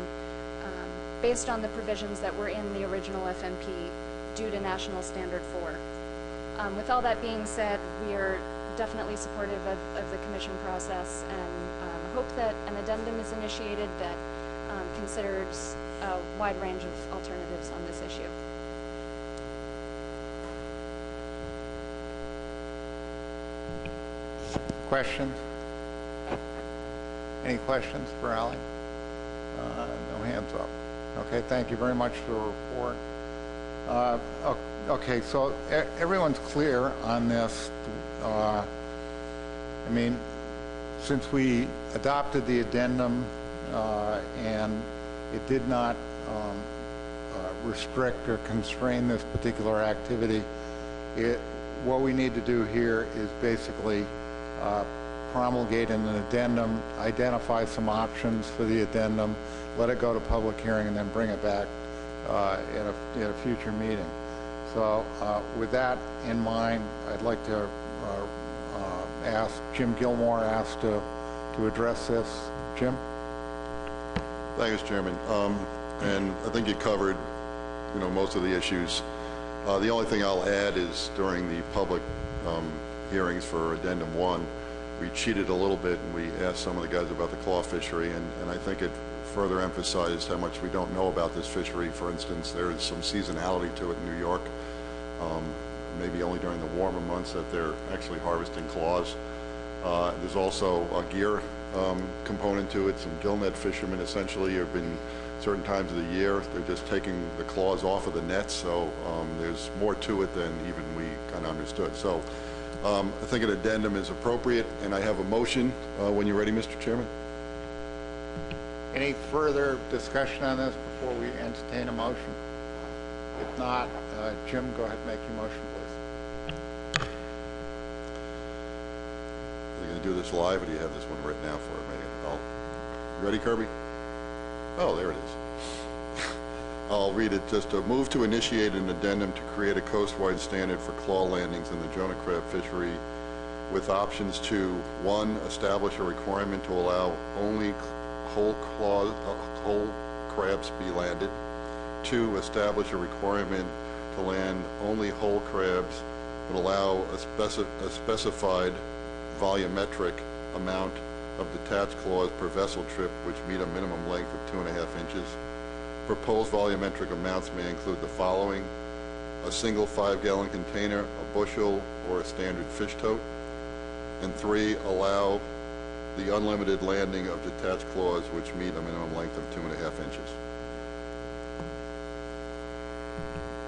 based on the provisions that were in the original FNP due to National Standard 4. With all that being said, we are definitely supportive of the Commission process and hope that an addendum is initiated that considers a wide range of alternatives on this issue.
Questions? Any questions for Ally? No hands up. Okay, thank you very much for the report. Okay, so everyone's clear on this. I mean, since we adopted the addendum and it did not restrict or constrain this particular activity, what we need to do here is basically promulgate an addendum, identify some options for the addendum, let it go to public hearing, and then bring it back in a future meeting. So with that in mind, I'd like to ask Jim Gilmore to address this. Jim?
Thank you, Mr. Chairman. And I think you covered, most of the issues. The only thing I'll add is during the public hearings for Addendum 1, we cheated a little bit and we asked some of the guys about the claw fishery, and I think it further emphasized how much we don't know about this fishery. For instance, there is some seasonality to it in New York, maybe only during the warmer months that they're actually harvesting claws. There's also a gear component to it. Some gillnet fishermen essentially have been certain times of the year, they're just taking the claws off of the nets, so there's more to it than even we kind of understood. So I think an addendum is appropriate, and I have a motion when you're ready, Mr. Chairman.
Any further discussion on this before we entertain a motion? If not, Jim, go ahead and make your motion, please.
Are you going to do this live, or do you have this one written out for me? You ready, Kirby? Oh, there it is. I'll read it. Just a move to initiate an addendum to create a coast-wide standard for claw landings in the Jonah Crab fishery with options to, 1, establish a requirement to allow only whole crabs be landed, 2, establish a requirement to land only whole crabs but allow a specified volumetric amount of detached claws per vessel trip which meet a minimum length of 2.5 inches. Proposed volumetric amounts may include the following: a single 5-gallon container, a bushel, or a standard fish tote. And 3, allow the unlimited landing of detached claws which meet a minimum length of 2.5 inches.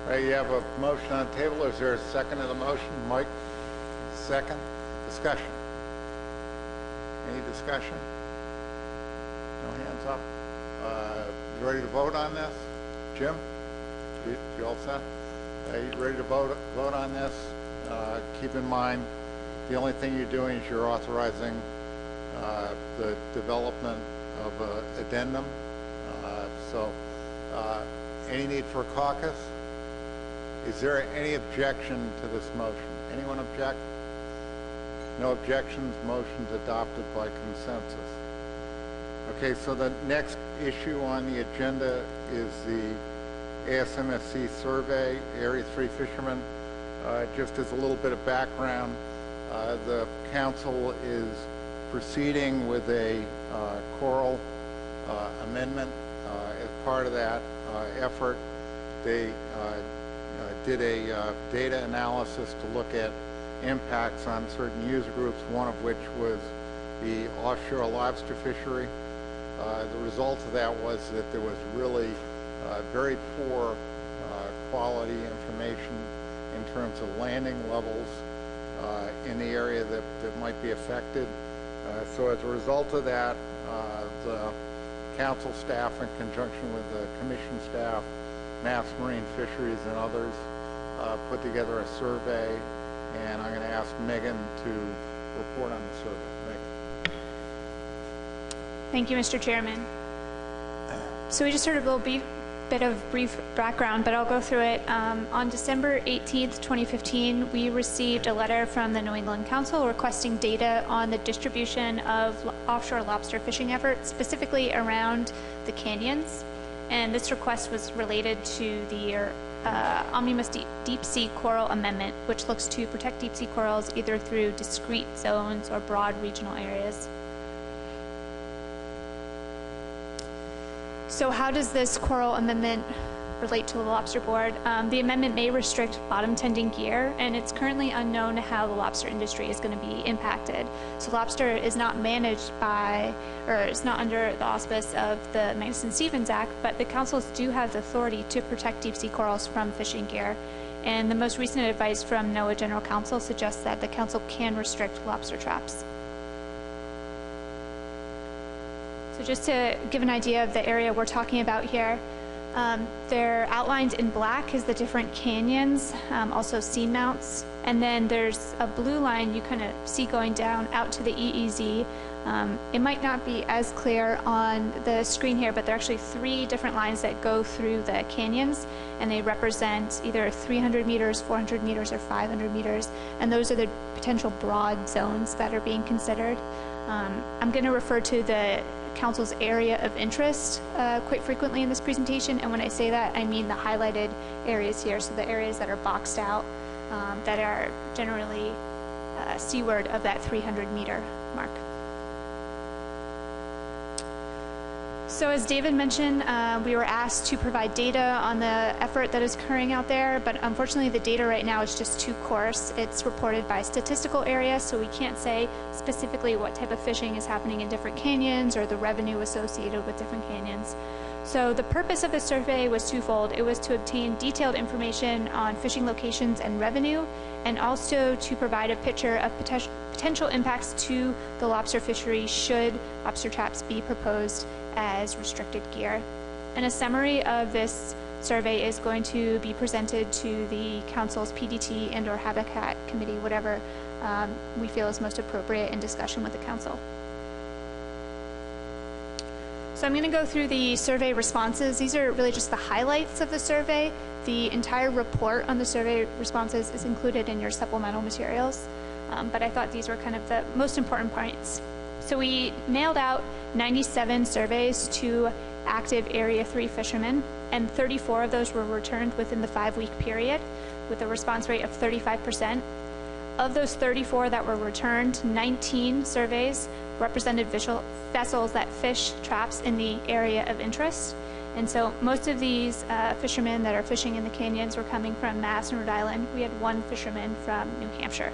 All right, you have a motion on the table. Is there a second to the motion? Mike, second. Discussion. Any discussion? No hands up. You ready to vote on this? Jim? You all set? You ready to vote on this? Keep in mind, the only thing you're doing is you're authorizing the development of an addendum. So any need for a caucus? Is there any objection to this motion? Anyone object? No objections, motion's adopted by consensus. Okay, so the next issue on the agenda is the ASMSC survey, Area 3 fishermen. Just as a little bit of background, the council is proceeding with a coral amendment. As part of that effort, they did a data analysis to look at impacts on certain user groups, one of which was the offshore lobster fishery. The result of that was that there was really very poor quality information in terms of landing levels in the area that might be affected. So as a result of that, the council staff, in conjunction with the commission staff, Mass Marine Fisheries and others, put together a survey, and I'm going to ask Megan to report on the survey. Megan.
Thank you, Mr. Chairman. So we just heard a little bit of brief background, but I'll go through it. On December 18th, 2015, we received a letter from the New England Council requesting data on the distribution of offshore lobster fishing efforts, specifically around the canyons. And this request was related to the Omnibus Deep Sea Coral Amendment, which looks to protect deep sea corals either through discrete zones or broad regional areas. So how does this coral amendment relate to the Lobster Board? The amendment may restrict bottom tending gear, and it's currently unknown how the lobster industry is going to be impacted. So lobster is not managed by, or is not under the auspice of the Magnuson-Stevens Act, but the councils do have the authority to protect deep sea corals from fishing gear. And the most recent advice from NOAA General Counsel suggests that the council can restrict lobster traps. So just to give an idea of the area we're talking about here, they're outlined in black as the different canyons, also seamounts, and then there's a blue line you kind of see going down out to the EEZ. It might not be as clear on the screen here, but there are actually 3 different lines that go through the canyons, and they represent either 300 meters, 400 meters, or 500 meters, and those are the potential broad zones that are being considered. I'm going to refer to the Council's area of interest quite frequently in this presentation, and when I say that, I mean the highlighted areas here, so the areas that are boxed out that are generally seaward of that 300-meter mark. So as David mentioned, we were asked to provide data on the effort that is occurring out there, but unfortunately the data right now is just too coarse. It's reported by statistical area, so we can't say specifically what type of fishing is happening in different canyons or the revenue associated with different canyons. So the purpose of the survey was twofold. It was to obtain detailed information on fishing locations and revenue, and also to provide a picture of potential impacts to the lobster fishery should lobster traps be proposed as restricted gear. And a summary of this survey is going to be presented to the Council's PDT and/or Habitat Committee, whatever we feel is most appropriate in discussion with the Council. So I'm going to go through the survey responses. These are really just the highlights of the survey. The entire report on the survey responses is included in your supplemental materials, but I thought these were kind of the most important points. So we mailed out 97 surveys to active Area 3 fishermen, and 34 of those were returned within the 5-week period with a response rate of 35%. Of those 34 that were returned, 19 surveys represented vessels that fish traps in the area of interest. And so most of these fishermen that are fishing in the canyons were coming from Mass and Rhode Island. We had 1 fisherman from New Hampshire.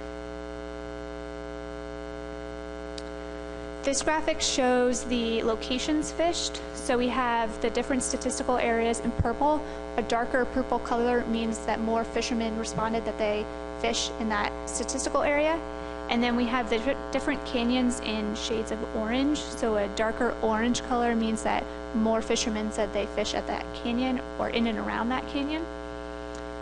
This graphic shows the locations fished. So we have the different statistical areas in purple. A darker purple color means that more fishermen responded that they fish in that statistical area. And then we have the different canyons in shades of orange. So a darker orange color means that more fishermen said they fish at that canyon or in and around that canyon.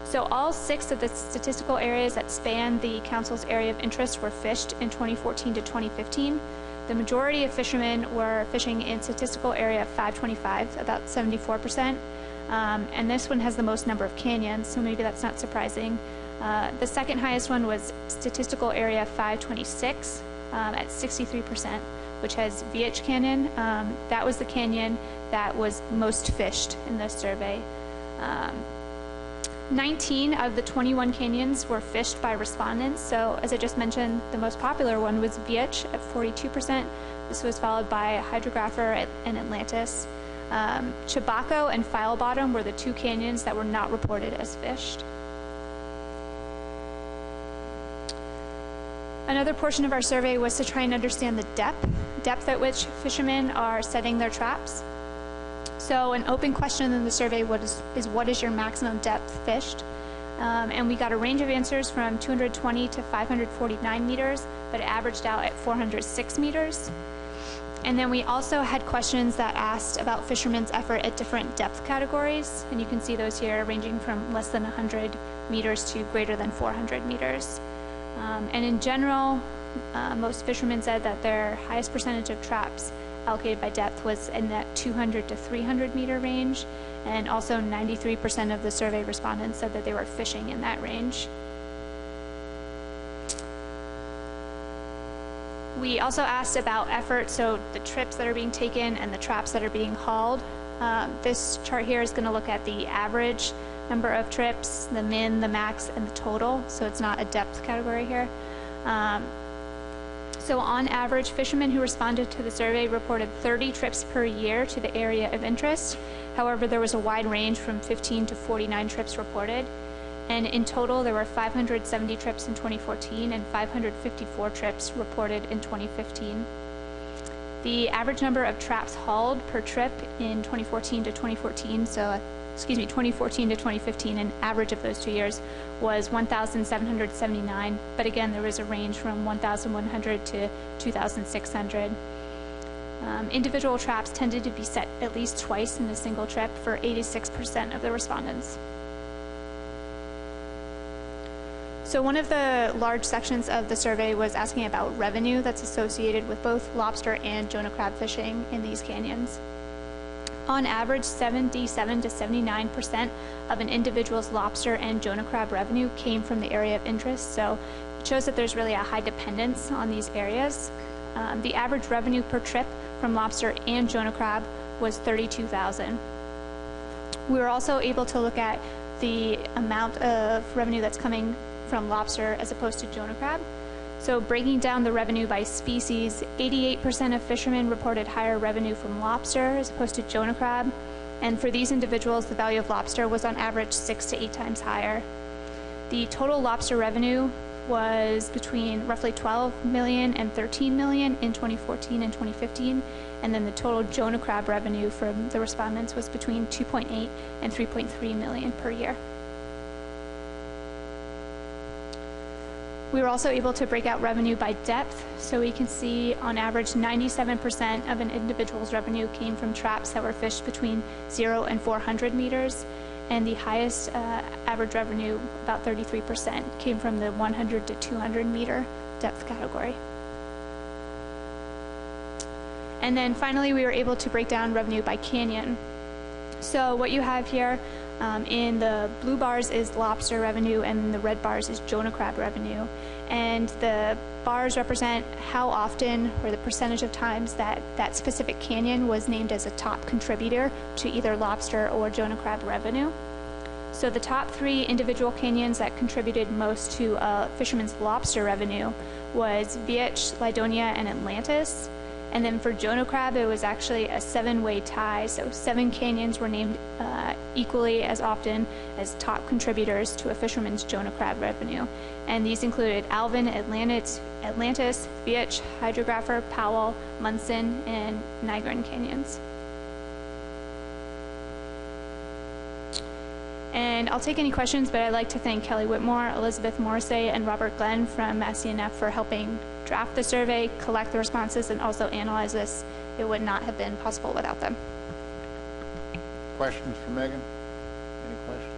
So all 6 of the statistical areas that span the Council's area of interest were fished in 2014 to 2015. The majority of fishermen were fishing in statistical area 525, about 74%. And this one has the most number of canyons, so maybe that's not surprising. The second highest one was statistical area 526 at 63%, which has VH Canyon. That was the canyon that was most fished in this survey. 19 of the 21 canyons were fished by respondents. So as I just mentioned, the most popular one was VH at 42%. This was followed by Hydrographer and Atlantis. Chabaco and File Bottom were the two canyons that were not reported as fished. Another portion of our survey was to try and understand the depth at which fishermen are setting their traps. So an open question in the survey is what is your maximum depth fished? And we got a range of answers from 220 to 549 meters, but it averaged out at 406 meters. And then we also had questions that asked about fishermen's effort at different depth categories. And you can see those here ranging from less than 100 meters to greater than 400 meters. And in general, most fishermen said that their highest percentage of traps allocated by depth was in that 200 to 300 meter range, and also 93% of the survey respondents said that they were fishing in that range. We also asked about effort, so the trips that are being taken and the traps that are being hauled. This chart here is going to look at the average number of trips, the min, the max, and the total, so it's not a depth category here. So on average, fishermen who responded to the survey reported 30 trips per year to the area of interest. However, there was a wide range from 15 to 49 trips reported. And in total, there were 570 trips in 2014 and 554 trips reported in 2015. The average number of traps hauled per trip in 2014 to 2015, an average of those 2 years, was 1,779, but again, there was a range from 1,100 to 2,600. Individual traps tended to be set at least twice in a single trip for 86% of the respondents. So one of the large sections of the survey was asking about revenue that's associated with both lobster and Jonah crab fishing in these canyons. On average, 77 to 79% of an individual's lobster and Jonah crab revenue came from the area of interest, so it shows that there's really a high dependence on these areas. The average revenue per trip from lobster and Jonah crab was $32,000. We were also able to look at the amount of revenue that's coming from lobster as opposed to Jonah crab. So breaking down the revenue by species, 88% of fishermen reported higher revenue from lobster as opposed to Jonah crab. And for these individuals, the value of lobster was on average 6 to 8 times higher. The total lobster revenue was between roughly 12 million and 13 million in 2014 and 2015. And then the total Jonah crab revenue from the respondents was between 2.8 and 3.3 million per year. We were also able to break out revenue by depth, so we can see on average 97% of an individual's revenue came from traps that were fished between 0 and 400 meters, and the highest average revenue, about 33%, came from the 100 to 200 meter depth category. And then finally, we were able to break down revenue by canyon. So what you have here in the blue bars is lobster revenue, and the red bars is Jonah crab revenue. And the bars represent how often, or the percentage of times, that that specific canyon was named as a top contributor to either lobster or Jonah crab revenue. So the top 3 individual canyons that contributed most to fishermen's lobster revenue was VH, Lydonia, and Atlantis. And then for Jonah crab, it was actually a 7-way tie. So 7 canyons were named equally as often as top contributors to a fisherman's Jonah crab revenue. And these included Alvin, Atlantis, VH, Hydrographer, Powell, Munson, and Nigrin canyons. And I'll take any questions, but I'd like to thank Kelly Whitmore, Elizabeth Morrissey, and Robert Glenn from SCNF for helping draft the survey, collect the responses, and also analyze this. It would not have been possible without them.
Questions for Megan? Any questions?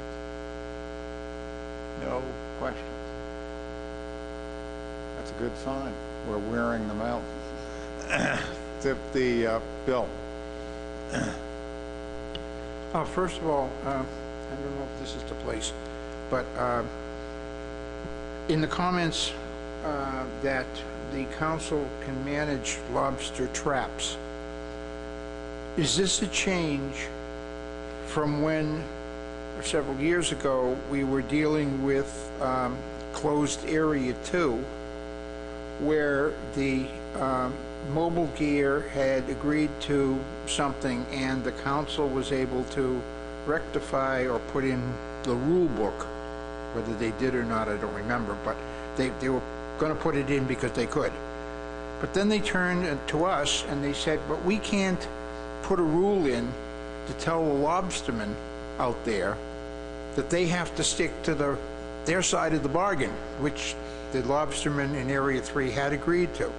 No questions. That's a good sign. We're wearing them out. Bill.
First of all, I don't know if this is the place, but in the comments that the council can manage lobster traps, is this a change from when, several years ago, we were dealing with closed area 2, where the mobile gear had agreed to something and the council was able to rectify or put in the rule book? Whether they did or not, I don't remember, but they were going to put it in because they could. But then they turned to us and they said, but we can't put a rule in to tell the lobstermen out there that they have to stick to their side of the bargain, which the lobstermen in Area 3 had agreed to.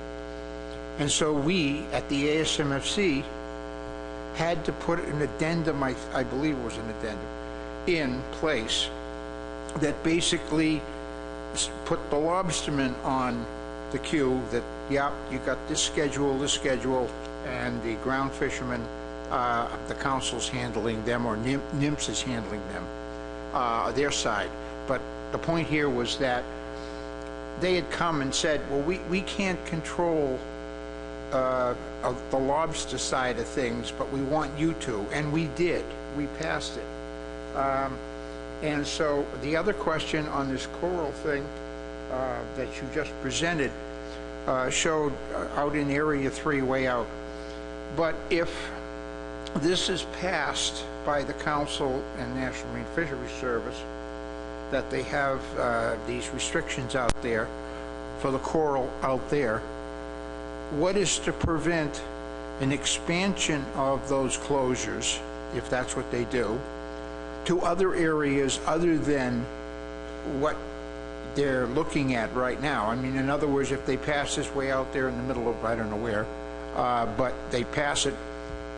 And so we, at the ASMFC, had to put an addendum, I believe it was an addendum, in place that basically put the lobstermen on the queue that, yep, you got this schedule, and the ground fishermen, the council's handling them, or NIMS is handling them, their side. But the point here was that they had come and said, well, we can't control the lobster side of things, but we want you to, and we did. We passed it. And so the other question on this coral thing that you just presented showed out in Area 3, way out. But if this is passed by the Council and National Marine Fisheries Service, that they have these restrictions out there for the coral out there, what is to prevent an expansion of those closures, if that's what they do, to other areas other than what they're looking at right now? I mean, in other words, if they pass this way out there in the middle of, I don't know where, but they pass it,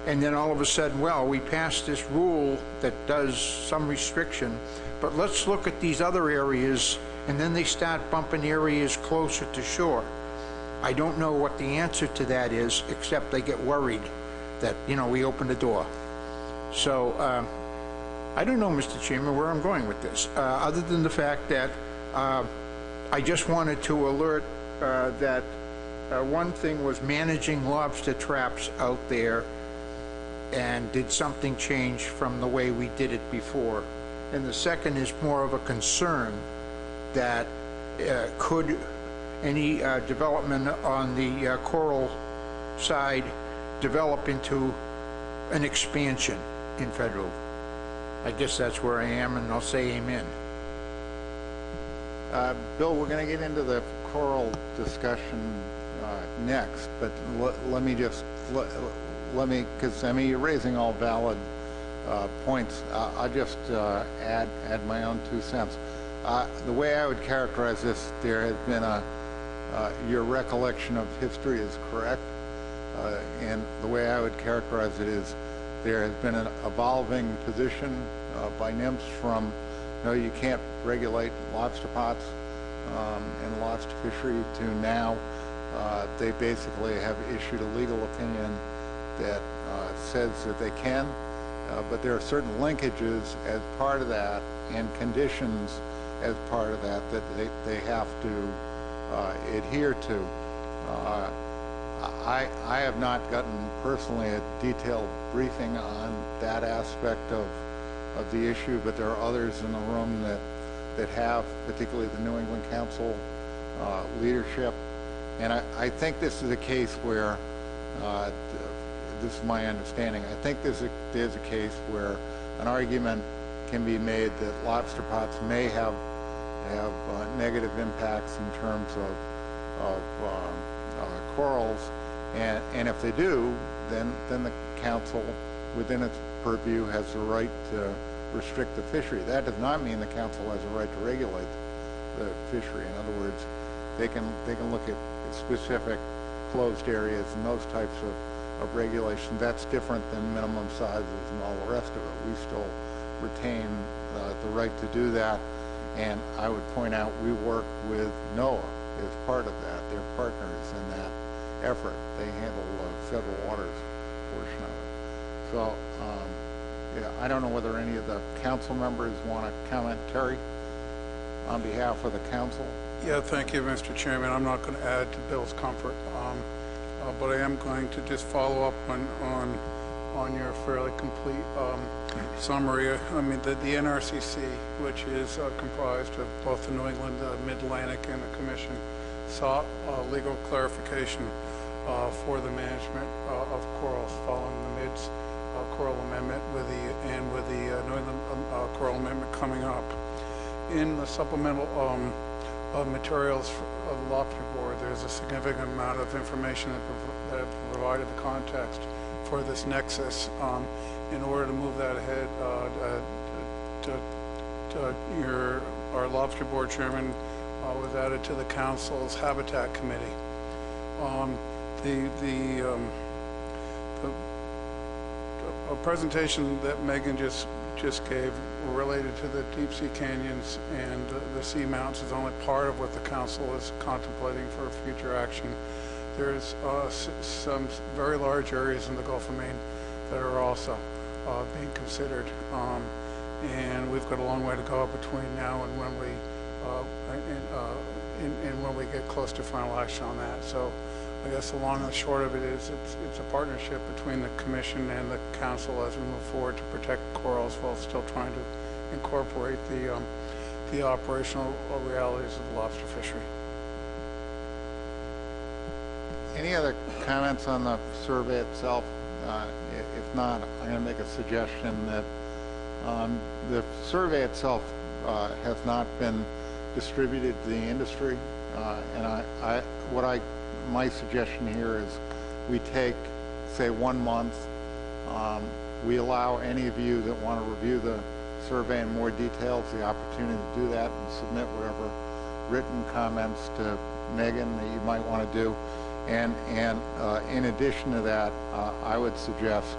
and then all of a sudden, well, we passed this rule that does some restriction, but let's look at these other areas, and then they start bumping areas closer to shore. I don't know what the answer to that is, except they get worried that, you know, we opened the door. So, I don't know, Mr. Chairman, where I'm going with this, other than the fact that I just wanted to alert that one thing was managing lobster traps out there, and did something change from the way we did it before? And the second is more of a concern that could any development on the coral side develop into an expansion in federal? I guess that's where I am, and I'll say amen.
Bill, we're going to get into the coral discussion next, but let me just, because I mean, you're raising all valid points. I'll just add my own 2 cents. The way I would characterize this, there has been your recollection of history is correct, and the way I would characterize it is there has been an evolving position by NIMS from, no, you can't regulate lobster pots and lobster fishery, to now they basically have issued a legal opinion that says that they can, but there are certain linkages as part of that and conditions as part of that that they have to adhere to. I have not gotten personally a detailed briefing on that aspect of the issue, but there are others in the room that have, particularly the New England Council leadership. And I think this is a case where, this is my understanding, I think there's a case where an argument can be made that lobster pots may have negative impacts in terms of corals, and if they do, then the council, within its purview, has the right to restrict the fishery. That does not mean the council has a right to regulate the fishery. In other words, they can look at specific closed areas and those types of regulation. That's different than minimum sizes and all the rest of it. We still retain the right to do that, and I would point out we work with NOAA as part of that. They're partners in that effort. They handle the federal waters portion of it. So yeah, I don't know whether any of the council members want to comment. Terry, on behalf of the council?
Yeah, thank you, Mr. Chairman. I'm not going to add to Bill's comfort, but I am going to just follow up on your fairly complete summary. I mean, the NRCC, which is comprised of both the New England, Mid-Atlantic, and the Commission, sought legal clarification for the management of corals following the MID's coral amendment with the New England coral amendment coming up. In the supplemental materials of the Lobster Board, there's a significant amount of information that have provided the context for this nexus. In order to move that ahead, our Lobster Board chairman was added to the council's Habitat Committee. A presentation that Megan just gave related to the deep sea canyons and the sea mounts is only part of what the council is contemplating for future action. There's some very large areas in the Gulf of Maine that are also being considered, and we've got a long way to go between now and when we get close to final action on that. So I guess the long and the short of it is it's a partnership between the commission and the council as we move forward to protect corals while still trying to incorporate the operational realities of the lobster fishery.
Any other comments on the survey itself? If not, I'm going to make a suggestion that the survey itself has not been distributed to the industry, and my suggestion here is we take, say, 1 month. We allow any of you that want to review the survey in more details the opportunity to do that and submit whatever written comments to Megan that you might want to do. And in addition to that, I would suggest,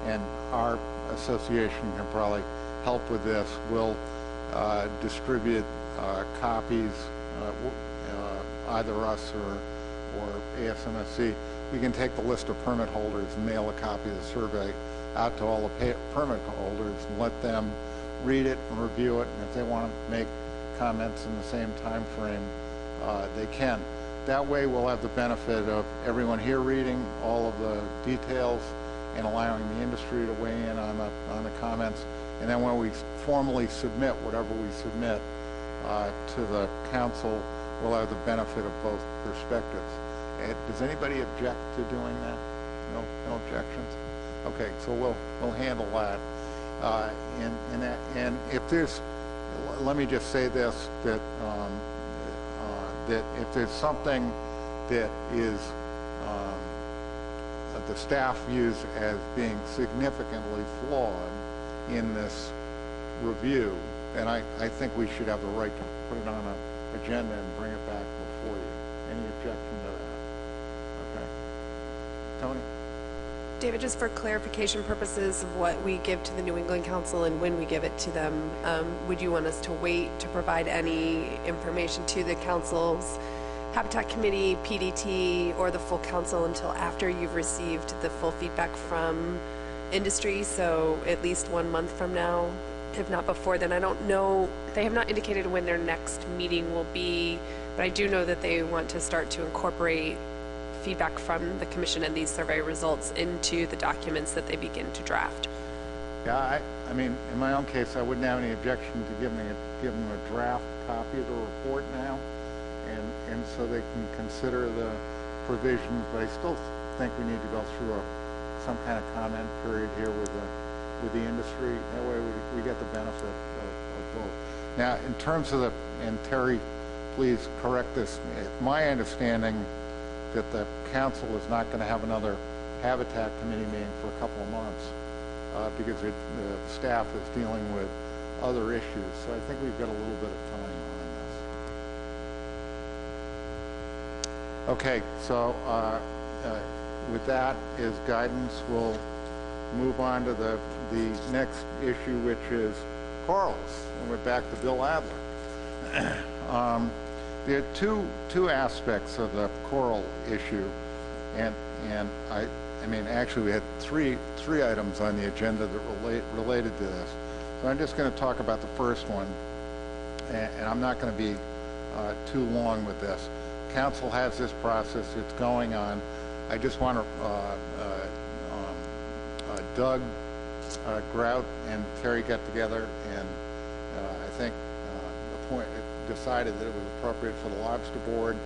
and our association can probably help with this, we'll distribute copies, either us or ASMSC. We can take the list of permit holders and mail a copy of the survey out to all the permit holders and let them read it and review it, and if they want to make comments in the same time frame, they can. That way we'll have the benefit of everyone here reading all of the details and allowing the industry to weigh in on the comments. And then when we formally submit whatever we submit to the council, we'll have the benefit of both perspectives. Does anybody object to doing that? No objections? Okay, so we'll handle that. And if there's, let me just say this, that if there's something that is the staff views as being significantly flawed in this review, then I think we should have the right to put it on an agenda and bring it back before you. Any objection to that? Okay. Tony?
David, just for clarification purposes of what we give to the New England Council and when we give it to them, would you want us to wait to provide any information to the council's Habitat Committee, PDT, or the full council until after you've received the full feedback from industry, so at least 1 month from now, if not before then? I don't know, they have not indicated when their next meeting will be, but I do know that they want to start to incorporate feedback from the commission and these survey results into the documents that they begin to draft.
Yeah, I mean, in my own case, I wouldn't have any objection to give them a draft copy of the report now, and so they can consider the provisions, but I still think we need to go through some kind of comment period here with the industry. That way we get the benefit of both. Now, in terms of and Terry, please correct this, my understanding that the council is not going to have another Habitat Committee meeting for a couple of months because the staff is dealing with other issues. So I think we've got a little bit of time on this. Okay, so with that as guidance, we'll move on to the next issue, which is corals, and we're back to Bill Adler. There are two aspects of the coral issue, and I mean, actually, we had three items on the agenda that related to this. So I'm just going to talk about the first one, and I'm not going to be too long with this. Council has this process. It's going on. I just want to, Doug, Grout, and Terry get together, and I think decided that it was appropriate for the Lobster Board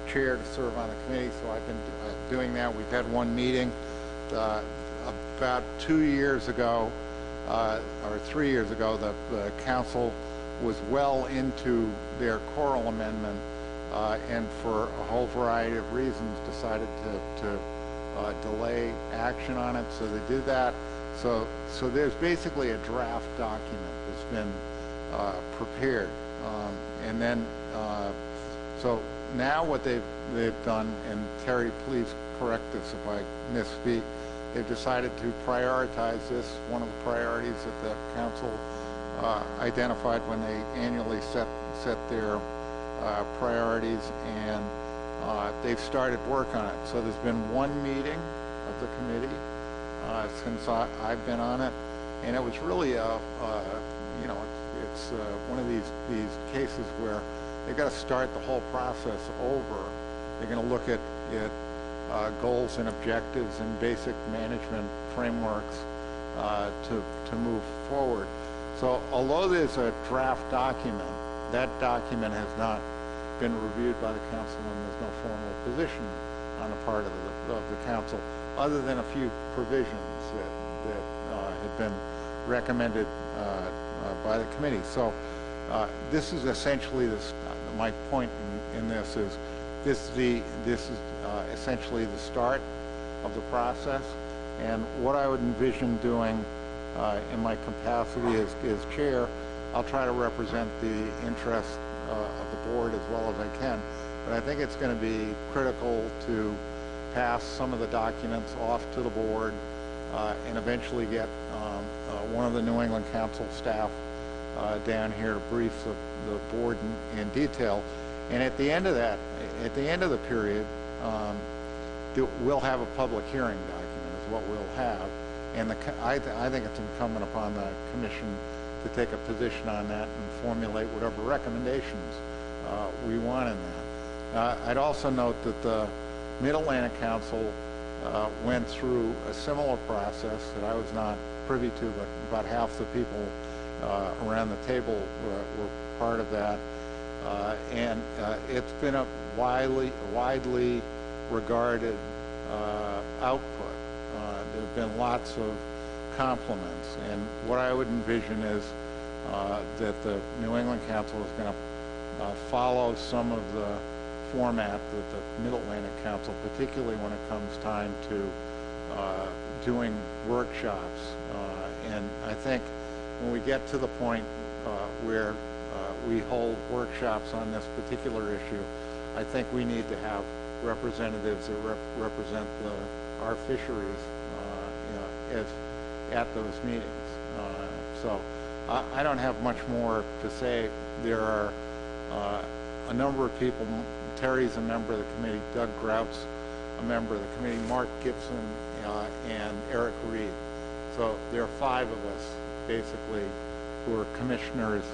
chair to serve on the committee, so I've been doing that. We've had one meeting about 2 years ago, or 3 years ago. The council was well into their Coral Amendment, and for a whole variety of reasons decided to delay action on it, so they did that. So there's basically a draft document that's been prepared, and then so now what they've done, and Terry, please correct this if I misspeak, they've decided to prioritize this, one of the priorities that the council identified when they annually set their priorities, and they've started work on it. So there's been one meeting of the committee since I've been on it, and it was really you know, it's one of these cases where they've got to start the whole process over. They're going to look at goals and objectives and basic management frameworks to move forward. So although there's a draft document, that document has not been reviewed by the council, and there's no formal position on the part of the council, other than a few provisions that have been recommended by the committee. So this is essentially my point in this is this is essentially the start of the process, and what I would envision doing in my capacity as chair, I'll try to represent the interests of the board as well as I can, but I think it's going to be critical to pass some of the documents off to the board and eventually get one of the New England Council staff down here to brief the board in detail. And at the end of that, at the end of the period, we'll have a public hearing document is what we'll have. And I think it's incumbent upon the commission to take a position on that and formulate whatever recommendations we want in that. I'd also note that the Mid-Atlantic Council went through a similar process that I was not privy to, but about half the people around the table were part of that. And it's been a widely regarded output. There have been lots of compliments, and what I would envision is that the New England Council is going to follow some of the format that the Mid-Atlantic Council, particularly when it comes time to doing workshops. And I think when we get to the point where we hold workshops on this particular issue, I think we need to have representatives that represent our fisheries at those meetings. So I don't have much more to say. There are a number of people. Terry's a member of the committee. Doug Grout's a member of the committee. Mark Gibson and Eric Reed. So there are 5 of us basically who are commissioners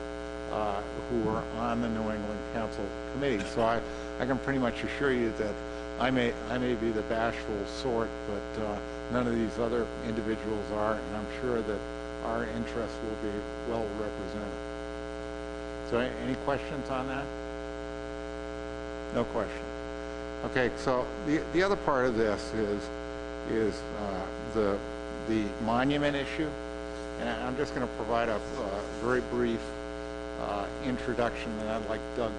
who are on the New England Council committee. So I can pretty much assure you that I may be the bashful sort, but none of these other individuals are, and I'm sure that our interests will be well represented. So any questions on that? No question. Okay, so the other part of this is the monument issue, and I'm just going to provide a very brief introduction, and I'd like Doug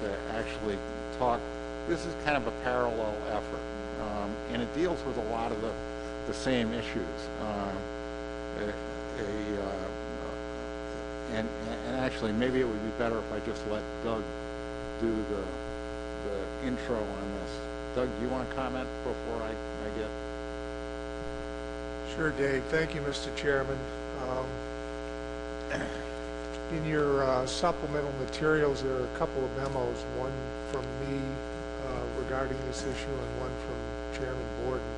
to actually talk. This is kind of a parallel effort, and it deals with a lot of the same issues. And actually, maybe it would be better if I just let Doug do the intro on this. Doug, do you want to comment before I get?
Sure, Dave. Thank you, Mr. Chairman. In your supplemental materials, there are a couple of memos, one from me regarding this issue and one from Chairman Borden.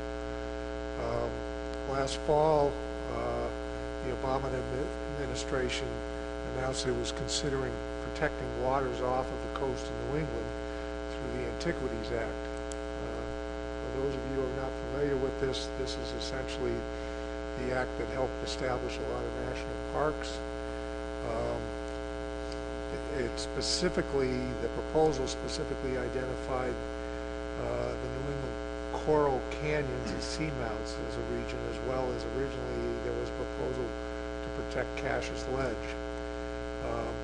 Last fall, the Obama administration announced it was considering protecting waters off of the coast of New England through the Antiquities Act. For those of you who are not familiar with this, this is essentially the act that helped establish a lot of national parks. The proposal specifically identified the New England coral canyons and seamounts as a region, as well as originally there was a proposal to protect Cassius Ledge.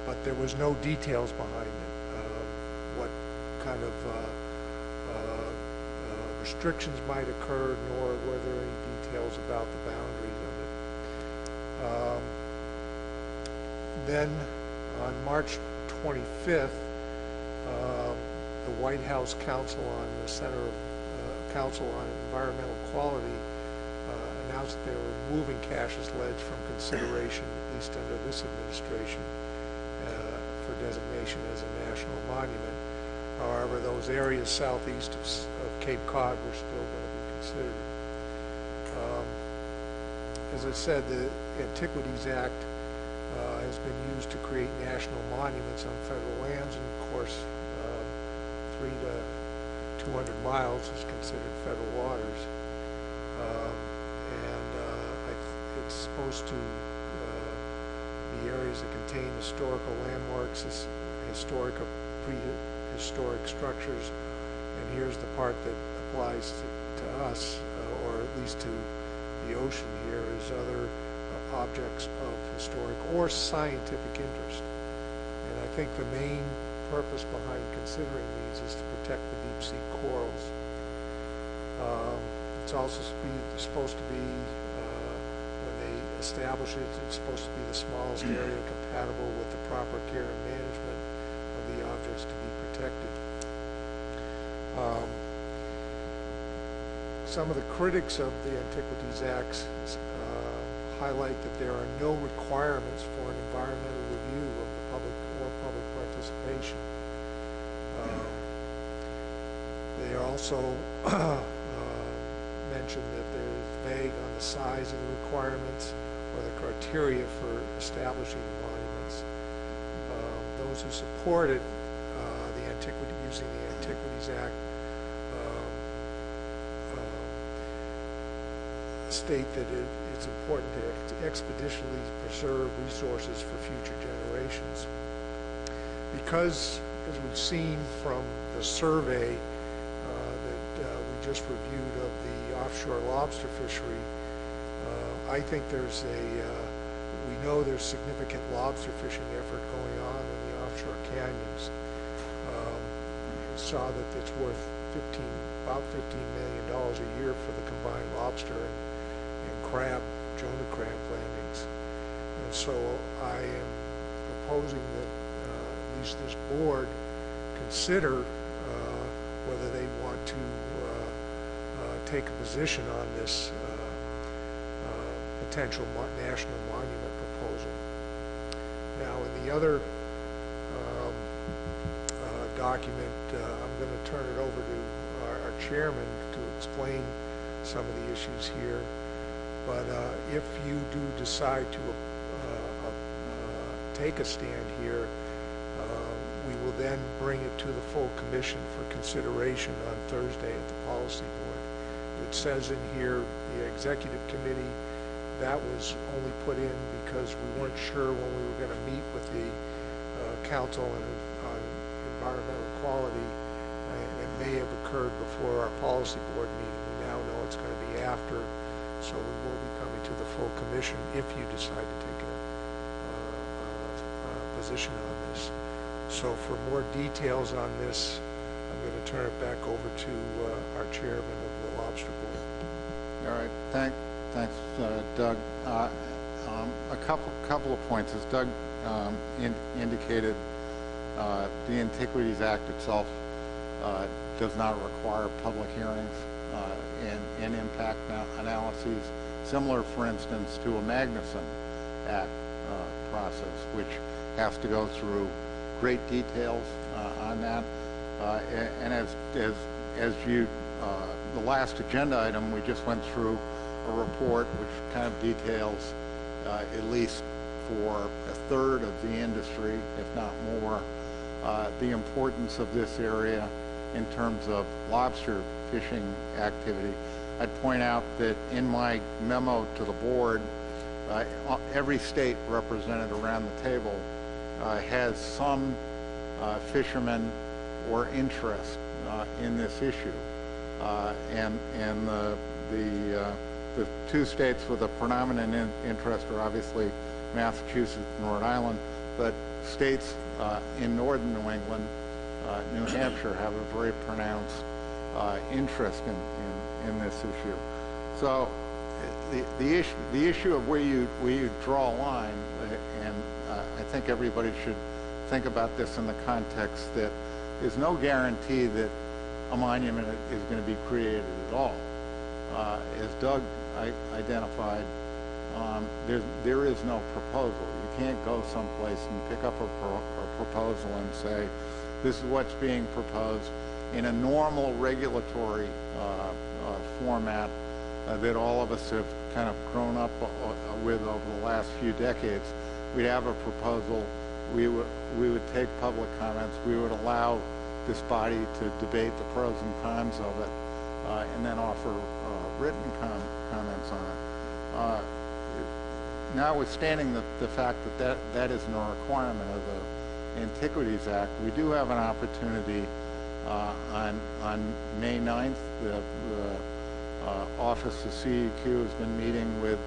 But there was no details behind it, what kind of restrictions might occur, nor were there any details about the boundaries of it. Then on March 25th, the White House Council on Environmental Quality announced that they were removing Cassius Ledge from consideration, at least under this administration, for designation as a national monument. However, those areas southeast of Cape Cod were still going to be considered. As I said, the Antiquities Act has been used to create national monuments on federal lands, and of course 3 to 200 miles is considered federal waters. It's supposed to be areas that contain historical landmarks, historic or prehistoric structures, and here's the part that applies to us, or at least to the ocean here, is other objects of historic or scientific interest. And I think the main purpose behind considering these is to protect the deep sea corals. It's also supposed to be, when they establish it, it's supposed to be the smallest area compatible with the proper care and management of the objects to be protected. Some of the critics of the Antiquities Act highlight that there are no requirements for an environmental review of the public or public participation. They also mention that they're vague on the size of the requirements or the criteria for establishing the monuments. Those who support it, using the Antiquities Act, state that it's important to expeditiously preserve resources for future generations. Because, as we've seen from the survey that we just reviewed of the offshore lobster fishery, I think we know there's significant lobster fishing effort going on in the offshore canyons. We saw that it's worth about $15 million a year for the combined lobster and Jonah Crab landings. And so I am proposing that at least this board consider whether they want to take a position on this potential national monument proposal. Now, in the other document, I'm going to turn it over to our chairman to explain some of the issues here. But if you do decide to take a stand here, we will then bring it to the full commission for consideration on Thursday at the policy board. It says in here the executive committee, that was only put in because we weren't sure when we were going to meet with the council on environmental quality. It may have occurred before our policy board meeting. We now know it's going to be after. So we will be coming to the full commission if you decide to take a position on this. So for more details on this, I'm going to turn it back over to our chairman of the Lobster Board.
All right, thanks, Doug. A couple of points. As Doug indicated, the Antiquities Act itself does not require public hearings and impact analyses, similar, for instance, to a Magnuson Act process, which has to go through great details on that. And as you, the last agenda item we just went through a report which kind of details, at least for a third of the industry, if not more, the importance of this area in terms of lobster fishing activity. I'd point out that in my memo to the board, every state represented around the table has some fishermen or interest in this issue. And the two states with a predominant interest are obviously Massachusetts and Rhode Island, but states in northern New England, New Hampshire, have a very pronounced interest in this issue. So the issue of where you draw a line, and I think everybody should think about this in the context that there's no guarantee that a monument is going to be created at all. As Doug identified, there is no proposal. You can't go someplace and pick up a proposal and say, this is what's being proposed in a normal regulatory format that all of us have kind of grown up with over the last few decades. We'd have a proposal, we would take public comments, we would allow this body to debate the pros and cons of it, and then offer written comments on it. Notwithstanding the fact that isn't a requirement of the Antiquities Act, we do have an opportunity on May 9th. The Office of CEQ has been meeting with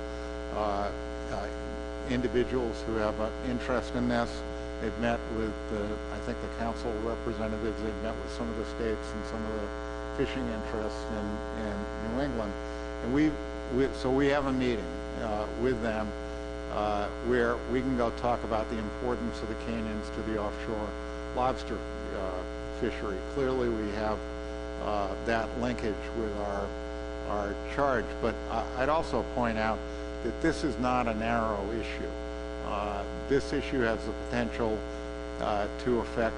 individuals who have an interest in this. They've met with, I think, the council representatives. They've met with some of the states and some of the fishing interests in New England. And so we have a meeting with them where we can go talk about the importance of the canyons to the offshore lobster fishery. Clearly, we have that linkage with our charge. But I'd also point out that this is not a narrow issue. This issue has the potential to affect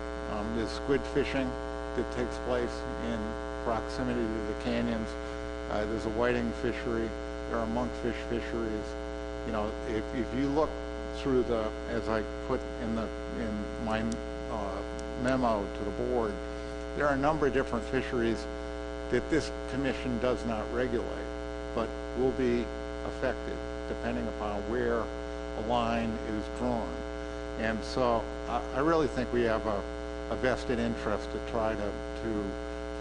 the squid fishing that takes place in proximity to the canyons. There's a whiting fishery. There are monkfish fisheries. You know, if you look through as I put in my memo to the board, there are a number of different fisheries that this commission does not regulate, but will be affected depending upon where a line is drawn. And so I really think we have a vested interest to try to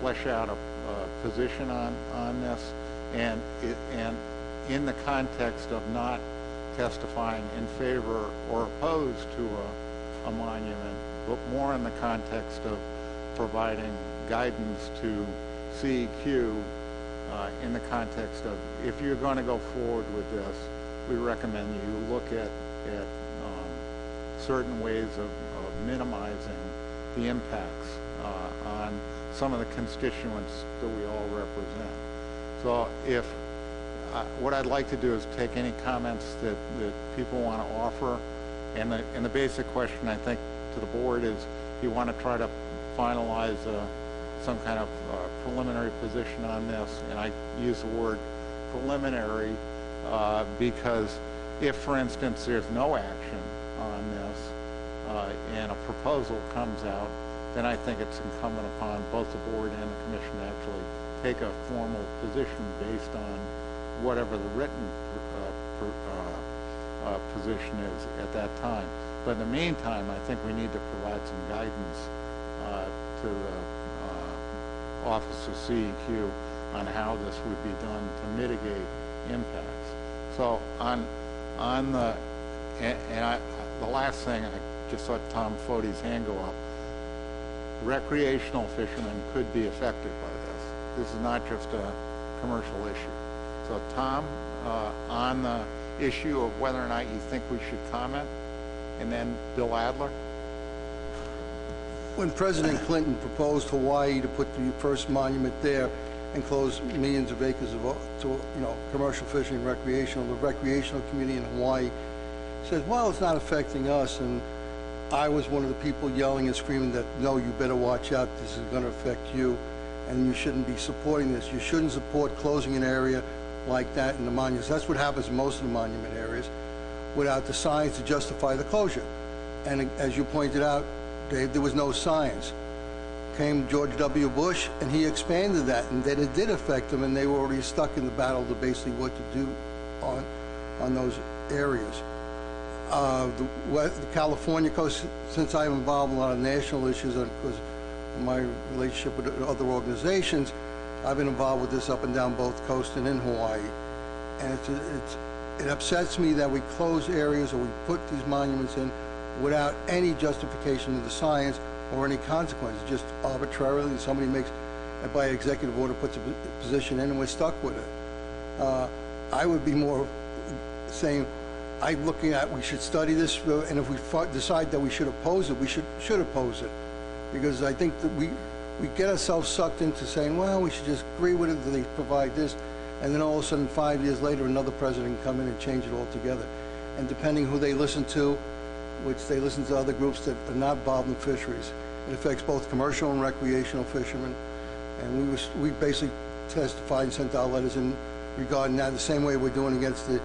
flesh out a position on this, and in the context of not testifying in favor or opposed to a monument, but more in the context of providing guidance to CEQ in the context of, if you're going to go forward with this, we recommend you look at certain ways of minimizing the impacts on some of the constituents that we all represent. So what I'd like to do is take any comments that people want to offer, and the basic question, I think, to the board is, if you want to try to finalize some kind of preliminary position on this, and I use the word preliminary because if, for instance, there's no action on this and a proposal comes out, then I think it's incumbent upon both the board and the commission to actually take a formal position based on whatever the written position is at that time. But in the meantime, I think we need to provide some guidance to the Office of CEQ on how this would be done to mitigate impacts. So the last thing, I just saw Tom Fode's hand go up. Recreational fishermen could be affected by this. This is not just a commercial issue. So Tom, on the issue of whether or not you think we should comment, and then Bill Adler.
When President Clinton proposed Hawaii to put the first monument there and close millions of acres to commercial fishing and recreational, the recreational community in Hawaii said, well, it's not affecting us. And I was one of the people yelling and screaming that, no, you better watch out, this is going to affect you, and you shouldn't be supporting this. You shouldn't support closing an area like that in the monuments. That's what happens in most of the monument areas, without the signs to justify the closure. And as you pointed out, Dave, there was no signs. Came George W. Bush, and he expanded that, and then it did affect them, and they were already stuck in the battle to basically what to do on those areas. The California coast, since I'm involved in a lot of national issues, because of my relationship with other organizations, I've been involved with this up and down both coasts and in Hawaii. And it upsets me that we close areas or we put these monuments in without any justification of the science or any consequences. Just arbitrarily, somebody makes, by executive order, puts a position in and we're stuck with it. I would be more saying, I'm looking at, we should study this, and if we decide that we should oppose it, we should oppose it. Because I think that we get ourselves sucked into saying, well, we should just agree with it, that they provide this, and then all of a sudden 5 years later another president can come in and change it altogether. And depending who they listen to, which they listen to other groups that are not involved in fisheries, it affects both commercial and recreational fishermen. And we basically testified and sent out letters in regarding that, the same way we're doing against the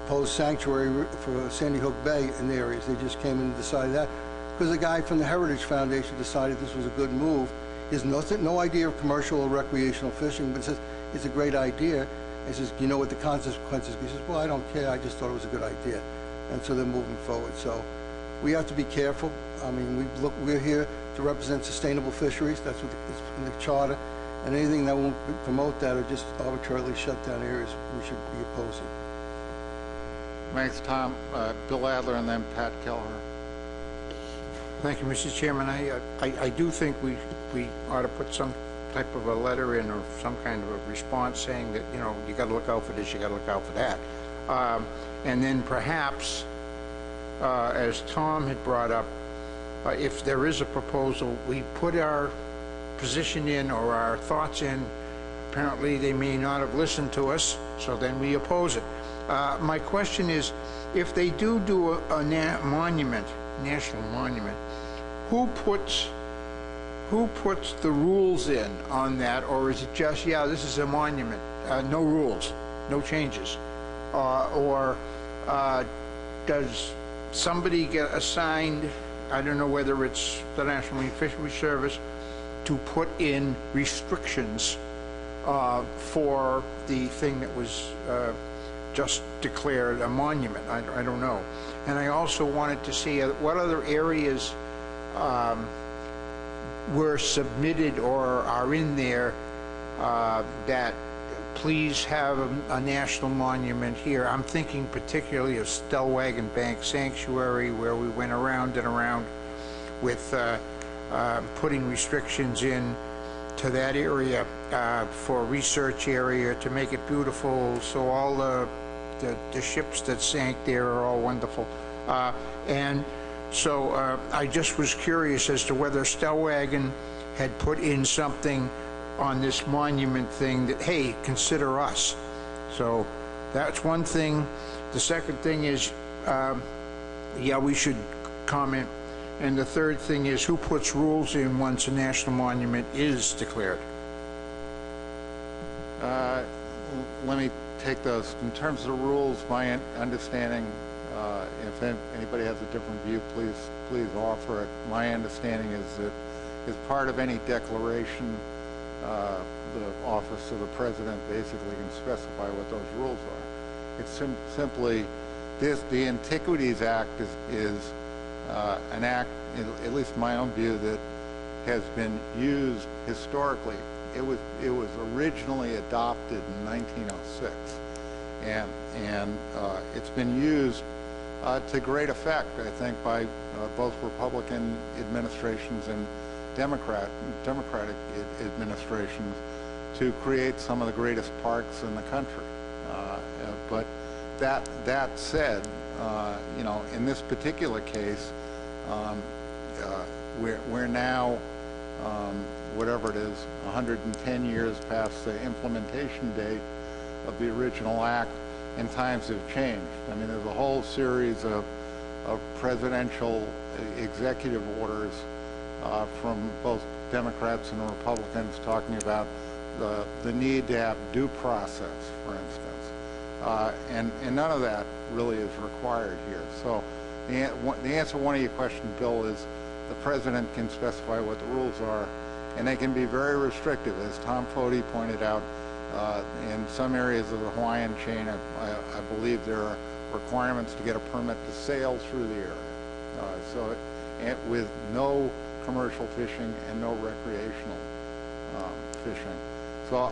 proposed sanctuary for Sandy Hook Bay in the areas. They just came in and decided that because a guy from the Heritage Foundation decided this was a good move. He has no idea of commercial or recreational fishing, but says it's a great idea. He says, you know what the consequences? He says, well, I don't care. I just thought it was a good idea. And so they're moving forward. So we have to be careful. I mean, we're here to represent sustainable fisheries. That's what it's in the charter. And anything that won't promote that or just arbitrarily shut down areas, we should be opposing.
Thanks, Tom. Bill Adler and then Pat Kelleher.
Thank you, Mr. Chairman. I do think we ought to put some type of a letter in or some kind of a response saying that, you know, you got to look out for this, you got to look out for that. And then perhaps, as Tom had brought up, if there is a proposal, we put our position in or our thoughts in. Apparently they may not have listened to us, so then we oppose it. My question is, if they do a monument, national monument, who puts the rules in on that, or is it just, yeah, this is a monument, no rules, no changes, or does somebody get assigned, I don't know whether it's the National Marine Fisheries Service, to put in restrictions for the thing that was just declared a monument? I don't know. And I also wanted to see what other areas were submitted or are in there that please have a national monument here. I'm thinking particularly of Stellwagen Bank Sanctuary, where we went around and around with putting restrictions in to that area for a research area to make it beautiful, so all the ships that sank there are all wonderful. And so I just was curious as to whether Stellwagen had put in something on this monument thing that, hey, consider us. So that's one thing. The second thing is, yeah, we should comment. And the third thing is, who puts rules in once a national monument is declared?
Let me take those. In terms of the rules, my understanding, if anybody has a different view, please offer it. My understanding is that as part of any declaration, the office of the president basically can specify what those rules are. It's simply this: the Antiquities Act is an act, at least in my own view, that has been used historically. It was originally adopted in 1906, and it's been used to great effect, I think, by both Republican administrations and Democratic administrations to create some of the greatest parks in the country. But that said, you know, in this particular case, we're now, whatever it is, 110 years past the implementation date of the original act, and times have changed. I mean, there's a whole series of presidential executive orders from both Democrats and Republicans talking about the need to have due process, for instance. And none of that really is required here. So the answer to one of your questions, Bill, is the president can specify what the rules are, and they can be very restrictive. As Tom Foti pointed out, in some areas of the Hawaiian chain, I believe there are requirements to get a permit to sail through the area. With no commercial fishing and no recreational fishing. So,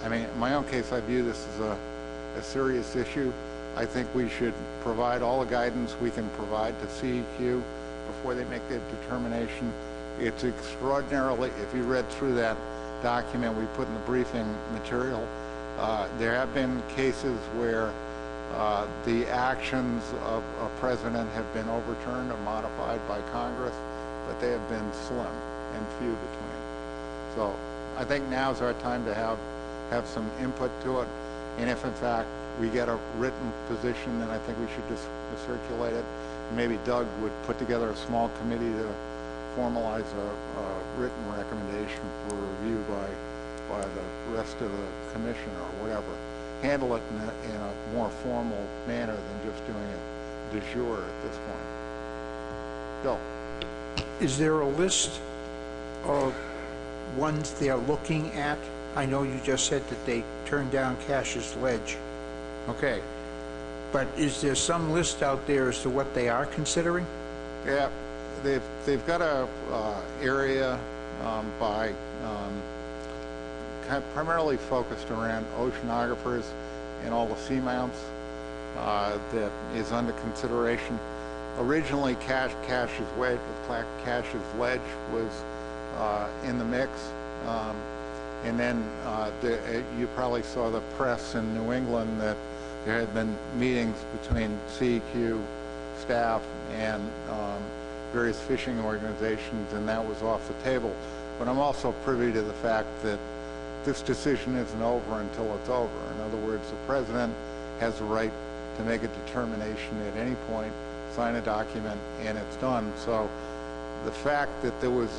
I mean, in my own case, I view this as a serious issue. I think we should provide all the guidance we can provide to CEQ before they make their determination. It's extraordinarily, if you read through that document we put in the briefing material, there have been cases where the actions of a president have been overturned or modified by Congress, but they have been slim and few between. So I think now's our time to have some input to it, and if in fact we get a written position, then I think we should just circulate it. Maybe Doug would put together a small committee to formalize a written recommendation for review by the rest of the commission or whatever. Handle it in a more formal manner than just doing it de jure at this point. Bill.
Is there a list of ones they're looking at? I know you just said that they turned down Cash's Ledge. Okay. But is there some list out there as to what they are considering?
Yeah, they've got a area by kind of primarily focused around oceanographers and all the seamounts that is under consideration. Originally, Cash's Ledge was in the mix, and then you probably saw the press in New England that there had been meetings between CEQ staff and various fishing organizations, and that was off the table. But I'm also privy to the fact that this decision isn't over until it's over. In other words, the president has the right to make a determination at any point, sign a document, and it's done. So the fact that there was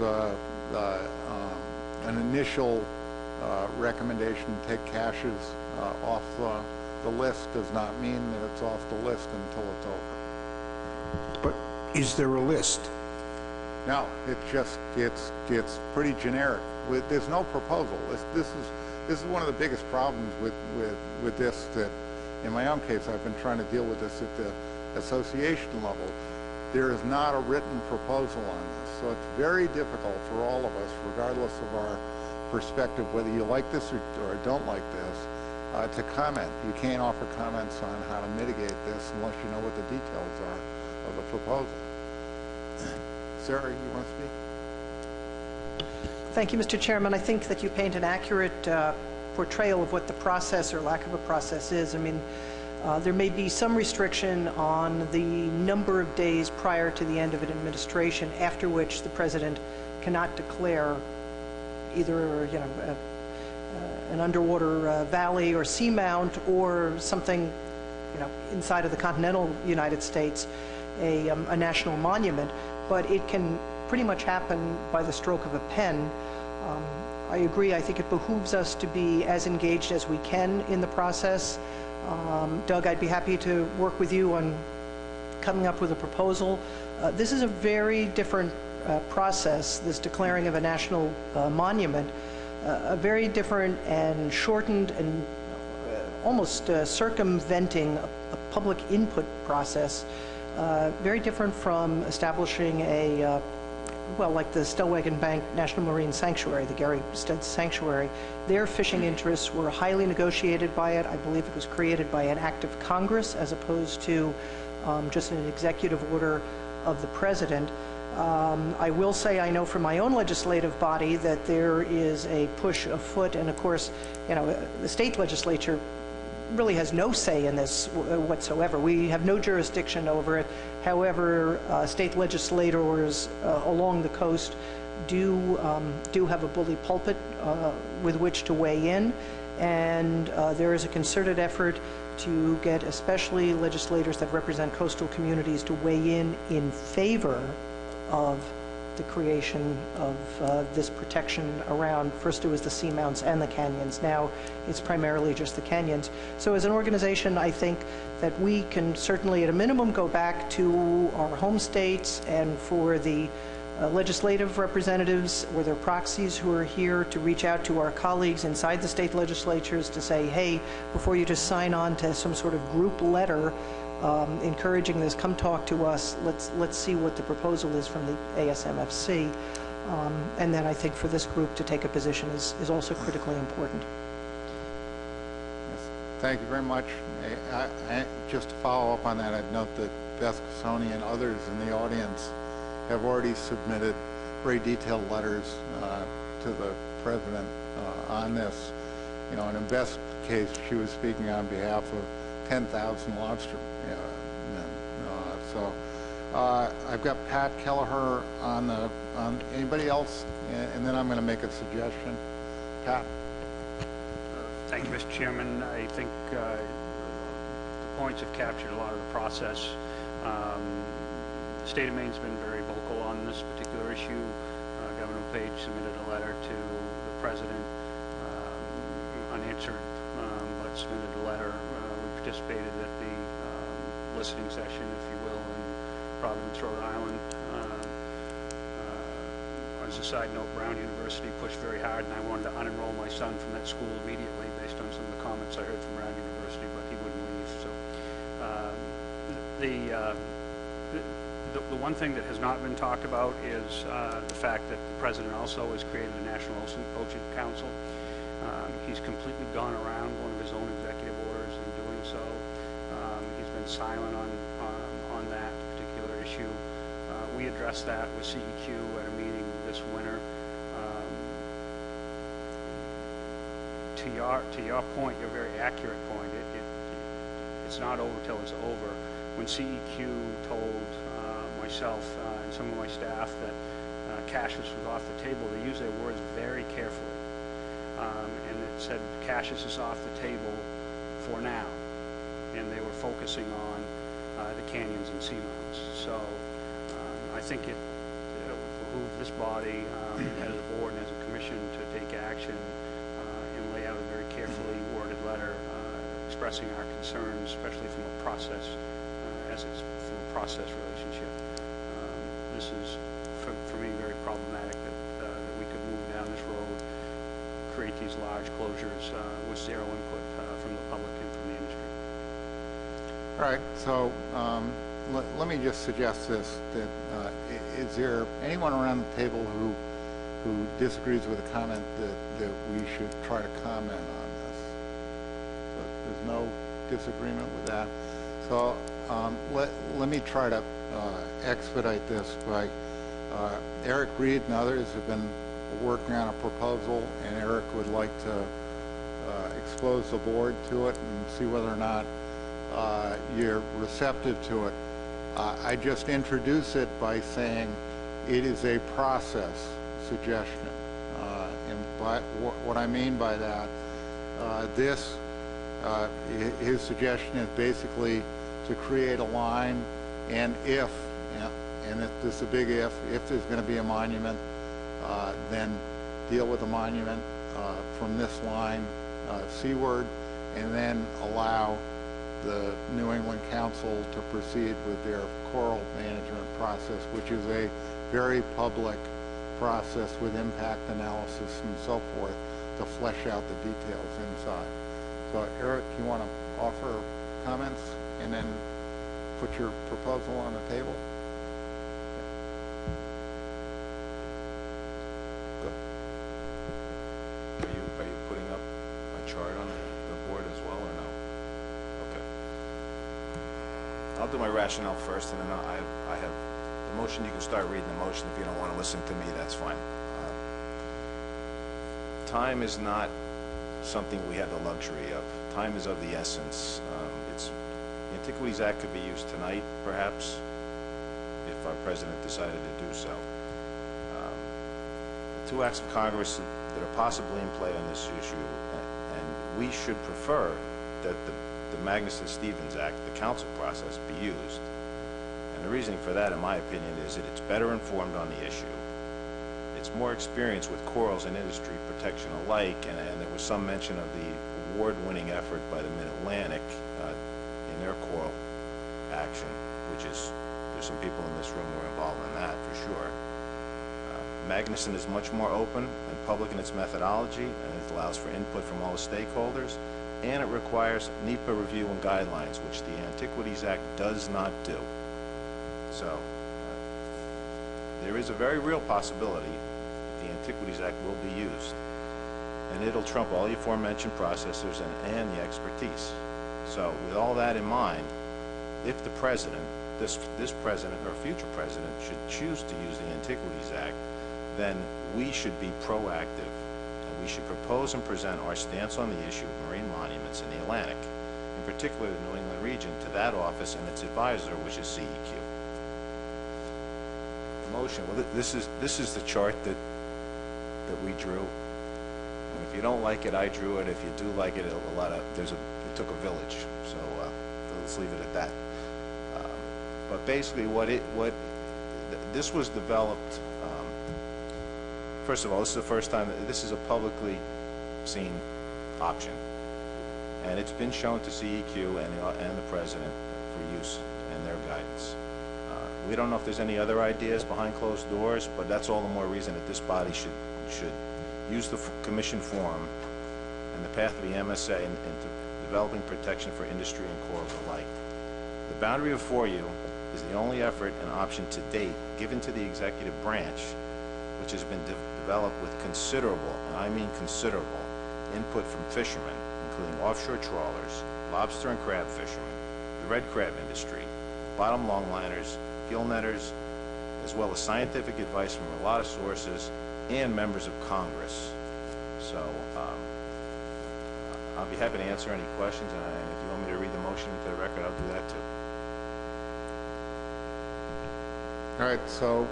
an initial recommendation to take Cash's off the list does not mean that it's off the list until it's over.
But is there a list?
No, it's pretty generic. There's no proposal. This is one of the biggest problems with this, that in my own case I've been trying to deal with this at the association level. There is not a written proposal on this, so it's very difficult for all of us, regardless of our perspective, whether you like this or don't like this, to comment. You can't offer comments on how to mitigate this unless you know what the details are of the proposal. Sarah, you want to speak?
Thank you, Mr. Chairman. I think that you paint an accurate portrayal of what the process or lack of a process is. I mean, there may be some restriction on the number of days prior to the end of an administration, after which the president cannot declare either, you know, an underwater valley or seamount or something, you know, inside of the continental United States, a national monument. But it can pretty much happen by the stroke of a pen. I agree. I think it behooves us to be as engaged as we can in the process. Doug, I'd be happy to work with you on coming up with a proposal. This is a very different process, this declaring of a national monument, a very different and shortened and almost circumventing a public input process, very different from establishing a well, like the Stellwagen Bank National Marine Sanctuary, the Gary Stead Sanctuary. Their fishing interests were highly negotiated by it. I believe it was created by an act of Congress as opposed to just an executive order of the president. I will say I know from my own legislative body that there is a push afoot, and of course, you know, the state legislature really has no say in this whatsoever. We have no jurisdiction over it. However, state legislators along the coast do have a bully pulpit with which to weigh in, and there is a concerted effort to get especially legislators that represent coastal communities to weigh in favor of the creation of this protection around, first it was the seamounts and the canyons, now it's primarily just the canyons. So as an organization, I think that we can certainly at a minimum go back to our home states, and for the legislative representatives or their proxies who are here to reach out to our colleagues inside the state legislatures to say, hey, before you just sign on to some sort of group letter encouraging this, come talk to us, let's see what the proposal is from the ASMFC. And then I think for this group to take a position is also critically important.
Yes. Thank you very much. Just to follow up on that, I'd note that Beth Cassoni and others in the audience have already submitted very detailed letters to the president on this. You know, and in Beth's case, she was speaking on behalf of 10,000 lobster men. So I've got Pat Kelleher on anybody else, and then I'm going to make a suggestion. Pat.
Thank you, Mr. Chairman. I think the points have captured a lot of the process. The state of Maine's been very vocal on this particular issue. Governor Page submitted a letter to the president, unanswered, but submitted a letter. We participated at the listening session, if you will, in Providence, Rhode Island. As a side note, Brown University pushed very hard, and I wanted to unenroll my son from that school immediately based on some of the comments I heard from Brown University, but he wouldn't leave. So the one thing that has not been talked about is the fact that the president also has created a National Ocean Council. He's completely gone around one of his own executive orders in doing so. He's been silent on that particular issue. We addressed that with CEQ at a meeting this winter. To your point, your very accurate point, it's not over till it's over. When CEQ told myself and some of my staff that Cassius was off the table, they used their words very carefully. And it said Cassius is off the table for now. And they were focusing on the canyons and seamounts. So I think it would behoove this body as a board and as a commission to take action and lay out a very carefully worded letter expressing our concerns, especially from a process, as it's from a process relationship. This is, for me, very problematic that we could move down this road, create these large closures with zero input from the public and from the industry.
All right, so let me just suggest this, that is there anyone around the table who disagrees with a comment that we should try to comment on this? So there's no disagreement with that. So let me try to expedite this by Eric Reed and others have been working on a proposal, and Eric would like to expose the board to it and see whether or not you're receptive to it. I just introduce it by saying it is a process suggestion. And what I mean by that, his suggestion is basically to create a line, and if this is a big if there's going to be a monument, then deal with the monument from this line seaward, and then allow the New England Council to proceed with their coral management process, which is a very public process with impact analysis and so forth to flesh out the details inside. So Eric, you want to offer comments and then put your proposal on the table?
Good. Are you putting up a chart on the board as well, or no? Okay.
I'll do my rationale first, and then I have the motion. You can start reading the motion. If you don't want to listen to me, that's fine. Time is not something we have the luxury of. Time is of the essence. The Antiquities Act could be used tonight, perhaps, if our president decided to do so. The two acts of Congress that are possibly in play on this issue, and we should prefer that the Magnuson-Stevens Act, the council process, be used. And the reasoning for that, in my opinion, is that it's better informed on the issue. It's more experienced with corals and industry protection alike, and there was some mention of the award-winning effort by the Mid-Atlantic in their coral action, which is, there's some people in this room who are involved in that for sure. Magnuson is much more open and public in its methodology, and it allows for input from all the stakeholders, and it requires NEPA review and guidelines, which the Antiquities Act does not do. So there is a very real possibility that the Antiquities Act will be used, and it'll trump all the aforementioned processors and the expertise. So with all that in mind, if the president, this president or future president, should choose to use the Antiquities Act, then we should be proactive, and we should propose and present our stance on the issue of marine monuments in the Atlantic, in particular the New England region, to that office and its advisor, which is CEQ. The motion, well, this is the chart that we drew. And if you don't like it, I drew it. If you do like it, it took a village. So let's leave it at that. But basically, this was developed. First of all, this is the first time that this is a publicly seen option, and it's been shown to CEQ and the president for use in their guidance. We don't know if there's any other ideas behind closed doors, but that's all the more reason that this body should use the commission forum and the path of the MSA into developing protection for industry and corals alike. The boundary before you is the only effort and option to date given to the executive branch, which has been developed with considerable, and I mean considerable, input from fishermen, including offshore trawlers, lobster and crab fishermen, the red crab industry, bottom longliners, gill netters, as well as scientific advice from a lot of sources and members of Congress. So I'll be happy to answer any questions, and if you want me to read the motion into the record, I'll do that too.
All right, so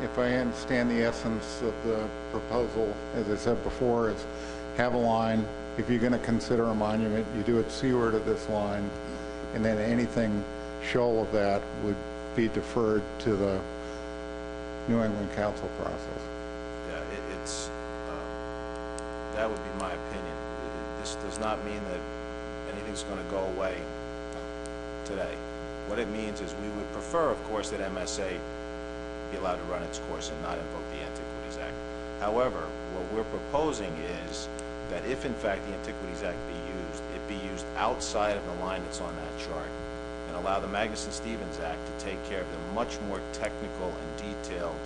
if I understand the essence of the proposal, as I said before, is have a line. If you're going to consider a monument, you do it seaward of this line, and then anything shoal of that would be deferred to the New England Council process.
Yeah, that would be my opinion. This does not mean that anything's going to go away today. What it means is we would prefer, of course, that MSA be allowed to run its course and not invoke the Antiquities Act. However, what we're proposing is that if, in fact, the Antiquities Act be used, it be used outside of the line that's on that chart, and allow the Magnuson-Stevens Act to take care of the much more technical and detailed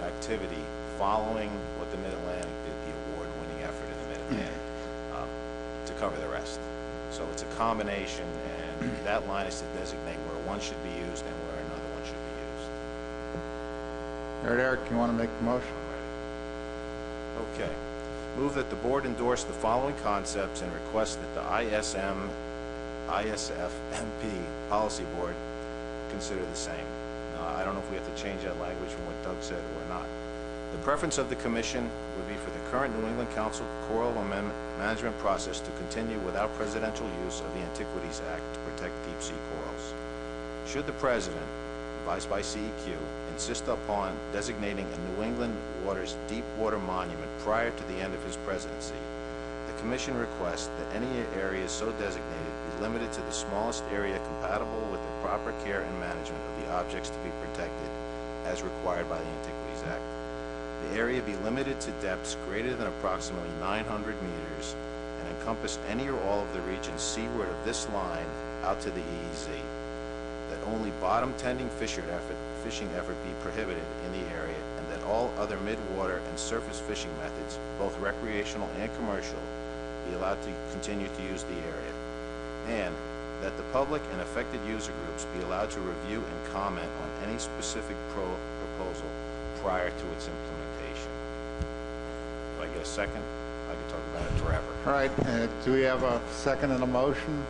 activity following what the Mid-Atlantic did, the award-winning effort in the Mid-Atlantic, to cover the rest. So it's a combination, and that line is to designate where one should be used and where another one should be used.
All right, Eric, you want to make the motion?
Okay. Move that the board endorse the following concepts and request that the ISFMP Policy Board consider the same. Now, I don't know if we have to change that language from what Doug said or not. The preference of the Commission would be for the current New England Council Coral Amendment Management process to continue without presidential use of the Antiquities Act to protect deep-sea corals. Should the President, advised by CEQ, insist upon designating a New England waters deep water monument prior to the end of his presidency, the Commission requests that any areas so designated be limited to the smallest area compatible with the proper care and management of the objects to be protected as required by the Antiquities Act. The area be limited to depths greater than approximately 900 meters and encompass any or all of the regions seaward of this line out to the EEZ. That only bottom-tending fishing effort be prohibited in the area, and that all other mid-water and surface fishing methods, both recreational and commercial, be allowed to continue to use the area. And that the public and affected user groups be allowed to review and comment on any specific proposal prior to its implementation. If I get a second, I could talk about it forever.
All right, do we have a second and a motion?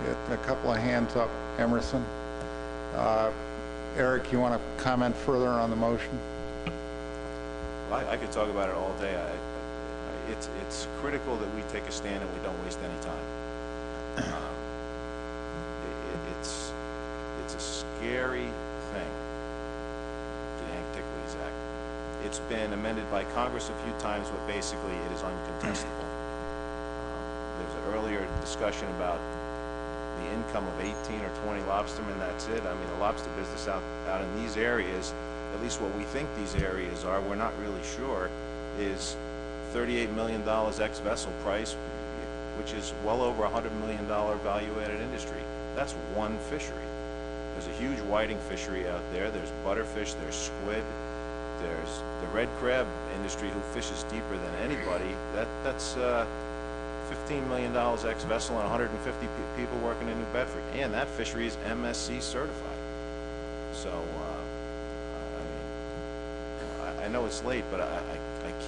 Get a couple of hands up. Emerson. Eric, you want to comment further on the motion?
I could talk about it all day. It's critical that we take a stand and we don't waste any time. It's It's been amended by Congress a few times, but basically it is uncontestable. There's an earlier discussion about the income of 18 or 20 lobstermen, that's it. I mean, the lobster business out in these areas, at least what we think these areas are, we're not really sure, is $38 million ex-vessel price, which is well over $100 million value-added industry. That's one fishery. There's a huge whiting fishery out there. There's butterfish, there's squid, there's the red crab industry who fishes deeper than anybody. That's $15 million ex-vessel and 150 people working in New Bedford. And that fishery is MSC certified. So, I know it's late, but I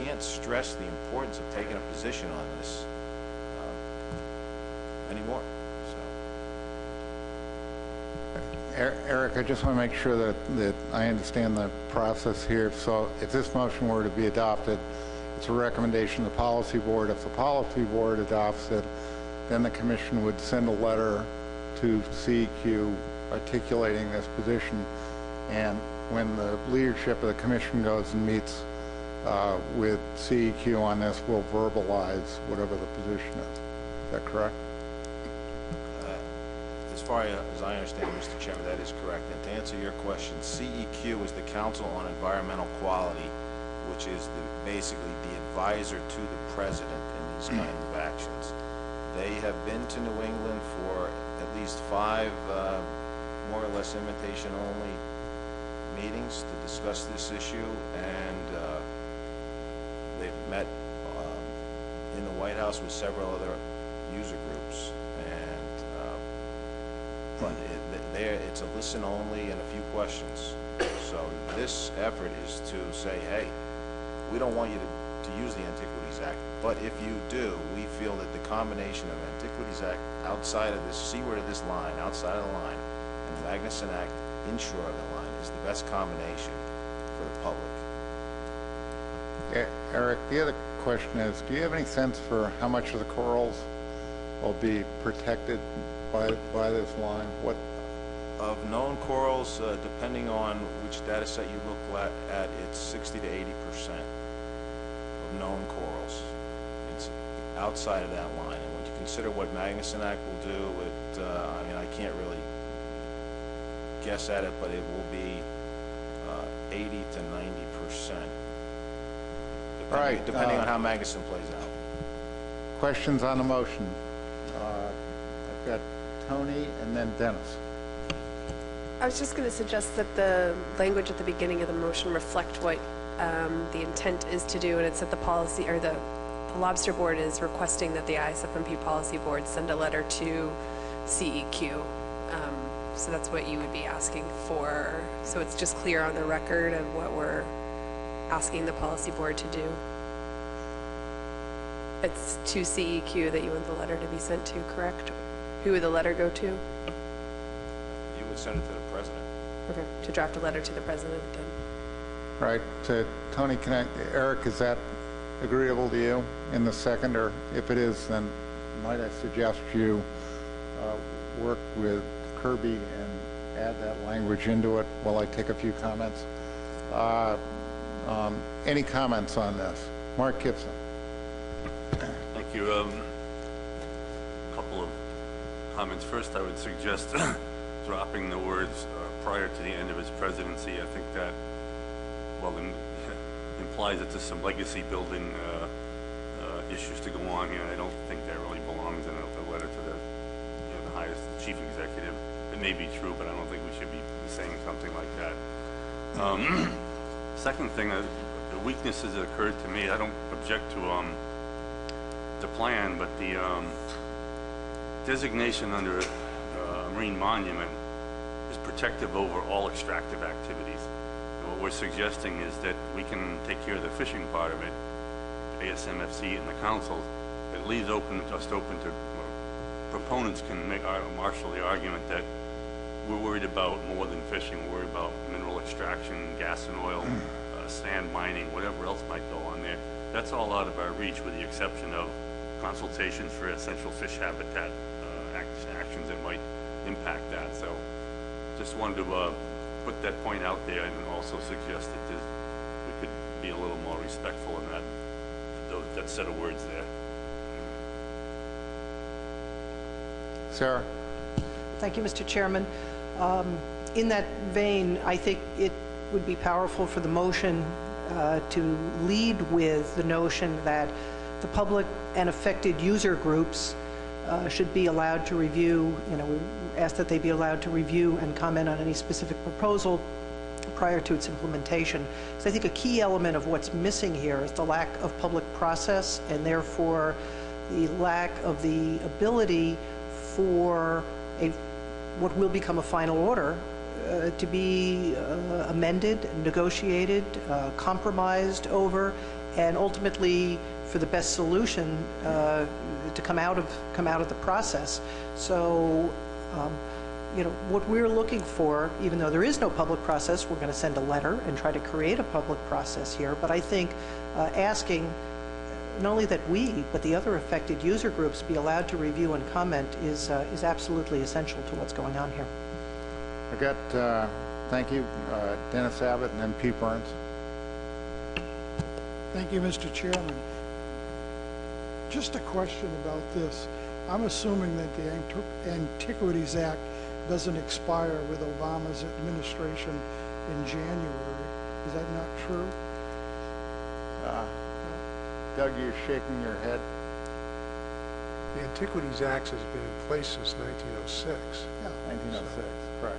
can't stress the importance of taking a position on this anymore.
Eric, I just want to make sure that I understand the process here. So if this motion were to be adopted, it's a recommendation of the policy board. If the policy board adopts it, then the commission would send a letter to CEQ articulating this position. And when the leadership of the commission goes and meets with CEQ on this, we'll verbalize whatever the position is. Is that correct?
As far as I understand, Mr. Chairman, that is correct. And to answer your question, CEQ is the Council on Environmental Quality, which is basically the advisor to the president in these kinds of actions. They have been to New England for at least 5 more or less invitation-only meetings to discuss this issue, and they've met in the White House with several other user groups. But it's a listen only and a few questions. So this effort is to say, hey, we don't want you to use the Antiquities Act, but if you do, we feel that the combination of Antiquities Act outside of this, seaward of this line, outside of the line, and the Magnuson Act inshore of the line is the best combination for the public.
Eric, the other question is, do you have any sense for how much of the corals will be protected by this line? What
of known corals, depending on which data set you look at, it's 60 to 80% of known corals. It's outside of that line, and when you consider what Magnuson Act will do, I mean, I can't really guess at it, but it will be 80 to 90%, depending on how Magnuson plays out.
Questions on the motion? I've got Tony and then Dennis.
I was just going to suggest that the language at the beginning of the motion reflect what the intent is to do, and it's that the policy, or the Lobster Board is requesting that the ISFMP Policy Board send a letter to CEQ. So that's what you would be asking for. So it's just clear on the record of what we're asking the Policy Board to do. It's to CEQ that you want the letter to be sent to, correct? Who would the letter go to?
You would send it to the president.
Okay, to draft a letter to the president then.
Right. So Tony, Eric, is that agreeable to you in the second? Or if it is, then might I suggest you work with Kirby and add that language into it while I take a few comments? Any comments on this? Mark Gibson.
Thank you. A couple of comments. First, I would suggest dropping the words prior to the end of his presidency. I think that, well, implies that there's some legacy building issues to go on here. I don't think that really belongs in a letter to the highest chief executive. It may be true, but I don't think we should be saying something like that. Second thing, the weaknesses that occurred to me, I don't object to the plan, but the designation under a marine monument is protective over all extractive activities. And what we're suggesting is that we can take care of the fishing part of it, ASMFC and the council. It leaves just open to proponents can marshal the argument that we're worried about more than fishing. We're worried about mineral extraction, gas and oil, sand mining, whatever else might go on there. That's all out of our reach, with the exception of consultations for essential fish habitat actions that might impact that. So just wanted to put that point out there, and also suggest that we could be a little more respectful in that set of words there.
Sarah?
Thank you, Mr. Chairman. In that vein, I think it would be powerful for the motion to lead with the notion that the public and affected user groups should be allowed to review, we ask that they be allowed to review and comment on any specific proposal prior to its implementation. So I think a key element of what's missing here is the lack of public process, and therefore the lack of the ability for what will become a final order to be amended, negotiated, compromised over, and ultimately for the best solution to come out of the process. So, what we're looking for, even though there is no public process, we're going to send a letter and try to create a public process here. But I think asking not only that we, but the other affected user groups be allowed to review and comment is absolutely essential to what's going on here.
I got, thank you, Dennis Abbott, and then Pete Burns.
Thank you, Mr. Chairman. Just a question about this. I'm assuming that the Antiquities Act doesn't expire with Obama's administration in January. Is that not true?
Doug, you're shaking your head.
The Antiquities Act has been in place since 1906.
Yeah, 1906, correct.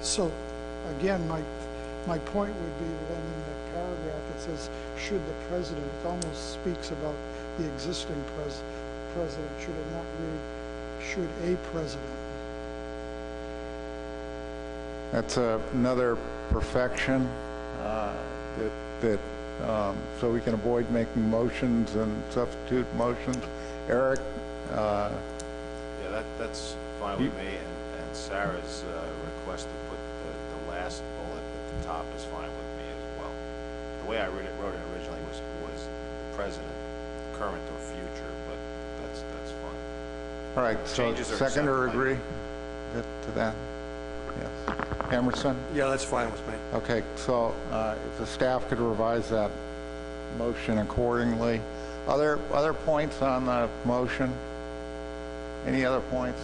So, again, my point would be that in the paragraph it says, should the president, it almost speaks about the existing president, should it not read, should a president?
That's another perfection so we can avoid making motions and substitute motions. Eric?
Yeah, that's fine with me, and Sarah's request to put the last bullet at the top is fine with me as well. The way I wrote it originally was president, current or future, but that's fine.
All right, so seconder agree to that? Yes. Emerson?
Yeah, that's fine with me.
Okay, so if the staff could revise that motion accordingly. Other points on the motion? Any other points?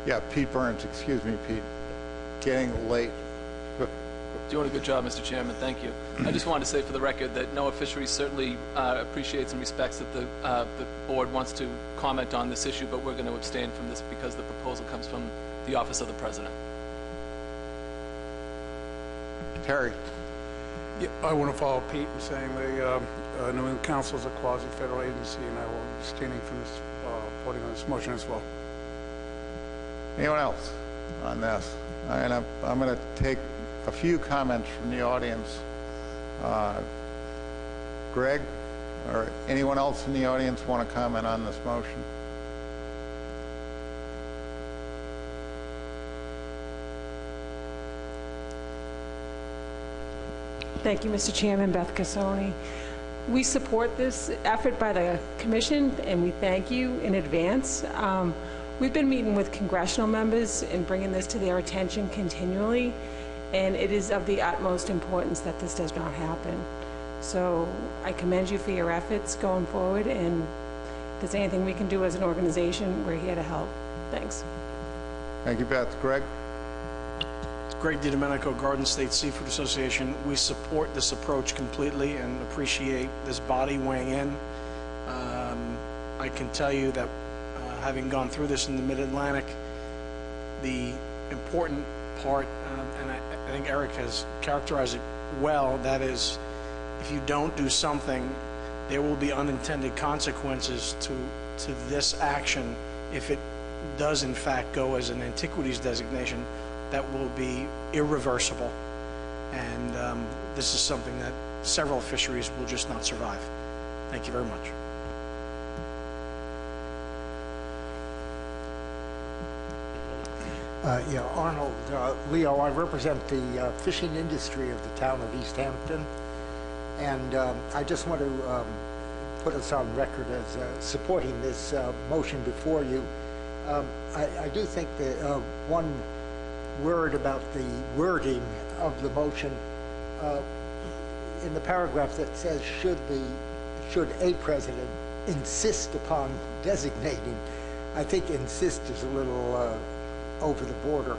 Yeah, Pete Burns, excuse me, Pete. Getting late.
Doing a good job, Mr. Chairman. Thank you. I just wanted to say for the record that NOAA Fisheries certainly appreciates and respects that the board wants to comment on this issue, but we're going to abstain from this because the proposal comes from the Office of the President.
Terry.
Yeah, I want to follow Pete in saying the New England Council is a quasi-federal agency, and I will be abstaining from this, voting on this motion as well.
Anyone else on this? And I'm going to take a few comments from the audience. Greg, or anyone else in the audience want to comment on this motion?
Thank you, Mr. Chairman. Beth Cassoni. We support this effort by the Commission, and we thank you in advance. We've been meeting with congressional members and bringing this to their attention continually, and it is of the utmost importance that this does not happen. So I commend you for your efforts going forward, and if there's anything we can do as an organization, we're here to help. Thanks.
Thank you, Beth. Greg?
Greg DiDomenico, Garden State Seafood Association. We support this approach completely and appreciate this body weighing in. I can tell you that having gone through this in the Mid-Atlantic, the important part, and I think Eric has characterized it well, that is, if you don't do something, there will be unintended consequences to this action if it does in fact go as an antiquities designation. That will be irreversible, and this is something that several fisheries will just not survive. Thank you very much.
Yeah, Arnold, Leo, I represent the fishing industry of the town of East Hampton, and I just want to put us on record as supporting this motion before you. I do think that one
word about the wording of the motion. In the paragraph that says should a president insist upon designating, I think insist is a little over the border.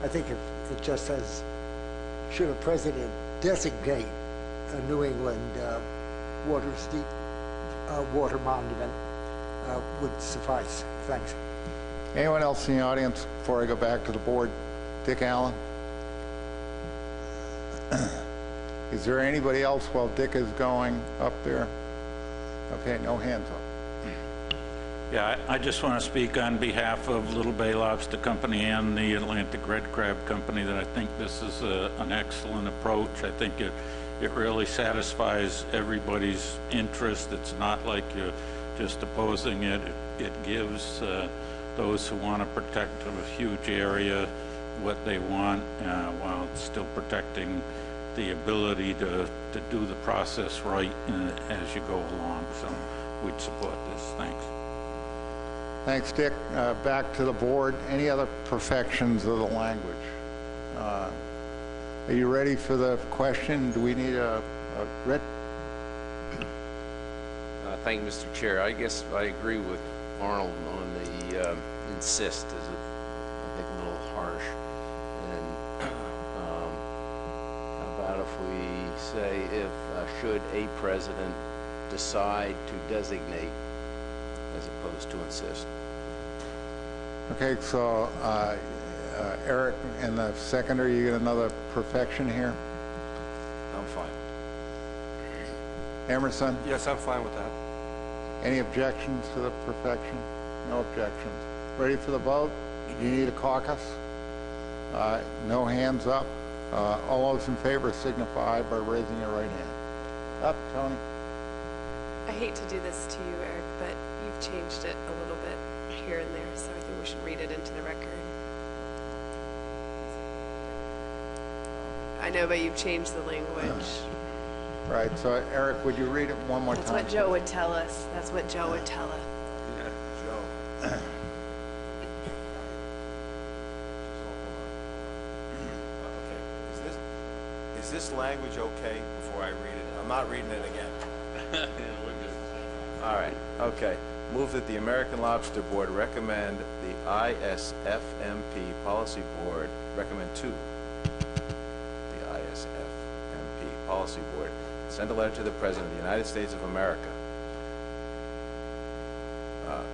I think if it just says should a president designate a New England waters deep water monument would suffice. Thanks.
Anyone else in the audience before I go back to the board? Dick Allen? Is there anybody else while Dick is going up there? Okay, no hands up.
Yeah, I just want to speak on behalf of Little Bay Lobster Company and the Atlantic Red Crab Company that I think this is an excellent approach. I think it really satisfies everybody's interest. It's not like you're just opposing it. It gives those who want to protect a huge area what they want while still protecting the ability to do the process right as you go along. So we'd support this. Thanks.
Thanks, Dick. Back to the board. Any other perfections of the language? Are you ready for the question? Do we need a writ?
Thank you, Mr. Chair. I guess I agree with Arnold on the insist is, I think, a little harsh. And how about if we say if should a president decide to designate as opposed to insist?
Okay, so Eric, in the seconder, you get another perfection here?
I'm fine.
Emerson?
Yes, I'm fine with that.
Any objections to the perfection? No objections. Ready for the vote? Do you need a caucus? No hands up. All those in favor signify by raising your right hand. Up, Tony.
I hate to do this to you, Eric, but you've changed it a little bit here and there, so I think we should read it into the record. I know, but you've changed the language.
Right, so Eric, would you read it one more time?
That's what Joe would tell us. That's what Joe would tell us.
Yeah, Joe. Okay. Is this language okay before I read it? I'm not reading it again.
Yeah, we're good.
All right, okay. Move that the American Lobster Board recommend the ISFMP Policy Board, recommend to the ISFMP Policy Board, send a letter to the President of the United States of America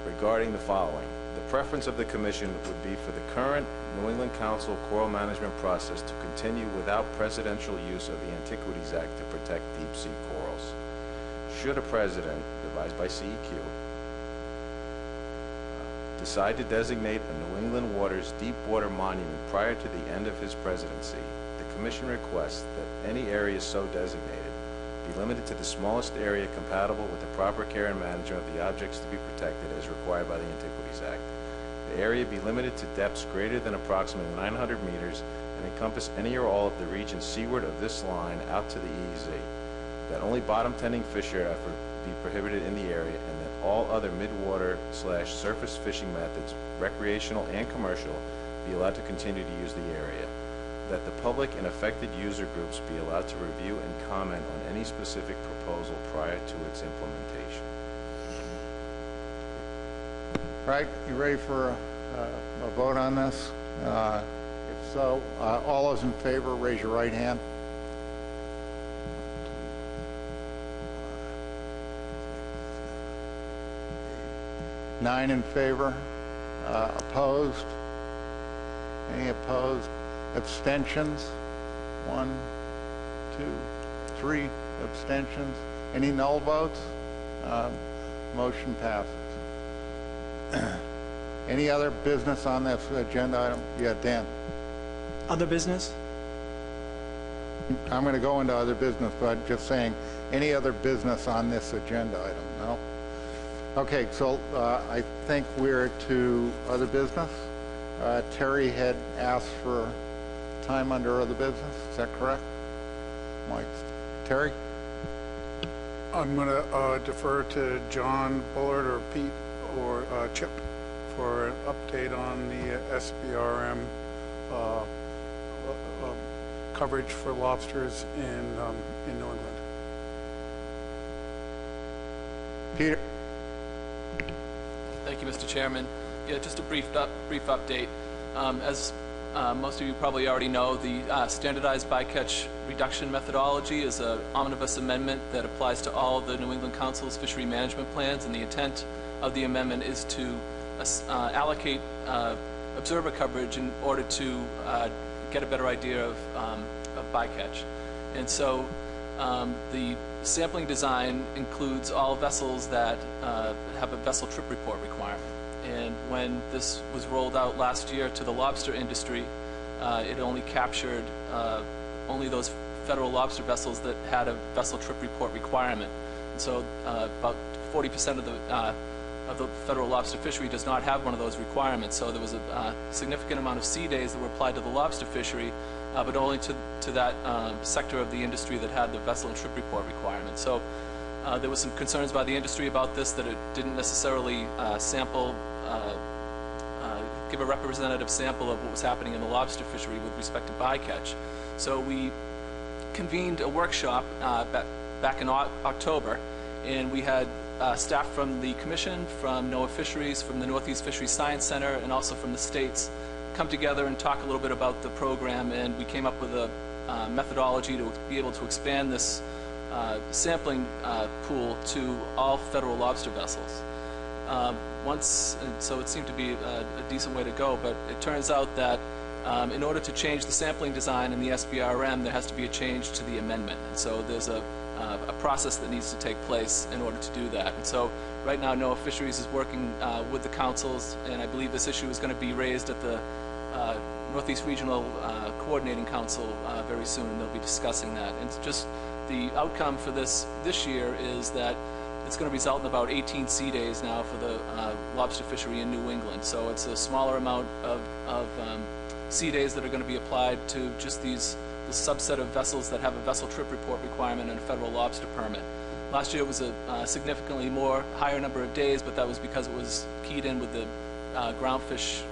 regarding the following. The preference of the Commission would be for the current New England Council coral management process to continue without presidential use of the Antiquities Act to protect deep-sea corals. Should a president, advised by CEQ, decide to designate a New England Waters Deep Water Monument prior to the end of his presidency, the Commission requests that any area so designated be limited to the smallest area compatible with the proper care and management of the objects to be protected as required by the Antiquities Act. The area be limited to depths greater than approximately 900 meters and encompass any or all of the region seaward of this line out to the EEZ. That only bottom-tending fish aircraft be prohibited in the area, and that all other mid-water/surface fishing methods, recreational and commercial, be allowed to continue to use the area. That the public and affected user groups be allowed to review and comment on any specific proposal prior to its implementation.
Right, you ready for a vote on this? If so, all those in favor, raise your right hand. Nine in favor. Opposed? Any opposed? Abstentions? 1, 2, 3 abstentions. Any null votes? Motion passes. Any other business on this agenda item? Yeah, Dan.
Other business?
I'm going to go into other business, but just saying, any other business on this agenda item? No? Okay, so I think we're to other business. Terry had asked for time under other business. Is that correct? Mike. Terry?
I'm going to defer to John Bullard or Pete or Chip for an update on the SBRM coverage for lobsters in New England.
Peter?
Thank you, Mr. Chairman. Yeah, just a brief update. As most of you probably already know, the standardized bycatch reduction methodology is an omnibus amendment that applies to all the New England Council's fishery management plans, and the intent of the amendment is to allocate observer coverage in order to get a better idea of bycatch. And so the sampling design includes all vessels that have a vessel trip report requirement. And when this was rolled out last year to the lobster industry, it only captured only those federal lobster vessels that had a vessel trip report requirement. And so about 40% of the federal lobster fishery does not have one of those requirements. So there was a significant amount of sea days that were applied to the lobster fishery, but only to that sector of the industry that had the vessel and trip report requirement. So there was some concerns by the industry about this, that it didn't necessarily give a representative sample of what was happening in the lobster fishery with respect to bycatch. So we convened a workshop back in October, and we had staff from the Commission, from NOAA Fisheries, from the Northeast Fisheries Science Center, and also from the states come together and talk a little bit about the program, and we came up with a methodology to be able to expand this sampling pool to all federal lobster vessels. So it seemed to be a decent way to go, but it turns out that in order to change the sampling design in the SBRM, there has to be a change to the amendment. And so there's a process that needs to take place in order to do that. And so right now NOAA Fisheries is working with the councils, and I believe this issue is going to be raised at the Northeast Regional Coordinating Council very soon, and they'll be discussing that. And just the outcome for this year is that it's going to result in about 18 sea days now for the lobster fishery in New England. So it's a smaller amount of sea days that are going to be applied to just the subset of vessels that have a vessel trip report requirement and a federal lobster permit. Last year it was a significantly higher number of days, but that was because it was keyed in with the groundfish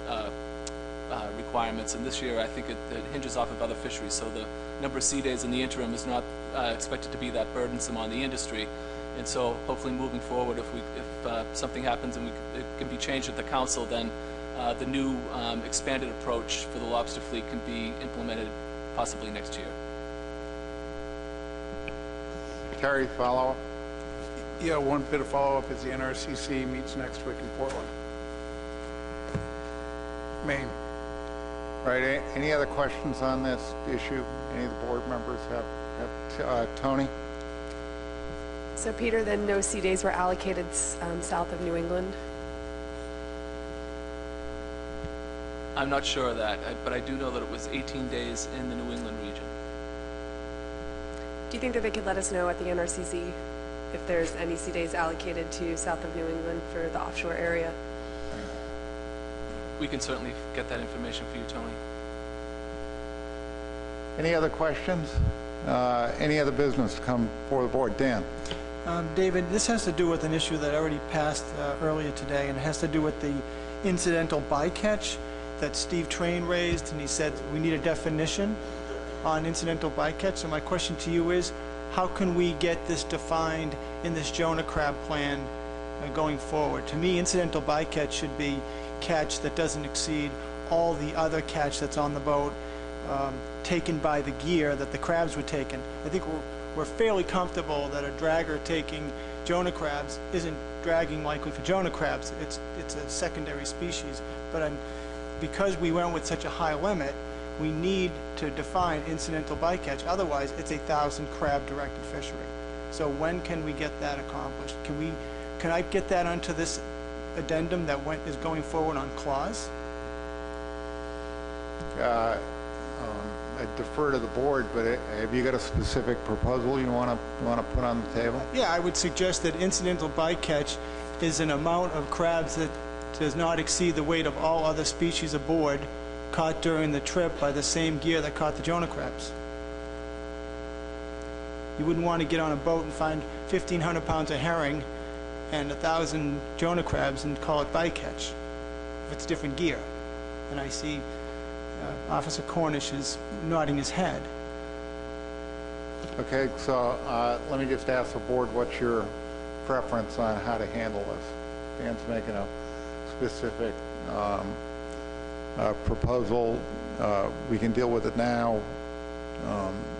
requirements, and this year I think it hinges off of other fisheries, so the number of sea days in the interim is not expected to be that burdensome on the industry. And so hopefully moving forward, if something happens and it can be changed at the council, then the new expanded approach for the lobster fleet can be implemented possibly next year.
Terry, follow-up?
Yeah, one bit of follow-up is the NRCC meets next week in Portland, Maine.
Right, any other questions on this issue? Any of the board members have Tony?
So Peter, then no sea days were allocated south of New England?
I'm not sure of that, but I do know that it was 18 days in the New England region.
Do you think that they could let us know at the NRCC if there's any sea days allocated to south of New England for the offshore area?
We can certainly get that information for you, Tony.
Any other questions? Any other business to come before the board? Dan?
David, this has to do with an issue that already passed earlier today, and it has to do with the incidental bycatch that Steve Train raised, and he said we need a definition on incidental bycatch. So my question to you is, how can we get this defined in this Jonah Crab plan going forward? To me, incidental bycatch should be catch that doesn't exceed all the other catch that's on the boat taken by the gear that the crabs were taken. I think we're fairly comfortable that a dragger taking Jonah crabs isn't dragging likely for Jonah crabs. It's a secondary species. But because we went with such a high limit, we need to define incidental bycatch. Otherwise, it's a 1,000 crab directed fishery. So when can we get that accomplished? Can I get that onto this addendum that is going forward on clause?
I defer to the board, but have you got a specific proposal you want to put on the table?
Yeah, I would suggest that incidental bycatch is an amount of crabs that does not exceed the weight of all other species aboard caught during the trip by the same gear that caught the Jonah crabs. You wouldn't want to get on a boat and find 1,500 pounds of herring and 1,000 Jonah crabs and call it bycatch if it's different gear. And I see Officer Cornish is nodding his head.
Okay, so let me just ask the board, what's your preference on how to handle this? Dan's making a specific proposal. We can deal with it now.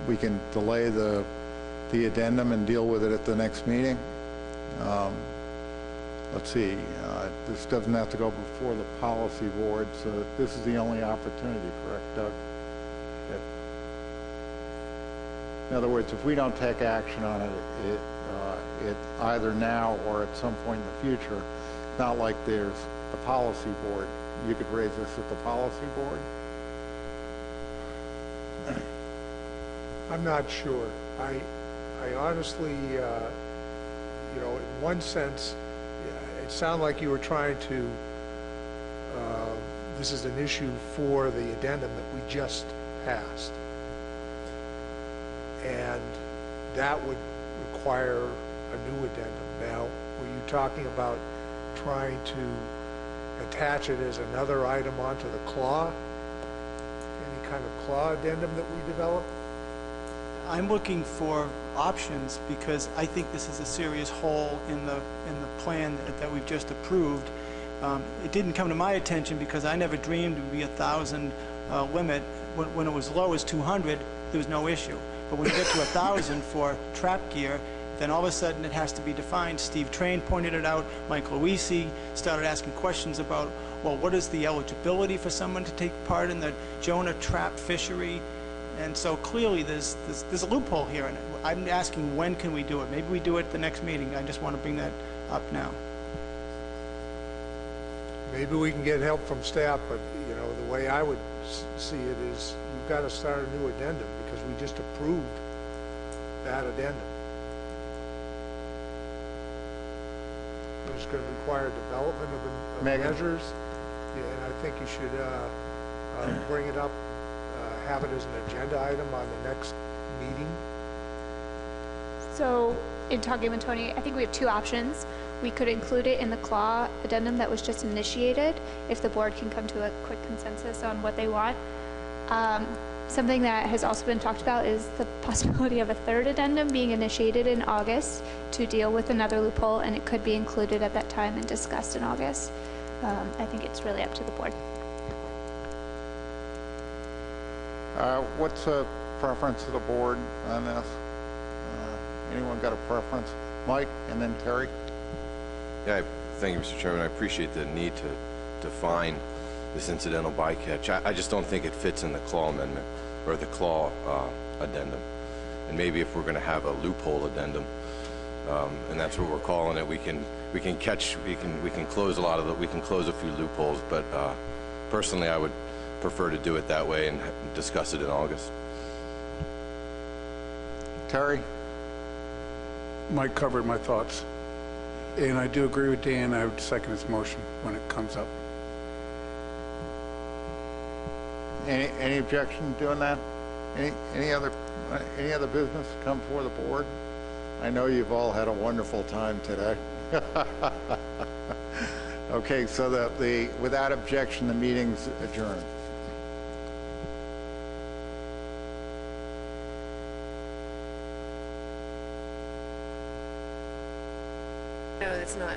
We can delay the addendum and deal with it at the next meeting. Let's see, this doesn't have to go before the policy board, so this is the only opportunity, correct, Doug? In other words, if we don't take action on it, it either now or at some point in the future, it's not like there's the policy board. You could raise this at the policy board.
I'm not sure. I honestly, you know, in one sense, it sounded like you were trying to, this is an issue for the addendum that we just passed. And that would require a new addendum. Now, were you talking about trying to attach it as another item onto the claw? Any kind of claw addendum that we develop?
I'm looking for options because I think this is a serious hole in the plan that we've just approved. It didn't come to my attention because I never dreamed it would be 1,000 limit. When it was low as 200, there was no issue. But when you get to 1,000 for trap gear, then all of a sudden it has to be defined. Steve Train pointed it out. Mike Luisi started asking questions about, well, what is the eligibility for someone to take part in the Jonah trap fishery? And so clearly there's a loophole here. And I'm asking, when can we do it? Maybe we do it at the next meeting. I just want to bring that up now.
Maybe we can get help from staff, but, you know, the way I would see it is you've got to start a new addendum because we just approved that addendum. It's going to require development of measures, yeah, and I think you should bring it up, have it as an agenda item on the next meeting.
So, in talking with Tony, I think we have two options. We could include it in the claw addendum that was just initiated, if the board can come to a quick consensus on what they want. Something that has also been talked about is the possibility of a third addendum being initiated in August to deal with another loophole, and it could be included at that time and discussed in August. I think it's really up to the board.
What's a preference of the board on this? Anyone got a preference? Mike, and then Terry?
Yeah, thank you, Mr. Chairman. I appreciate the need to define this incidental bycatch. I just don't think it fits in the claw amendment or the claw addendum. And maybe if we're going to have a loophole addendum, and that's what we're calling it, we can close a lot of we can close a few loopholes. But personally, I would prefer to do it that way and discuss it in August.
Terry?
Mike covered my thoughts. And I do agree with Dan. I would second his motion when it comes up.
Any objection to doing that? Any other business to come before the board? I know you've all had a wonderful time today. Okay, so that without objection, the meeting's adjourned.
No, it's not